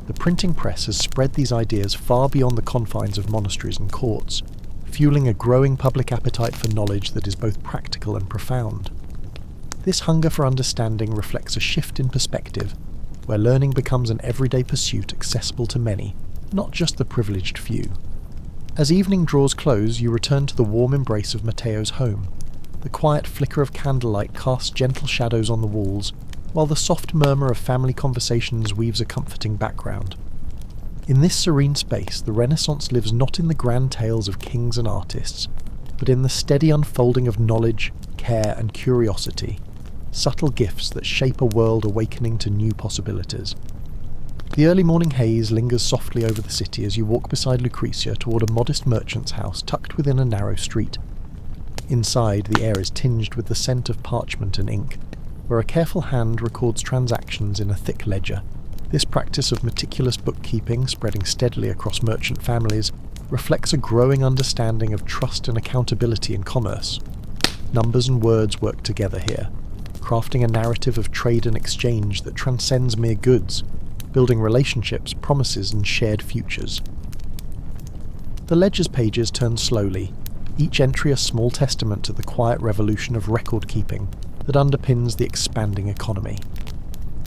The printing press has spread these ideas far beyond the confines of monasteries and courts, fueling a growing public appetite for knowledge that is both practical and profound. This hunger for understanding reflects a shift in perspective, where learning becomes an everyday pursuit accessible to many, not just the privileged few. As evening draws close, you return to the warm embrace of Matteo's home. The quiet flicker of candlelight casts gentle shadows on the walls, while the soft murmur of family conversations weaves a comforting background. In this serene space, the Renaissance lives not in the grand tales of kings and artists, but in the steady unfolding of knowledge, care, and curiosity, subtle gifts that shape a world awakening to new possibilities. The early morning haze lingers softly over the city as you walk beside Lucrezia toward a modest merchant's house tucked within a narrow street. Inside, the air is tinged with the scent of parchment and ink, where a careful hand records transactions in a thick ledger. This practice of meticulous bookkeeping, spreading steadily across merchant families, reflects a growing understanding of trust and accountability in commerce. Numbers and words work together here, crafting a narrative of trade and exchange that transcends mere goods, building relationships, promises, and shared futures. The ledger's pages turn slowly, each entry a small testament to the quiet revolution of record-keeping that underpins the expanding economy.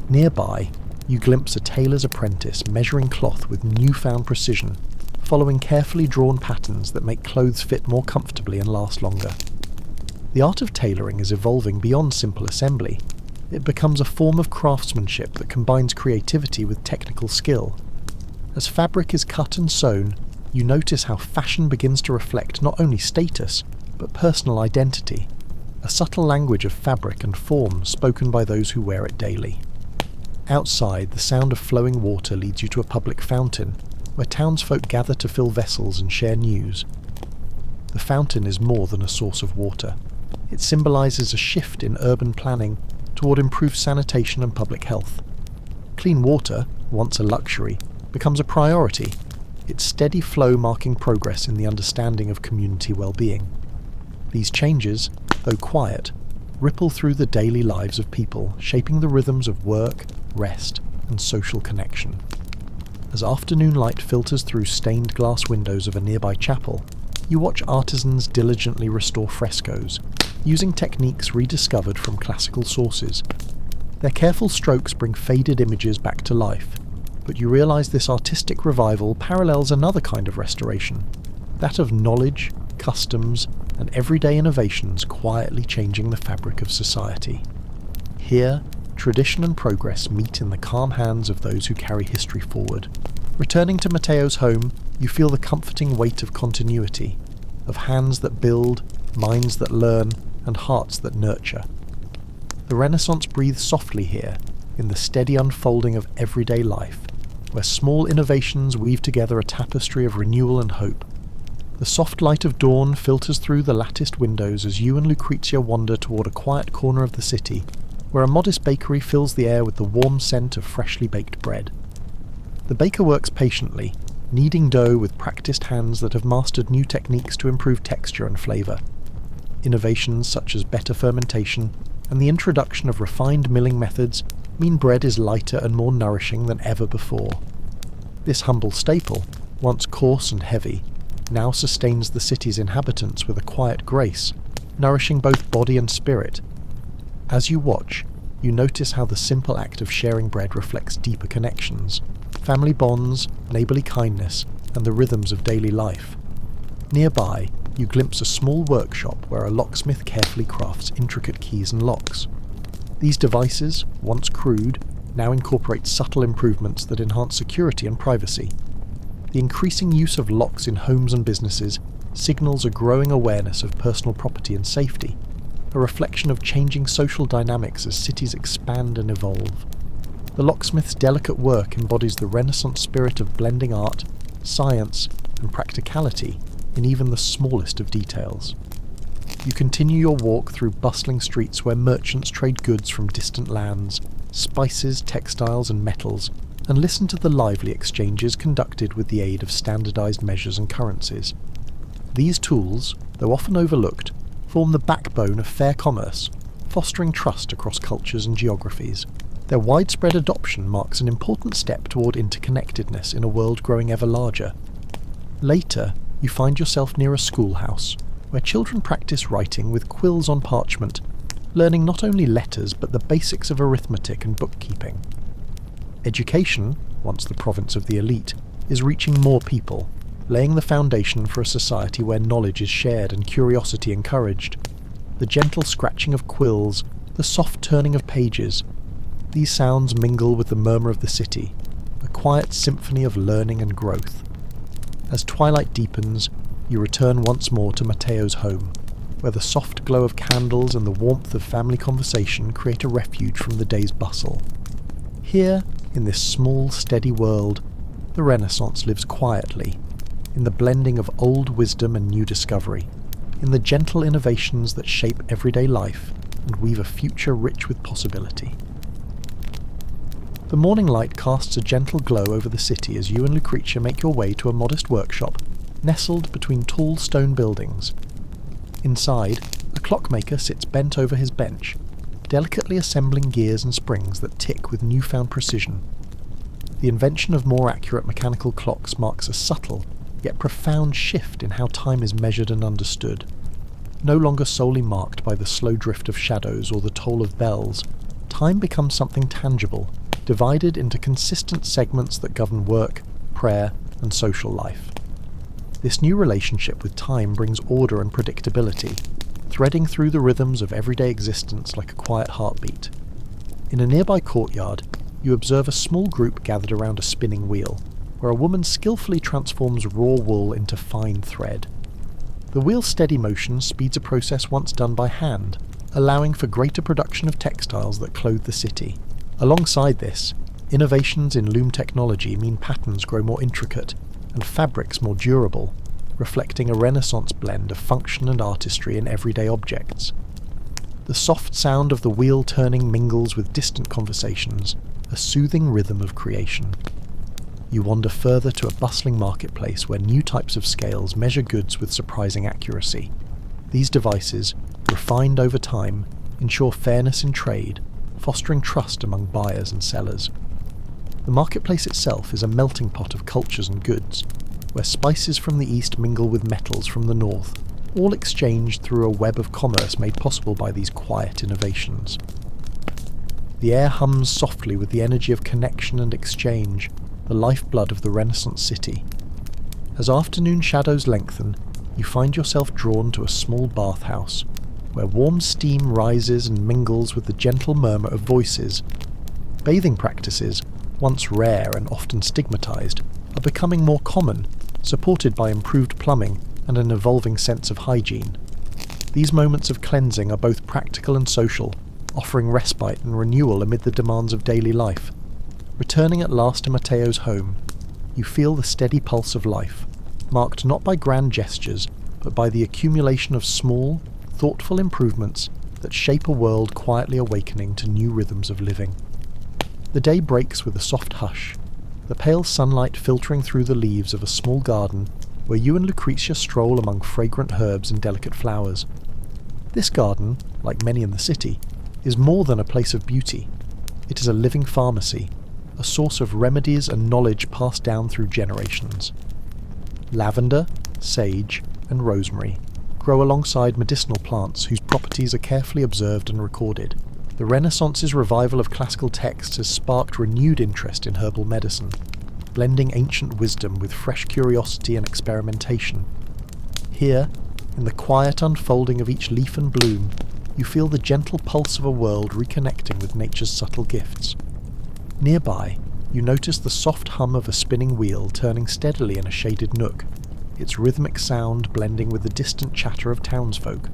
Nearby, you glimpse a tailor's apprentice measuring cloth with newfound precision, following carefully drawn patterns that make clothes fit more comfortably and last longer. The art of tailoring is evolving beyond simple assembly. It becomes a form of craftsmanship that combines creativity with technical skill. As fabric is cut and sewn, you notice how fashion begins to reflect not only status, but personal identity, a subtle language of fabric and form spoken by those who wear it daily. Outside, the sound of flowing water leads you to a public fountain, where townsfolk gather to fill vessels and share news. The fountain is more than a source of water. It symbolises a shift in urban planning toward improved sanitation and public health. Clean water, once a luxury, becomes a priority, its steady flow marking progress in the understanding of community well-being. These changes, though quiet, ripple through the daily lives of people, shaping the rhythms of work, rest, and social connection. As afternoon light filters through stained glass windows of a nearby chapel, you watch artisans diligently restore frescoes, using techniques rediscovered from classical sources. Their careful strokes bring faded images back to life, but you realise this artistic revival parallels another kind of restoration, that of knowledge, customs, and everyday innovations quietly changing the fabric of society. Here, tradition and progress meet in the calm hands of those who carry history forward. Returning to Matteo's home, you feel the comforting weight of continuity, of hands that build, minds that learn, and hearts that nurture. The Renaissance breathes softly here, in the steady unfolding of everyday life, where small innovations weave together a tapestry of renewal and hope. The soft light of dawn filters through the latticed windows as you and Lucrezia wander toward a quiet corner of the city, where a modest bakery fills the air with the warm scent of freshly baked bread. The baker works patiently, kneading dough with practiced hands that have mastered new techniques to improve texture and flavour. Innovations such as better fermentation and the introduction of refined milling methods mean bread is lighter and more nourishing than ever before. This humble staple, once coarse and heavy, now sustains the city's inhabitants with a quiet grace, nourishing both body and spirit. As you watch, you notice how the simple act of sharing bread reflects deeper connections, family bonds, neighbourly kindness, and the rhythms of daily life. Nearby, you glimpse a small workshop where a locksmith carefully crafts intricate keys and locks. These devices, once crude, now incorporate subtle improvements that enhance security and privacy. The increasing use of locks in homes and businesses signals a growing awareness of personal property and safety, a reflection of changing social dynamics as cities expand and evolve. The locksmith's delicate work embodies the Renaissance spirit of blending art, science, and practicality in even the smallest of details. You continue your walk through bustling streets where merchants trade goods from distant lands, spices, textiles, and metals, and listen to the lively exchanges conducted with the aid of standardized measures and currencies. These tools, though often overlooked, form the backbone of fair commerce, fostering trust across cultures and geographies. Their widespread adoption marks an important step toward interconnectedness in a world growing ever larger. Later, you find yourself near a schoolhouse, where children practice writing with quills on parchment, learning not only letters but the basics of arithmetic and bookkeeping. Education, once the province of the elite, is reaching more people, laying the foundation for a society where knowledge is shared and curiosity encouraged. The gentle scratching of quills, the soft turning of pages, these sounds mingle with the murmur of the city, a quiet symphony of learning and growth. As twilight deepens, you return once more to Matteo's home, where the soft glow of candles and the warmth of family conversation create a refuge from the day's bustle. Here, in this small, steady world, the Renaissance lives quietly, in the blending of old wisdom and new discovery, in the gentle innovations that shape everyday life and weave a future rich with possibility. The morning light casts a gentle glow over the city as you and Lucrezia make your way to a modest workshop nestled between tall stone buildings. Inside, a clockmaker sits bent over his bench, delicately assembling gears and springs that tick with newfound precision. The invention of more accurate mechanical clocks marks a subtle, yet profound shift in how time is measured and understood. No longer solely marked by the slow drift of shadows or the toll of bells, time becomes something tangible, divided into consistent segments that govern work, prayer, and social life. This new relationship with time brings order and predictability, threading through the rhythms of everyday existence like a quiet heartbeat. In a nearby courtyard, you observe a small group gathered around a spinning wheel, where a woman skillfully transforms raw wool into fine thread. The wheel's steady motion speeds a process once done by hand, allowing for greater production of textiles that clothe the city. Alongside this, innovations in loom technology mean patterns grow more intricate and fabrics more durable, reflecting a Renaissance blend of function and artistry in everyday objects. The soft sound of the wheel turning mingles with distant conversations, a soothing rhythm of creation. You wander further to a bustling marketplace where new types of scales measure goods with surprising accuracy. These devices, refined over time, ensure fairness in trade, fostering trust among buyers and sellers. The marketplace itself is a melting pot of cultures and goods, where spices from the east mingle with metals from the north, all exchanged through a web of commerce made possible by these quiet innovations. The air hums softly with the energy of connection and exchange, the lifeblood of the Renaissance city. As afternoon shadows lengthen, you find yourself drawn to a small bathhouse, where warm steam rises and mingles with the gentle murmur of voices. Bathing practices, once rare and often stigmatized, are becoming more common, supported by improved plumbing and an evolving sense of hygiene. These moments of cleansing are both practical and social, offering respite and renewal amid the demands of daily life. Returning at last to Matteo's home, you feel the steady pulse of life, marked not by grand gestures, but by the accumulation of small, thoughtful improvements that shape a world quietly awakening to new rhythms of living. The day breaks with a soft hush, the pale sunlight filtering through the leaves of a small garden where you and Lucrezia stroll among fragrant herbs and delicate flowers. This garden, like many in the city, is more than a place of beauty. It is a living pharmacy, a source of remedies and knowledge passed down through generations. Lavender, sage, and rosemary grow alongside medicinal plants whose properties are carefully observed and recorded. The Renaissance's revival of classical texts has sparked renewed interest in herbal medicine, blending ancient wisdom with fresh curiosity and experimentation. Here, in the quiet unfolding of each leaf and bloom, you feel the gentle pulse of a world reconnecting with nature's subtle gifts. Nearby, you notice the soft hum of a spinning wheel turning steadily in a shaded nook, its rhythmic sound blending with the distant chatter of townsfolk.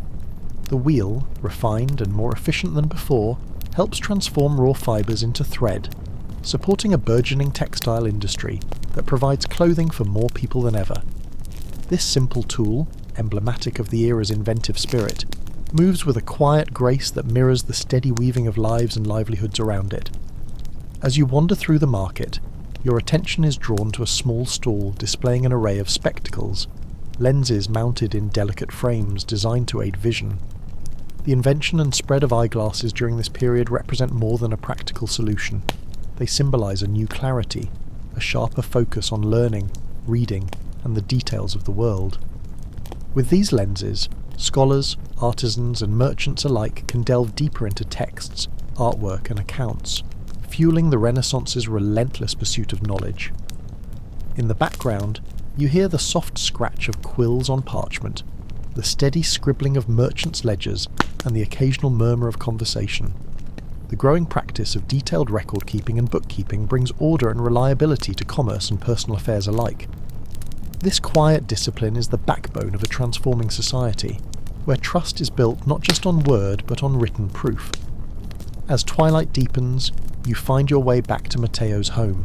The wheel, refined and more efficient than before, helps transform raw fibres into thread, supporting a burgeoning textile industry that provides clothing for more people than ever. This simple tool, emblematic of the era's inventive spirit, moves with a quiet grace that mirrors the steady weaving of lives and livelihoods around it. As you wander through the market, your attention is drawn to a small stall displaying an array of spectacles, lenses mounted in delicate frames designed to aid vision. The invention and spread of eyeglasses during this period represent more than a practical solution. They symbolize a new clarity, a sharper focus on learning, reading, and the details of the world. With these lenses, scholars, artisans, and merchants alike can delve deeper into texts, artwork, and accounts, fueling the Renaissance's relentless pursuit of knowledge. In the background, you hear the soft scratch of quills on parchment, the steady scribbling of merchants' ledgers, and the occasional murmur of conversation. The growing practice of detailed record-keeping and bookkeeping brings order and reliability to commerce and personal affairs alike. This quiet discipline is the backbone of a transforming society, where trust is built not just on word but on written proof. As twilight deepens, you find your way back to Matteo's home.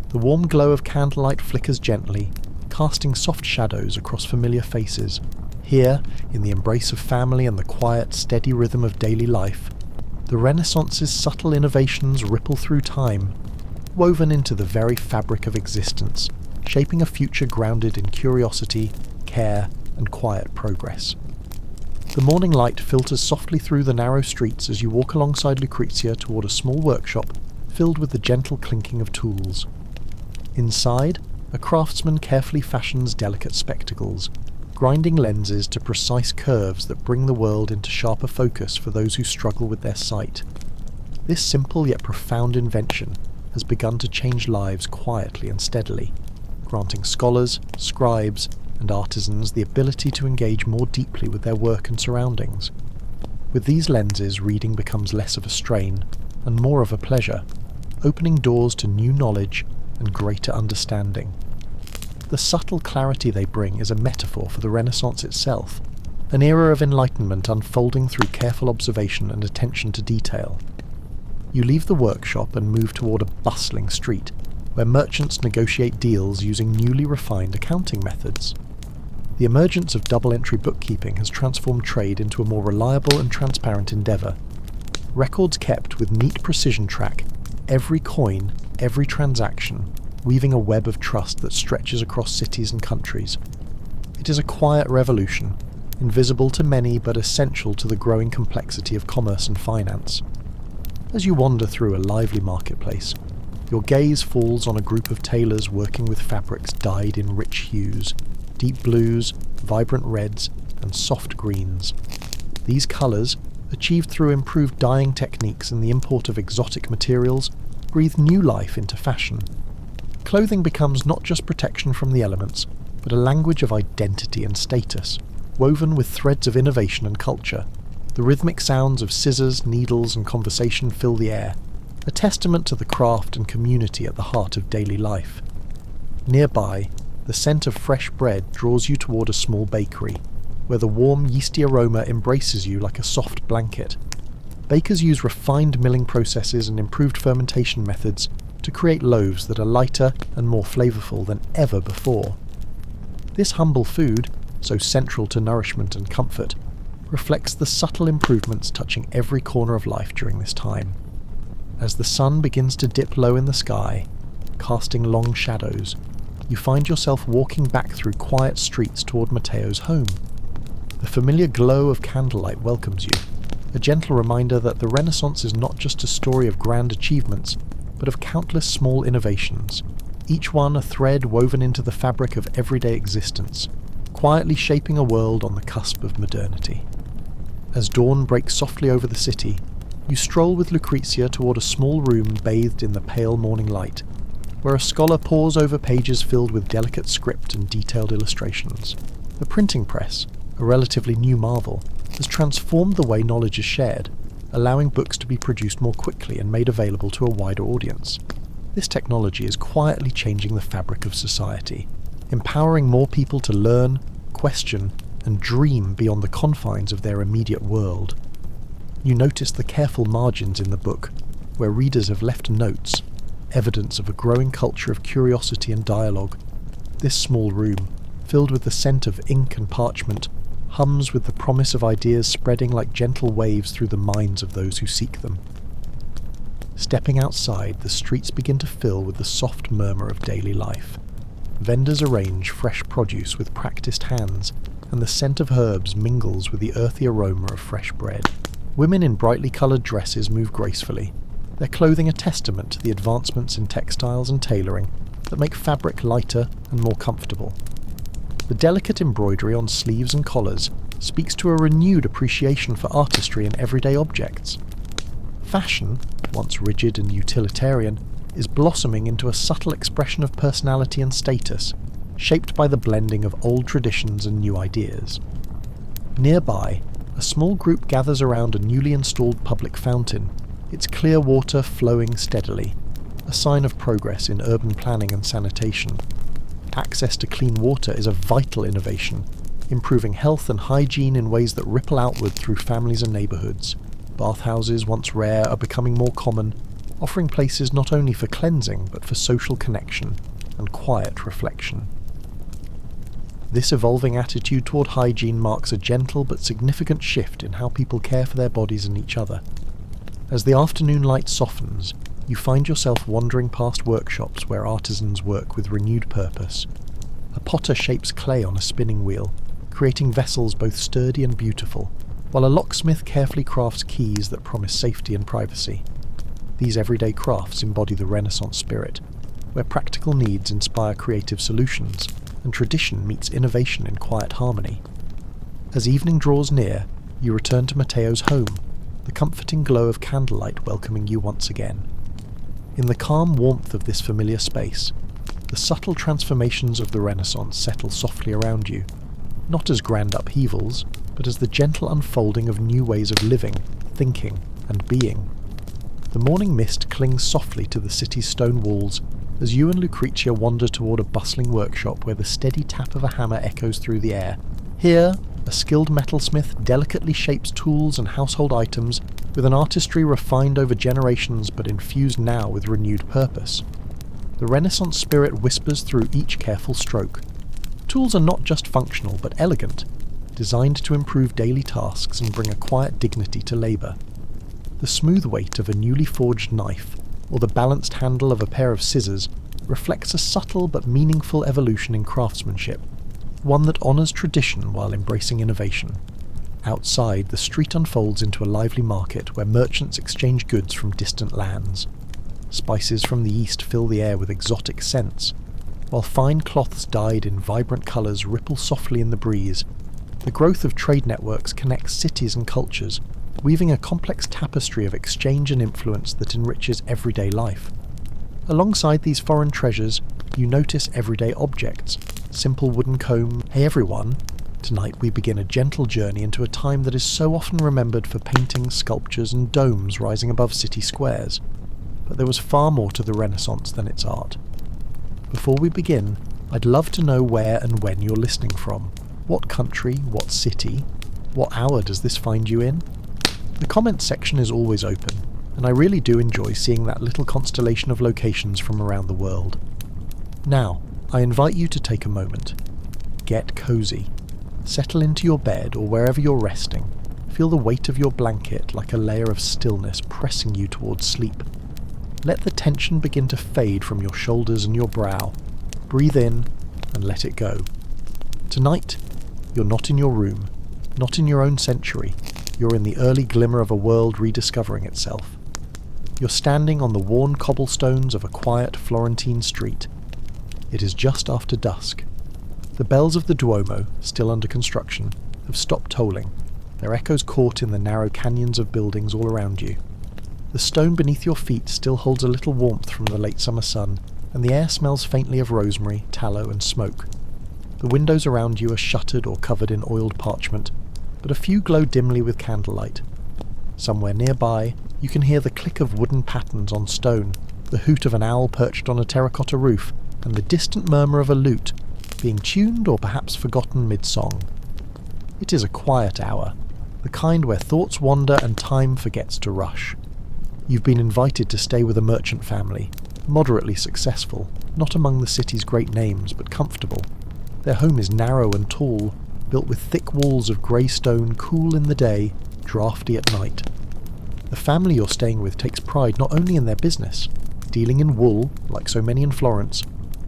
The warm glow of candlelight flickers gently, casting soft shadows across familiar faces. Here, in the embrace of family and the quiet, steady rhythm of daily life, the Renaissance's subtle innovations ripple through time, woven into the very fabric of existence, shaping a future grounded in curiosity, care, and quiet progress. The morning light filters softly through the narrow streets as you walk alongside Lucrezia toward a small workshop filled with the gentle clinking of tools. Inside, a craftsman carefully fashions delicate spectacles, grinding lenses to precise curves that bring the world into sharper focus for those who struggle with their sight. This simple yet profound invention has begun to change lives quietly and steadily, granting scholars, scribes, and artisans the ability to engage more deeply with their work and surroundings. With these lenses, reading becomes less of a strain and more of a pleasure, opening doors to new knowledge and greater understanding. The subtle clarity they bring is a metaphor for the Renaissance itself, an era of enlightenment unfolding through careful observation and attention to detail. You leave the workshop and move toward a bustling street, where merchants negotiate deals using newly refined accounting methods. The emergence of double-entry bookkeeping has transformed trade into a more reliable and transparent endeavour. Records kept with neat precision track every coin, every transaction, weaving a web of trust that stretches across cities and countries. It is a quiet revolution, invisible to many but essential to the growing complexity of commerce and finance. As you wander through a lively marketplace, your gaze falls on a group of tailors working with fabrics dyed in rich hues, deep blues, vibrant reds, and soft greens. These colours, achieved through improved dyeing techniques and the import of exotic materials, breathe new life into fashion. Clothing becomes not just protection from the elements, but a language of identity and status, woven with threads of innovation and culture. The rhythmic sounds of scissors, needles, and conversation fill the air, a testament to the craft and community at the heart of daily life. Nearby, the scent of fresh bread draws you toward a small bakery, where the warm, yeasty aroma embraces you like a soft blanket. Bakers use refined milling processes and improved fermentation methods to create loaves that are lighter and more flavourful than ever before. This humble food, so central to nourishment and comfort, reflects the subtle improvements touching every corner of life during this time. As the sun begins to dip low in the sky, casting long shadows, you find yourself walking back through quiet streets toward Matteo's home. The familiar glow of candlelight welcomes you, a gentle reminder that the Renaissance is not just a story of grand achievements, but of countless small innovations, each one a thread woven into the fabric of everyday existence, quietly shaping a world on the cusp of modernity. As dawn breaks softly over the city, you stroll with Lucrezia toward a small room bathed in the pale morning light, where a scholar pores over pages filled with delicate script and detailed illustrations. The printing press, a relatively new marvel, has transformed the way knowledge is shared, allowing books to be produced more quickly and made available to a wider audience. This technology is quietly changing the fabric of society, empowering more people to learn, question, and dream beyond the confines of their immediate world. You notice the careful margins in the book, where readers have left notes, evidence of a growing culture of curiosity and dialogue. This small room, filled with the scent of ink and parchment, hums with the promise of ideas spreading like gentle waves through the minds of those who seek them. Stepping outside, the streets begin to fill with the soft murmur of daily life. Vendors arrange fresh produce with practiced hands, and the scent of herbs mingles with the earthy aroma of fresh bread. Women in brightly coloured dresses move gracefully, their clothing a testament to the advancements in textiles and tailoring that make fabric lighter and more comfortable. The delicate embroidery on sleeves and collars speaks to a renewed appreciation for artistry in everyday objects. Fashion, once rigid and utilitarian, is blossoming into a subtle expression of personality and status, shaped by the blending of old traditions and new ideas. Nearby, a small group gathers around a newly installed public fountain, its clear water flowing steadily, a sign of progress in urban planning and sanitation. Access to clean water is a vital innovation, improving health and hygiene in ways that ripple outward through families and neighbourhoods. Bathhouses, once rare, are becoming more common, offering places not only for cleansing but for social connection and quiet reflection. This evolving attitude toward hygiene marks a gentle but significant shift in how people care for their bodies and each other. As the afternoon light softens, you find yourself wandering past workshops where artisans work with renewed purpose. A potter shapes clay on a spinning wheel, creating vessels both sturdy and beautiful, while a locksmith carefully crafts keys that promise safety and privacy. These everyday crafts embody the Renaissance spirit, where practical needs inspire creative solutions, and tradition meets innovation in quiet harmony. As evening draws near, you return to Matteo's home, the comforting glow of candlelight welcoming you once again. In the calm warmth of this familiar space, the subtle transformations of the Renaissance settle softly around you, not as grand upheavals, but as the gentle unfolding of new ways of living, thinking, and being. The morning mist clings softly to the city's stone walls as you and Lucrezia wander toward a bustling workshop where the steady tap of a hammer echoes through the air. Here, a skilled metalsmith delicately shapes tools and household items with an artistry refined over generations but infused now with renewed purpose. The Renaissance spirit whispers through each careful stroke. Tools are not just functional but elegant, designed to improve daily tasks and bring a quiet dignity to labour. The smooth weight of a newly forged knife, or the balanced handle of a pair of scissors, reflects a subtle but meaningful evolution in craftsmanship, one that honours tradition while embracing innovation. Outside, the street unfolds into a lively market where merchants exchange goods from distant lands. Spices from the east fill the air with exotic scents, while fine cloths dyed in vibrant colours ripple softly in the breeze. The growth of trade networks connects cities and cultures, weaving a complex tapestry of exchange and influence that enriches everyday life. Alongside these foreign treasures, you notice everyday objects. Simple wooden comb. Hey everyone! Tonight we begin a gentle journey into a time that is so often remembered for paintings, sculptures, and domes rising above city squares. But there was far more to the Renaissance than its art. Before we begin, I'd love to know where and when you're listening from. What country, what city, what hour does this find you in? The comments section is always open, and I really do enjoy seeing that little constellation of locations from around the world. Now, I invite you to take a moment. Get cozy. Settle into your bed or wherever you're resting. Feel the weight of your blanket like a layer of stillness pressing you towards sleep. Let the tension begin to fade from your shoulders and your brow. Breathe in and let it go. Tonight, you're not in your room, not in your own century. You're in the early glimmer of a world rediscovering itself. You're standing on the worn cobblestones of a quiet Florentine street. It is just after dusk. The bells of the Duomo, still under construction, have stopped tolling, their echoes caught in the narrow canyons of buildings all around you. The stone beneath your feet still holds a little warmth from the late summer sun, and the air smells faintly of rosemary, tallow, and smoke. The windows around you are shuttered or covered in oiled parchment, but a few glow dimly with candlelight. Somewhere nearby, you can hear the click of wooden patterns on stone, the hoot of an owl perched on a terracotta roof, and the distant murmur of a lute, being tuned or perhaps forgotten mid-song. It is a quiet hour, the kind where thoughts wander and time forgets to rush. You've been invited to stay with a merchant family, moderately successful, not among the city's great names, but comfortable. Their home is narrow and tall, built with thick walls of grey stone, cool in the day, drafty at night. The family you're staying with takes pride not only in their business, dealing in wool, like so many in Florence,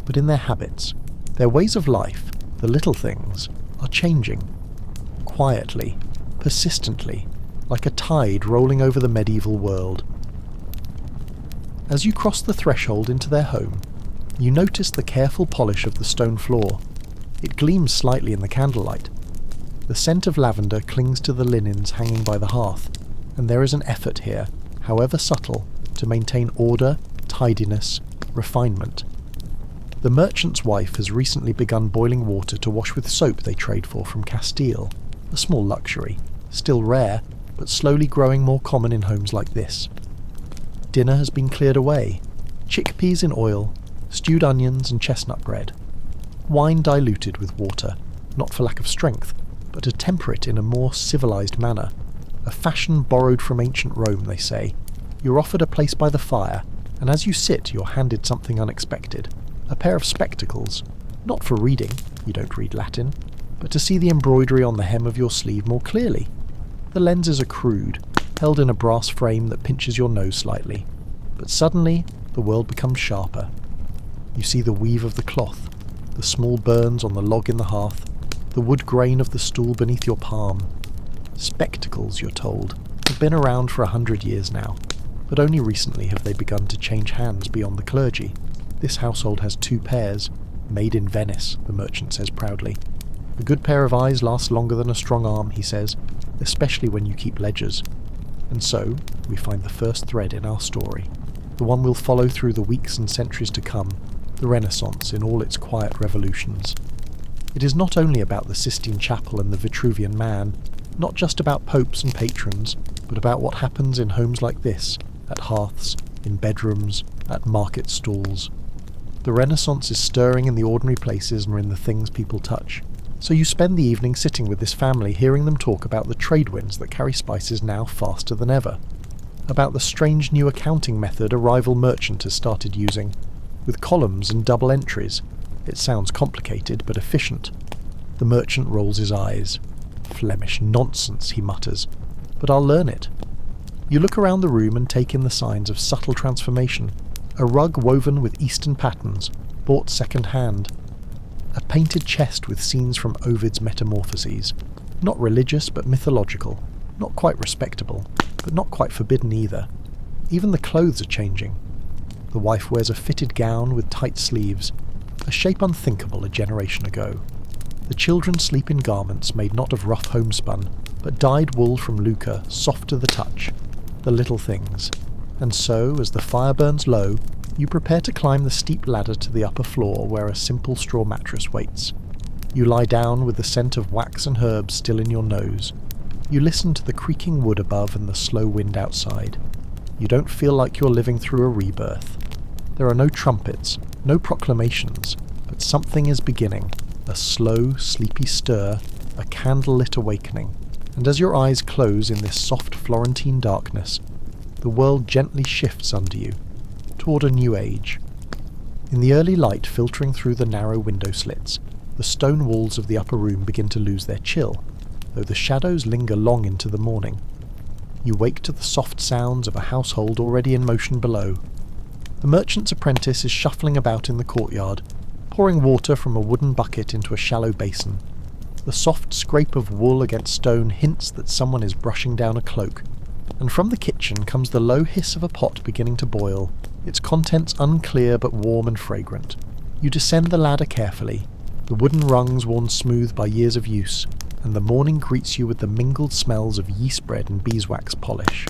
but in their habits. Their ways of life, the little things, are changing. Quietly, persistently, like a tide rolling over the medieval world. As you cross the threshold into their home, you notice the careful polish of the stone floor. It gleams slightly in the candlelight. The scent of lavender clings to the linens hanging by the hearth, and there is an effort here, however subtle, to maintain order, tidiness, refinement. The merchant's wife has recently begun boiling water to wash with soap they trade for from Castile, a small luxury, still rare, but slowly growing more common in homes like this. Dinner has been cleared away. Chickpeas in oil, stewed onions and chestnut bread. Wine diluted with water, not for lack of strength, but to temper it in a more civilized manner. A fashion borrowed from ancient Rome, they say. You're offered a place by the fire, and as you sit you're handed something unexpected. A pair of spectacles, not for reading, you don't read Latin, but to see the embroidery on the hem of your sleeve more clearly. The lenses are crude, held in a brass frame that pinches your nose slightly, but suddenly the world becomes sharper. You see the weave of the cloth, the small burns on the log in the hearth, the wood grain of the stool beneath your palm. Spectacles, you're told, have been around for 100 years now, but only recently have they begun to change hands beyond the clergy. This household has 2 pairs, made in Venice, the merchant says proudly. A good pair of eyes lasts longer than a strong arm, he says, especially when you keep ledgers. And so, we find the first thread in our story, the one we'll follow through the weeks and centuries to come, the Renaissance in all its quiet revolutions. It is not only about the Sistine Chapel and the Vitruvian Man, not just about popes and patrons, but about what happens in homes like this, at hearths, in bedrooms, at market stalls. The Renaissance is stirring in the ordinary places and in the things people touch. So you spend the evening sitting with this family, hearing them talk about the trade winds that carry spices now faster than ever, about the strange new accounting method a rival merchant has started using, with columns and double entries. It sounds complicated, but efficient. The merchant rolls his eyes. Flemish nonsense, he mutters. But I'll learn it. You look around the room and take in the signs of subtle transformation. A rug woven with Eastern patterns, bought second-hand. A painted chest with scenes from Ovid's Metamorphoses. Not religious, but mythological. Not quite respectable, but not quite forbidden either. Even the clothes are changing. The wife wears a fitted gown with tight sleeves, a shape unthinkable a generation ago. The children sleep in garments made not of rough homespun, but dyed wool from Lucca, soft to the touch. The little things. And so, as the fire burns low, you prepare to climb the steep ladder to the upper floor where a simple straw mattress waits. You lie down with the scent of wax and herbs still in your nose. You listen to the creaking wood above and the slow wind outside. You don't feel like you're living through a rebirth. There are no trumpets, no proclamations, but something is beginning, a slow, sleepy stir, a candle-lit awakening, and as your eyes close in this soft Florentine darkness, the world gently shifts under you, toward a new age. In the early light filtering through the narrow window slits, the stone walls of the upper room begin to lose their chill, though the shadows linger long into the morning. You wake to the soft sounds of a household already in motion below. The merchant's apprentice is shuffling about in the courtyard, pouring water from a wooden bucket into a shallow basin. The soft scrape of wool against stone hints that someone is brushing down a cloak, and from the kitchen comes the low hiss of a pot beginning to boil, its contents unclear but warm and fragrant. You descend the ladder carefully, the wooden rungs worn smooth by years of use, and the morning greets you with the mingled smells of yeast bread and beeswax polish.